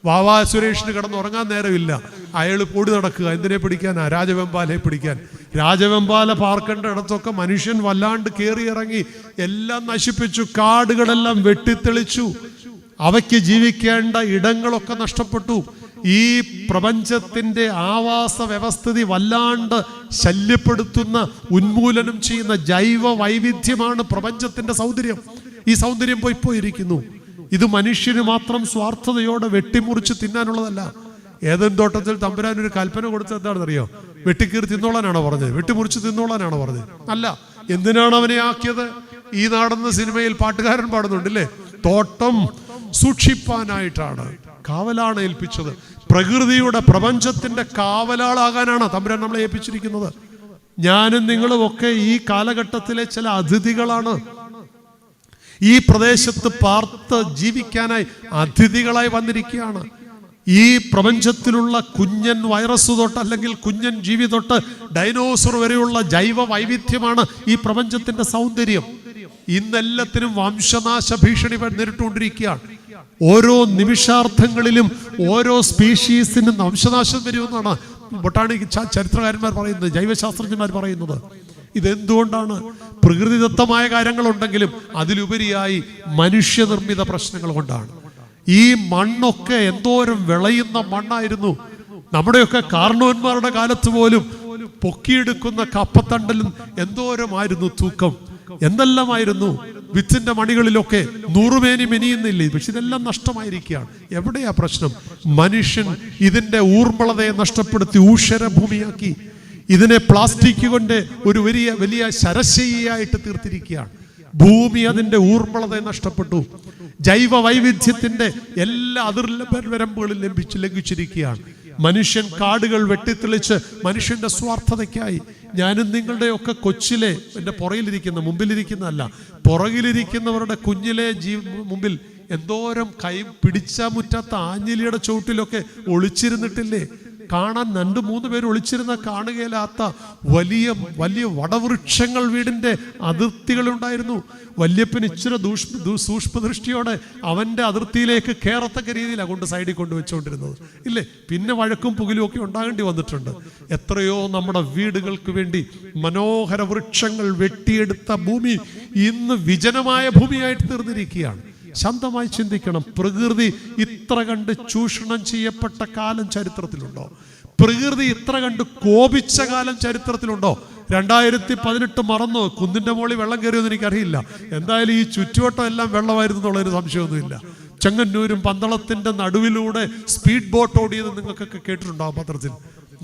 വാവാ സുരേഷിന് കിടന്നുറങ്ങാൻ നേരമില്ല, അയാൾ പൊടി നടക്കുക. എന്തിനെ പിടിക്കാനാ? രാജവെമ്പാലയെ പിടിക്കാൻ. രാജവെമ്പാല പാർക്കേണ്ട ഇടത്തൊക്കെ മനുഷ്യൻ വല്ലാണ്ട് കയറിയിറങ്ങി എല്ലാം നശിപ്പിച്ചു. കാടുകളെല്ലാം വെട്ടിത്തെളിച്ചു. അവയ്ക്ക് ജീവിക്കേണ്ട ഇടങ്ങളൊക്കെ നഷ്ടപ്പെട്ടു. ഈ പ്രപഞ്ചത്തിന്റെ ആവാസ വ്യവസ്ഥിതി വല്ലാണ്ട് ശല്യപ്പെടുത്തുന്ന, ഉന്മൂലനം ചെയ്യുന്ന ജൈവ വൈവിധ്യമാണ് പ്രപഞ്ചത്തിന്റെ സൗന്ദര്യം. ഈ സൗന്ദര്യം പോയിരിക്കുന്നു. ഇത് മനുഷ്യന് മാത്രം സ്വാർത്ഥതയോടെ വെട്ടിമുറിച്ച് തിന്നാനുള്ളതല്ല. ഏദൻ തോട്ടത്തിൽ തമ്പുരാൻ ഒരു കൽപ്പന കൊടുത്തത് എന്താണെന്നറിയോ? വെട്ടിക്കീറി തിന്നോളാനാണോ പറഞ്ഞത്? വെട്ടിമുറിച്ച് തിന്നോളാനാണോ പറഞ്ഞത്? അല്ല. എന്തിനാണ് അവനെ ആക്കിയത്? ഈ നാടെന്ന സിനിമയിൽ പാട്ടുകാരൻ പാടുന്നുണ്ടല്ലേ, തോട്ടം സൂക്ഷിപ്പാനായിട്ടാണ്, കാവലാണ് ഏൽപ്പിച്ചത്. പ്രകൃതിയുടെ, പ്രപഞ്ചത്തിന്റെ കാവലാളാകാനാണ് തമ്പുരാൻ നമ്മളെ ഏൽപ്പിച്ചിരിക്കുന്നത്. ഞാനും നിങ്ങളും ഒക്കെ ഈ കാലഘട്ടത്തിലെ ചില അതിഥികളാണ്. ഈ പ്രദേശത്ത് പാർത്ത് ജീവിക്കാനായി അതിഥികളായി വന്നിരിക്കുകയാണ്. ഈ പ്രപഞ്ചത്തിലുള്ള കുഞ്ഞൻ വൈറസ് തൊട്ട് അല്ലെങ്കിൽ കുഞ്ഞൻ ജീവി തൊട്ട് ഡൈനോസർ വരെയുള്ള ജൈവ വൈവിധ്യമാണ് ഈ പ്രപഞ്ചത്തിന്റെ സൗന്ദര്യം. ഇന്നെല്ലാത്തിനും വംശനാശ ഭീഷണി നേരിട്ടുകൊണ്ടിരിക്കുകയാണ്. ഓരോ നിമിഷാർത്ഥങ്ങളിലും ഓരോ സ്പീഷീസിനും വംശനാശം വരുമെന്നാണ് ബൊട്ടാണിക് ചരിത്രകാരന്മാർ പറയുന്നത്, ജൈവശാസ്ത്രജ്ഞന്മാർ പറയുന്നത്. ഇതെന്തുകൊണ്ടാണ്? പ്രകൃതിദത്തമായ കാര്യങ്ങളുണ്ടെങ്കിലും അതിലുപരിയായി മനുഷ്യനിർമ്മിത പ്രശ്നങ്ങൾ കൊണ്ടാണ്. ഈ മണ്ണൊക്കെ എന്തോരം വിളയുന്ന മണ്ണായിരുന്നു. നമ്മുടെയൊക്കെ കാർണവന്മാരുടെ കാലത്ത് പോലും പൊക്കിയെടുക്കുന്ന കപ്പത്തണ്ടലും എന്തോരമായിരുന്നു തൂക്കം, എന്തെല്ലാമായിരുന്നു. വിത്തിന്റെ മണികളിലൊക്കെ നൂറുമേനി മെനിയുന്നില്ലേ? പക്ഷെ ഇതെല്ലാം നഷ്ടമായിരിക്കുകയാണ്. എവിടെയാ പ്രശ്നം? മനുഷ്യൻ ഇതിന്റെ ഊർമ്മളതയെ നഷ്ടപ്പെടുത്തി ഊഷരഭൂമിയാക്കി. ഇതിനെ പ്ലാസ്റ്റിക് കൊണ്ട് ഒരു വലിയ ശരശയ്യായിട്ട് തീർത്തിരിക്കുകയാണ്. ഭൂമി അതിന്റെ ഊർമ്മളതയെ നഷ്ടപ്പെട്ടു. ജൈവ വൈവിധ്യത്തിന്റെ എല്ലാ അതിർവരമ്പുകളും ലംഘിച്ചിരിക്കുകയാണ്. മനുഷ്യൻ കാടുകൾ വെട്ടിത്തെളിച്ച് മനുഷ്യന്റെ സ്വാർത്ഥതയ്ക്കായി. ഞാനും നിങ്ങളുടെയൊക്കെ കൊച്ചിലെ, എൻ്റെ പുറകിലിരിക്കുന്ന, മുമ്പിലിരിക്കുന്നതല്ല, പുറകിലിരിക്കുന്നവരുടെ കുഞ്ഞിലെ മുമ്പിൽ എന്തോരം കൈ പിടിച്ചാൽ മുറ്റാത്ത ആഞ്ഞിലിയുടെ ചുവട്ടിലൊക്കെ ഒളിച്ചിരുന്നിട്ടില്ലേ? കാണാൻ 2-3 പേര് ഒളിച്ചിരുന്ന കാണുകയില്ലാത്ത വലിയ വലിയ വടവൃക്ഷങ്ങൾ വീടിന്റെ അതിർത്തികളുണ്ടായിരുന്നു. വല്യപ്പന് ഇച്ചിരി സൂക്ഷ്മദൃഷ്ടിയോടെ അവന്റെ അതിർത്തിയിലേക്ക് കയറത്തക്ക രീതിയിലാണ് കൊണ്ട് സൈഡിൽ കൊണ്ടുവച്ചുകൊണ്ടിരുന്നത്, ഇല്ലേ? പിന്നെ വഴക്കും പുകലും ഒക്കെ ഉണ്ടാകേണ്ടി വന്നിട്ടുണ്ട്. എത്രയോ നമ്മുടെ വീടുകൾക്ക് വേണ്ടി മനോഹര വൃക്ഷങ്ങൾ വെട്ടിയെടുത്ത ഭൂമി ഇന്ന് വിജനമായ ഭൂമിയായിട്ട് തീർന്നിരിക്കുകയാണ്. ശാന്തമായി ചിന്തിക്കണം. പ്രകൃതി ഇത്ര കണ്ട് ചൂഷണം ചെയ്യപ്പെട്ട കാലം ചരിത്രത്തിലുണ്ടോ? പ്രകൃതി ഇത്ര കണ്ട് കോപിച്ച കാലം ചരിത്രത്തിലുണ്ടോ? 2018 മറന്നോ? കുന്നിന്റെ മുകളിൽ വെള്ളം കയറിയെന്ന് എനിക്കറിയില്ല. എന്തായാലും ഈ ചുറ്റുവട്ടം എല്ലാം വെള്ളമായിരുന്നു എന്നുള്ളൊരു സംശയമൊന്നുമില്ല. ചെങ്ങന്നൂരും പന്തളത്തിന്റെ നടുവിലൂടെ സ്പീഡ് ബോട്ട് ഓടിയത് നിങ്ങൾക്കൊക്കെ കേട്ടിട്ടുണ്ടാവും പത്രത്തിൽ.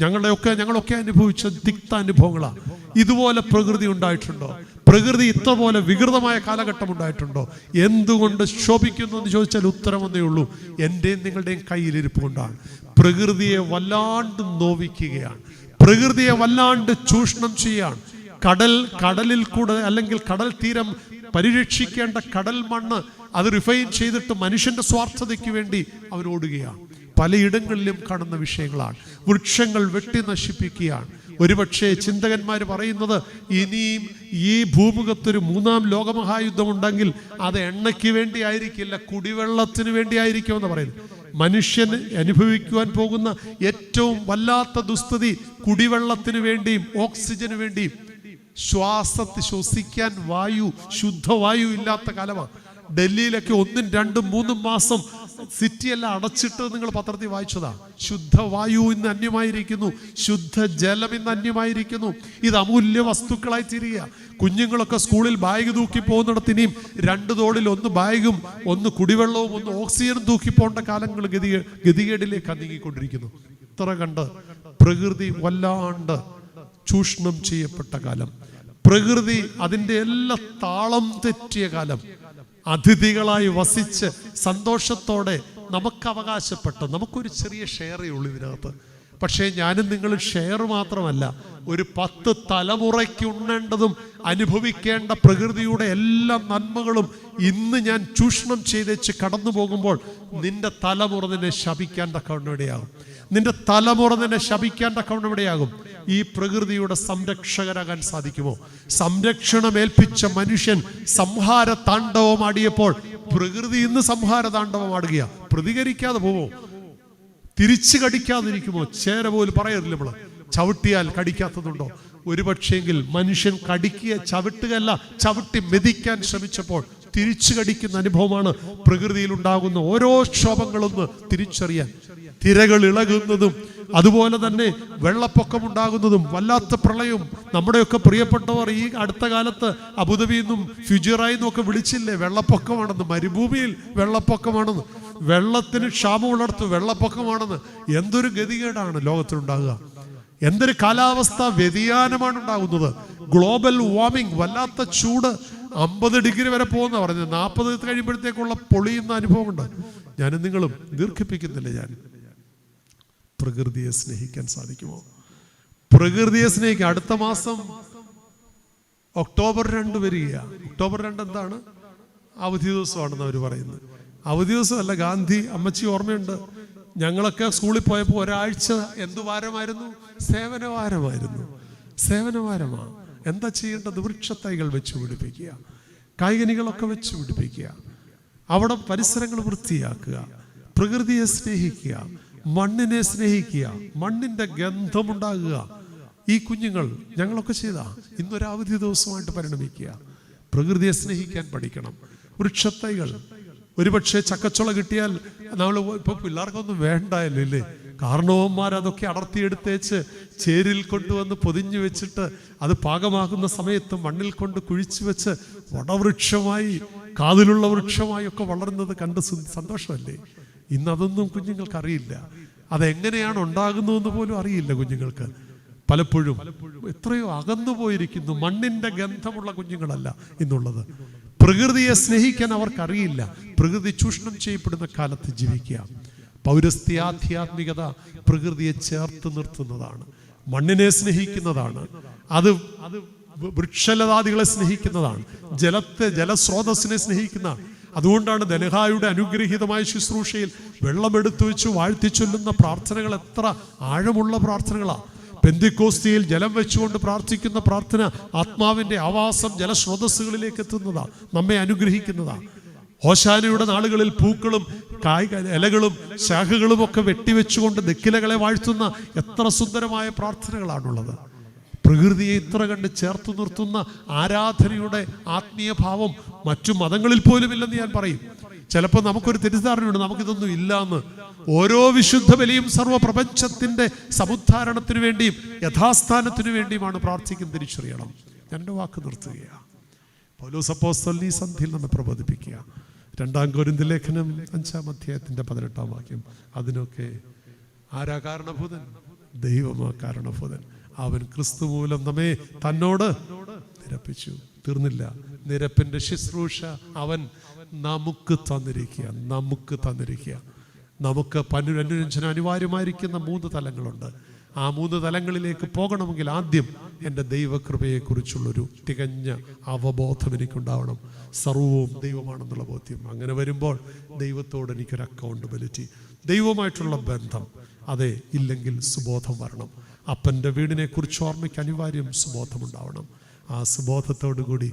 ഞങ്ങളൊക്കെ അനുഭവിച്ച തിക്ത അനുഭവങ്ങളാണ്. ഇതുപോലെ പ്രകൃതി ഉണ്ടായിട്ടുണ്ടോ? പ്രകൃതി ഇത്രപോലെ വികൃതമായ കാലഘട്ടം ഉണ്ടായിട്ടുണ്ടോ? എന്തുകൊണ്ട് ശോഭിക്കുന്നു എന്ന് ചോദിച്ചാൽ ഉത്തരമൊന്നേ ഉള്ളൂ, എൻ്റെയും നിങ്ങളുടെയും കയ്യിലിരിപ്പ് കൊണ്ടാണ്. പ്രകൃതിയെ വല്ലാണ്ട് നോവിക്കുകയാണ്, പ്രകൃതിയെ വല്ലാണ്ട് ചൂഷണം ചെയ്യുകയാണ്. കടലിൽ കൂടെ അല്ലെങ്കിൽ കടൽ തീരം പരിരക്ഷിക്കേണ്ട കടൽ മണ്ണ് അത് റിഫൈൻ ചെയ്തിട്ട് മനുഷ്യന്റെ സ്വാർത്ഥതയ്ക്ക് വേണ്ടി അവരോടുകയാണ്. പലയിടങ്ങളിലും കാണുന്ന വിഷയങ്ങളാണ്. വൃക്ഷങ്ങൾ വെട്ടി നശിപ്പിക്കുകയാണ്. ഒരുപക്ഷെ ചിന്തകന്മാർ പറയുന്നത് ഇനിയും ഈ ഭൂമുഖത്തൊരു 3ാം ലോകമഹായുദ്ധം ഉണ്ടെങ്കിൽ അത് എണ്ണയ്ക്ക് വേണ്ടി ആയിരിക്കില്ല, കുടിവെള്ളത്തിന് വേണ്ടി ആയിരിക്കുമെന്ന് പറയുന്നത്. മനുഷ്യൻ അനുഭവിക്കുവാൻ പോകുന്ന ഏറ്റവും വല്ലാത്ത ദുസ്ഥിതി കുടിവെള്ളത്തിന് വേണ്ടിയും ഓക്സിജന് വേണ്ടിയും, ശ്വസിക്കാൻ ശുദ്ധവായു ഇല്ലാത്ത കാലമാണ്. ഡൽഹിയിലൊക്കെ 1, 2, 3 മാസം സിറ്റിയെല്ലാം അടച്ചിട്ട് നിങ്ങൾ പത്രത്തിൽ വായിച്ചതാ. ശുദ്ധവായു ഇന്ന് അന്യമായിരിക്കുന്നു, ശുദ്ധജലം ഇന്ന് അന്യമായിരിക്കുന്നു. ഇത് അമൂല്യ വസ്തുക്കളായി തീരുക. കുഞ്ഞുങ്ങളൊക്കെ സ്കൂളിൽ ബാഗ് തൂക്കി പോകുന്നിടത്ത് ഇനിയും 2 തോളിൽ 1 ബാഗും 1 കുടിവെള്ളവും 1 ഓക്സിജനും തൂക്കി പോകേണ്ട കാലങ്ങൾ ഗതികേടിലേക്ക് നീങ്ങിക്കൊണ്ടിരിക്കുന്നു. ഇത്ര കണ്ട് പ്രകൃതി വല്ലാണ്ട് ചൂഷണം ചെയ്യപ്പെട്ട കാലം, പ്രകൃതി അതിൻ്റെ എല്ലാ താളം തെറ്റിയ കാലം, അതിഥികളായി വസിച്ച് സന്തോഷത്തോടെ നമുക്ക് അവകാശപ്പെട്ട നമുക്കൊരു ചെറിയ ഷെയറേ ഉള്ളൂ ഇതിനകത്ത്. പക്ഷേ ഞാനും നിങ്ങൾ ഷെയർ മാത്രമല്ല, ഒരു 10 തലമുറയ്ക്ക് ഉണ്ണേണ്ടതും അനുഭവിക്കേണ്ട പ്രകൃതിയുടെ എല്ലാ നന്മകളും ഇന്ന് ഞാൻ ചൂഷണം ചെയ്തേച്ച് കടന്നു പോകുമ്പോൾ നിന്റെ തലമുറ നിന്നെ ശപിക്കാൻ തക്കവണ്ണമിടയാകും. നിന്റെ തലമുറ നിന്നെ ശപിക്കാൻ തക്കവണ്ണമിടയാകും. ഈ പ്രകൃതിയുടെ സംരക്ഷകരാകാൻ സാധിക്കുമോ? സംരക്ഷണം ഏൽപ്പിച്ച മനുഷ്യൻ സംഹാര താണ്ഡവമാടിയപ്പോൾ പ്രകൃതി ഇന്ന് സംഹാര താണ്ഡവമാടുകയാ. പ്രതികരിക്കാതെ പോവോ? തിരിച്ചു കടിക്കാതിരിക്കുമോ? ചേര പോലും പറയരുത് നമ്മള്. ചവിട്ടിയാൽ കടിക്കാത്തതുണ്ടോ? ഒരുപക്ഷെങ്കിൽ മനുഷ്യൻ ചവിട്ടുകയല്ല, ചവിട്ടി മെതിക്കാൻ ശ്രമിച്ചപ്പോൾ തിരിച്ചു കടിക്കുന്ന അനുഭവമാണ് പ്രകൃതിയിൽ ഉണ്ടാകുന്ന ഓരോ ക്ഷോഭങ്ങളൊന്ന് തിരിച്ചറിയാൻ. തിരകൾ ഇളകുന്നതും അതുപോലെ തന്നെ വെള്ളപ്പൊക്കം ഉണ്ടാകുന്നതും വല്ലാത്ത പ്രളയവും. നമ്മുടെയൊക്കെ പ്രിയപ്പെട്ടവർ ഈ അടുത്ത കാലത്ത് അബുദാബിന്നും ഫ്യുജറായിന്നും ഒക്കെ വിളിച്ചില്ലേ വെള്ളപ്പൊക്കമാണെന്ന്, മരുഭൂമിയിൽ വെള്ളപ്പൊക്കമാണെന്ന്, വെള്ളത്തിന് ക്ഷാമമുള്ളിടത്ത് വെള്ളപ്പൊക്കമാണെന്ന്. എന്തൊരു ഗതികേടാണ് ലോകത്തിലുണ്ടാകുക, എന്തൊരു കാലാവസ്ഥ വ്യതിയാനമാണ് ഉണ്ടാകുന്നത്. ഗ്ലോബൽ വാർമിംഗ്, വല്ലാത്ത ചൂട്, 50 ഡിഗ്രി വരെ പോകുന്ന പറഞ്ഞത്. 40 കഴിയുമ്പോഴത്തേക്കുള്ള പൊളിയുന്ന അനുഭവമുണ്ട്. ഞാനും നിങ്ങളും ദീർഘിപ്പിക്കുന്നില്ല. ഞാൻ പ്രകൃതിയെ സ്നേഹിക്കാൻ സാധിക്കുമോ? പ്രകൃതിയെ സ്നേഹിക്കുക. അടുത്ത മാസം ഒക്ടോബർ 2 വരികയാണ്. ഒക്ടോബർ 2 എന്താണ്? അവധി ദിവസമാണെന്ന് അവർ പറയുന്നത്. അവധി ദിവസമല്ല, ഗാന്ധി അമ്മച്ചി ഓർമ്മയുണ്ട്, ഞങ്ങളൊക്കെ സ്കൂളിൽ പോയപ്പോൾ ഒരാഴ്ച എന്തു വാരമായിരുന്നു? സേവനവാരമായിരുന്നു. സേവനവാരമാണ്. എന്താ ചെയ്യേണ്ടത്? വൃക്ഷത്തൈകൾ വെച്ച് പിടിപ്പിക്കുക, കായ്കനികളൊക്കെ വെച്ച് പിടിപ്പിക്കുക, അവിടെ പരിസരങ്ങൾ വൃത്തിയാക്കുക, പ്രകൃതിയെ സ്നേഹിക്കുക, മണ്ണിനെ സ്നേഹിക്കുക, മണ്ണിന്റെ ഗന്ധമുണ്ടാകുക. ഈ കുഞ്ഞുങ്ങൾ ഞങ്ങളൊക്കെ ചെയ്താ ഇന്നൊരു അവധി ദിവസമായിട്ട് പരിണമിക്കുക. പ്രകൃതിയെ സ്നേഹിക്കാൻ പഠിക്കണം. വൃക്ഷത്തൈകൾ, ഒരുപക്ഷെ ചക്കച്ചുള കിട്ടിയാൽ നമ്മൾ ഇപ്പൊ പിള്ളേർക്കൊന്നും വേണ്ടായല്ലോ ഇല്ലേ? കാരണവന്മാർ അതൊക്കെ അടർത്തിയെടുത്തേച്ച് ചേരിൽ കൊണ്ടുവന്ന് പൊതിഞ്ഞു വെച്ചിട്ട് അത് പാകമാകുന്ന സമയത്ത് മണ്ണിൽ കൊണ്ട് കുഴിച്ചു വെച്ച് വടവൃക്ഷമായി, കാതിലുള്ള വൃക്ഷമായി ഒക്കെ വളർന്നത് കണ്ട് സന്തോഷമല്ലേ? ഇന്നതൊന്നും കുഞ്ഞുങ്ങൾക്ക് അറിയില്ല. അതെങ്ങനെയാണ് ഉണ്ടാകുന്നതെന്ന് പോലും അറിയില്ല കുഞ്ഞുങ്ങൾക്ക്. പലപ്പോഴും എത്രയോ അകന്നു പോയിരിക്കുന്നു. മണ്ണിന്റെ ഗന്ധമുള്ള കുഞ്ഞുങ്ങളല്ല ഇന്നുള്ളത്. പ്രകൃതിയെ സ്നേഹിക്കാൻ അവർക്കറിയില്ല. പ്രകൃതി ചൂഷണം ചെയ്യപ്പെടുന്ന കാലത്ത് ജീവിക്കുക. പൗരസ്ത്യാധ്യാത്മികത പ്രകൃതിയെ ചേർത്ത് നിർത്തുന്നതാണ്, മണ്ണിനെ സ്നേഹിക്കുന്നതാണ്, അത് വൃക്ഷലതാദികളെ സ്നേഹിക്കുന്നതാണ്, ജലസ്രോതസ്സിനെ സ്നേഹിക്കുന്നതാണ്. അതുകൊണ്ടാണ് ദനഹായുടെ അനുഗ്രഹീതമായ ശുശ്രൂഷയിൽ വെള്ളമെടുത്തു വെച്ച് വാഴ്ത്തിച്ചൊല്ലുന്ന പ്രാർത്ഥനകൾ എത്ര ആഴമുള്ള പ്രാർത്ഥനകളാണ്. പെന്തിക്കോസ്തിയിൽ ജലം വെച്ചുകൊണ്ട് പ്രാർത്ഥിക്കുന്ന പ്രാർത്ഥന ആത്മാവിന്റെ ആവാസം ജലസ്രോതസ്സുകളിലേക്ക് എത്തുന്നതാണ്, നമ്മെ അനുഗ്രഹിക്കുന്നതാണ്. ഹോശാനയുടെ നാളുകളിൽ പൂക്കളും ഇലകളും ശാഖകളും ഒക്കെ വെട്ടിവെച്ചുകൊണ്ട് ദിക്കിലകളെ വാഴ്ത്തുന്ന എത്ര സുന്ദരമായ പ്രാർത്ഥനകളാണുള്ളത്. പ്രകൃതിയെ ഇത്ര കണ്ട് ചേർത്ത് നിർത്തുന്ന ആരാധനയുടെ ആത്മീയ ഭാവം മറ്റു മതങ്ങളിൽ പോലും ഇല്ലെന്ന് ഞാൻ പറയും. ചിലപ്പോൾ നമുക്കൊരു തെറ്റിദ്ധാരണയുണ്ട്, നമുക്കിതൊന്നും ഇല്ലാന്ന്. ഓരോ വിശുദ്ധ ബലിയും സർവ്വപ്രപഞ്ചത്തിന്റെ സമുദ്ധാരണത്തിനു വേണ്ടിയും യഥാസ്ഥാനത്തിനു വേണ്ടിയുമാണ് പ്രാർത്ഥിക്കുന്നത്, തിരിച്ചറിയണം. ഞാൻ എൻ്റെ വാക്ക് നിർത്തുകയാണ്. പൗലോസ് അപ്പോസ്തലൻ ഈ സന്ധിയിൽ നമ്മെ പ്രബോധിപ്പിക്കുക. 2 കൊരിന്ത്യർ ലേഖനം 5-ാം അധ്യായത്തിന്റെ 18-ാം വാക്യം. അതിനൊക്കെ ആരാ കാരണഭൂതൻ? ദൈവമാ കാരണഭൂതൻ. അവൻ ക്രിസ്തു മൂലം നമ്മെ തന്നോട് നിരപ്പിച്ചു. തീർന്നില്ല. നിരപ്പിന്റെ ശുശ്രൂഷ അവൻ നമുക്ക് തന്നിരിക്കുക. നമുക്ക് അനുരഞ്ജനം അനിവാര്യമായിരിക്കുന്ന 3 തലങ്ങളുണ്ട്. ആ 3 തലങ്ങളിലേക്ക് പോകണമെങ്കിൽ ആദ്യം എൻ്റെ ദൈവകൃപയെക്കുറിച്ചുള്ളൊരു തികഞ്ഞ അവബോധം എനിക്കുണ്ടാവണം. സർവവും ദൈവമാണെന്നുള്ള ബോധ്യം. അങ്ങനെ വരുമ്പോൾ ദൈവത്തോട് എനിക്കൊരു അക്കൗണ്ടബിലിറ്റി, ദൈവമായിട്ടുള്ള ബന്ധം, അതെ, ഇല്ലെങ്കിൽ സുബോധം വരണം. അപ്പൻ്റെ വീടിനെ കുറിച്ച് ഓർമ്മയ്ക്ക് അനിവാര്യം സുബോധമുണ്ടാവണം. ആ സുബോധത്തോടു കൂടി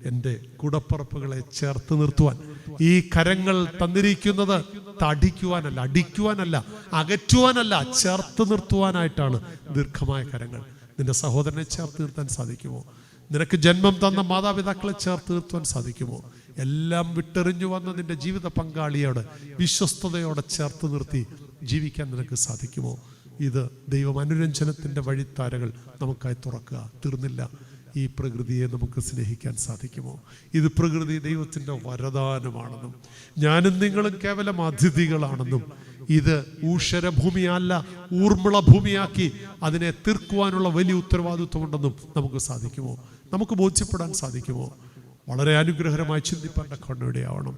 എൻ്റെ കൂടപ്പറപ്പുകളെ ചേർത്ത് നിർത്തുവാൻ ഈ കരങ്ങൾ തന്നിരിക്കുന്നത് തടിക്കുവാനല്ല, അടിക്കുവാനല്ല, അകറ്റുവാനല്ല, ചേർത്ത് നിർത്തുവാനായിട്ടാണ് ദീർഘമായ കരങ്ങൾ. നിന്റെ സഹോദരനെ ചേർത്ത് നിർത്താൻ സാധിക്കുമോ? നിനക്ക് ജന്മം തന്ന മാതാപിതാക്കളെ ചേർത്ത് നിർത്തുവാൻ സാധിക്കുമോ? എല്ലാം വിട്ടെറിഞ്ഞു വന്ന നിന്റെ ജീവിത പങ്കാളിയോട് വിശ്വസ്തയോടെ ചേർത്ത് നിർത്തി ജീവിക്കാൻ നിനക്ക് സാധിക്കുമോ? ഇത് ദൈവം അനുരഞ്ജനത്തിൻ്റെ വഴിത്താരകൾ നമുക്കായി തുറക്കുക. തീർന്നില്ല. ഈ പ്രകൃതിയെ നമുക്ക് സ്നേഹിക്കാൻ സാധിക്കുമോ? ഇത് പ്രകൃതി ദൈവത്തിൻ്റെ വരദാനമാണെന്നും ഞാനും നിങ്ങളും കേവലം അതിഥികളാണെന്നും ഇത് ഊഷരഭൂമിയല്ല ഊർമിള ഭൂമിയാക്കി അതിനെ തീർക്കുവാനുള്ള വലിയ ഉത്തരവാദിത്വമുണ്ടെന്നും നമുക്ക് സാധിക്കുമോ? നമുക്ക് ബോധ്യപ്പെടാൻ സാധിക്കുമോ? വളരെ അനുഗ്രഹകരമായി ചിന്തിപ്പാൻ്റെ കണ്ണിടെയാവണം.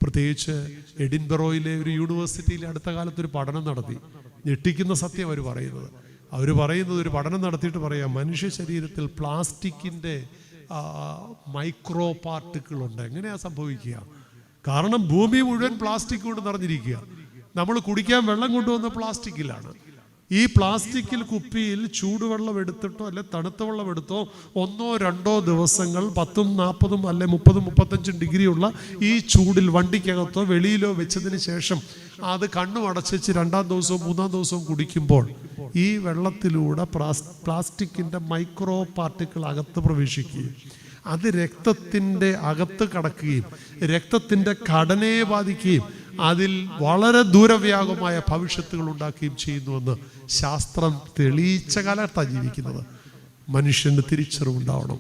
പ്രത്യേകിച്ച് എഡിൻബറോയിലെ ഒരു യൂണിവേഴ്സിറ്റിയിൽ അടുത്ത കാലത്തൊരു പഠനം നടത്തി. ഞെട്ടിക്കുന്ന സത്യം അവർ പറയുന്നത് ഒരു പഠനം നടത്തിയിട്ട് പറയാം, മനുഷ്യ ശരീരത്തിൽ പ്ലാസ്റ്റിക്കിൻ്റെ മൈക്രോ പാർട്ടിക്കിളുണ്ട്. എങ്ങനെയാ സംഭവിക്കുക? കാരണം ഭൂമി മുഴുവൻ പ്ലാസ്റ്റിക് കൊണ്ട് നിറഞ്ഞിരിക്കുക. നമ്മൾ കുടിക്കാൻ വെള്ളം കൊണ്ടുവന്ന പ്ലാസ്റ്റിക്കിലാണ്. ഈ പ്ലാസ്റ്റിക്കിൽ കുപ്പിയിൽ ചൂടുവെള്ളം എടുത്തിട്ടോ അല്ലെ തണുത്ത വെള്ളം എടുത്തോ 1-2 ദിവസങ്ങൾ 10, 40 അല്ലെ 30, 35 ഡിഗ്രിയുള്ള ഈ ചൂടിൽ വണ്ടിക്കകത്തോ വെളിയിലോ വെച്ചതിന് ശേഷം അത് കണ്ണും അടച്ചു 2-ാം ദിവസവും 3-ാം ദിവസവും കുടിക്കുമ്പോൾ ഈ വെള്ളത്തിലൂടെ പ്ലാസ്റ്റിക്കിൻ്റെ മൈക്രോ പാർട്ടിക്കിൾ അകത്ത് പ്രവേശിക്കുകയും അത് രക്തത്തിൻ്റെ അകത്ത് കടക്കുകയും രക്തത്തിൻ്റെ ഘടനയെ ബാധിക്കുകയും അതിൽ വളരെ ദൂരവ്യാപകമായ ഭവിഷ്യത്തുകൾ ഉണ്ടാക്കുകയും ചെയ്യുന്നുവെന്ന് ശാസ്ത്രം തെളിയിച്ച കാലത്താണ് ജീവിക്കുന്നത്. മനുഷ്യന് തിരിച്ചറിവുണ്ടാവണം.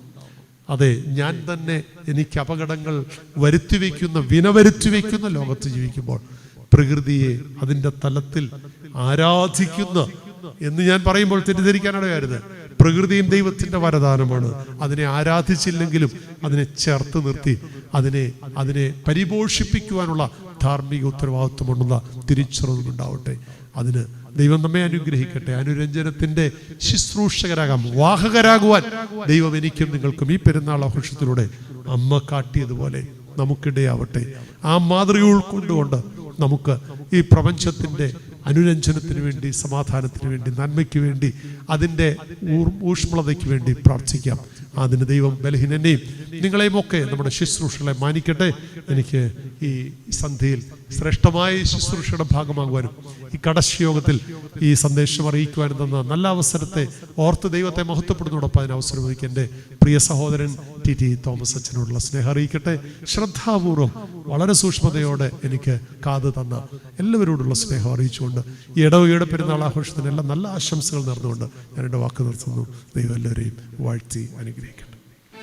അതെ, ഞാൻ തന്നെ എനിക്ക് അപകടങ്ങൾ വരുത്തി വയ്ക്കുന്ന ലോകത്ത് ജീവിക്കുമ്പോൾ പ്രകൃതിയെ അതിൻ്റെ തലത്തിൽ ആരാധിക്കുന്ന എന്ന് ഞാൻ പറയുമ്പോൾ തെറ്റിദ്ധരിക്കാനിടയായിരുന്നു. പ്രകൃതിയും ദൈവത്തിൻ്റെ വരദാനമാണ്. അതിനെ ആരാധിച്ചില്ലെങ്കിലും അതിനെ ചേർത്ത് നിർത്തി അതിനെ പരിപോഷിപ്പിക്കുവാനുള്ള ധാർമ്മിക ഉത്തരവാദിത്വമുണ്ടെന്ന തിരിച്ചറിവുണ്ടാവട്ടെ. അതിന് ദൈവം നമ്മെ അനുഗ്രഹിക്കട്ടെ. അനുരഞ്ജനത്തിൻ്റെ ശുശ്രൂഷകരാകാം, വാഹകരാകുവാൻ ദൈവം എനിക്കും നിങ്ങൾക്കും ഈ പെരുന്നാൾ ആഘോഷത്തിലൂടെ അമ്മ കാട്ടിയതുപോലെ നമുക്കിടയാവട്ടെ. ആ മാതൃക ഉൾക്കൊണ്ടുകൊണ്ട് നമുക്ക് ഈ പ്രപഞ്ചത്തിൻ്റെ അനുരഞ്ജനത്തിന് വേണ്ടി, സമാധാനത്തിന് വേണ്ടി, നന്മയ്ക്ക് വേണ്ടി, അതിൻ്റെ ഊഷ്മളതയ്ക്ക് വേണ്ടി പ്രാർത്ഥിക്കാം. അതിന് ദൈവം ബലഹീനനെയും നിങ്ങളെയും ഒക്കെ നമ്മുടെ ശുശ്രൂഷകളെ മാനിക്കട്ടെ. എനിക്ക് ഈ സന്ധ്യയിൽ ശ്രേഷ്ഠമായ ശുശ്രൂഷയുടെ ഭാഗമാകുവാനും ഈ കടശ്യോഗത്തിൽ ഈ സന്ദേശം അറിയിക്കുവാനും തന്ന നല്ല അവസരത്തെ ഓർത്ത് ദൈവത്തെ മഹത്വപ്പെടുന്നതോടൊപ്പം അതിന് അവസരം ഒതുക്കി എൻ്റെ പ്രിയ സഹോദരൻ ടി തോമസ് അച്ഛനോടുള്ള സ്നേഹം അറിയിക്കട്ടെ. ശ്രദ്ധാപൂർവം വളരെ സൂക്ഷ്മതയോടെ എനിക്ക് കാത് തന്ന എല്ലാവരോടുള്ള സ്നേഹം അറിയിച്ചുകൊണ്ട് ഈ ഇടവകയുടെ പെരുന്നാൾ ആഘോഷത്തിന് എല്ലാം നല്ല ആശംസകൾ നേർന്നുകൊണ്ട് ഞാൻ എൻ്റെ വാക്ക് നിർത്തുന്നു. ദൈവം എല്ലാവരെയും വാഴ്ത്തി അനുഗ്രഹിക്കട്ടെ.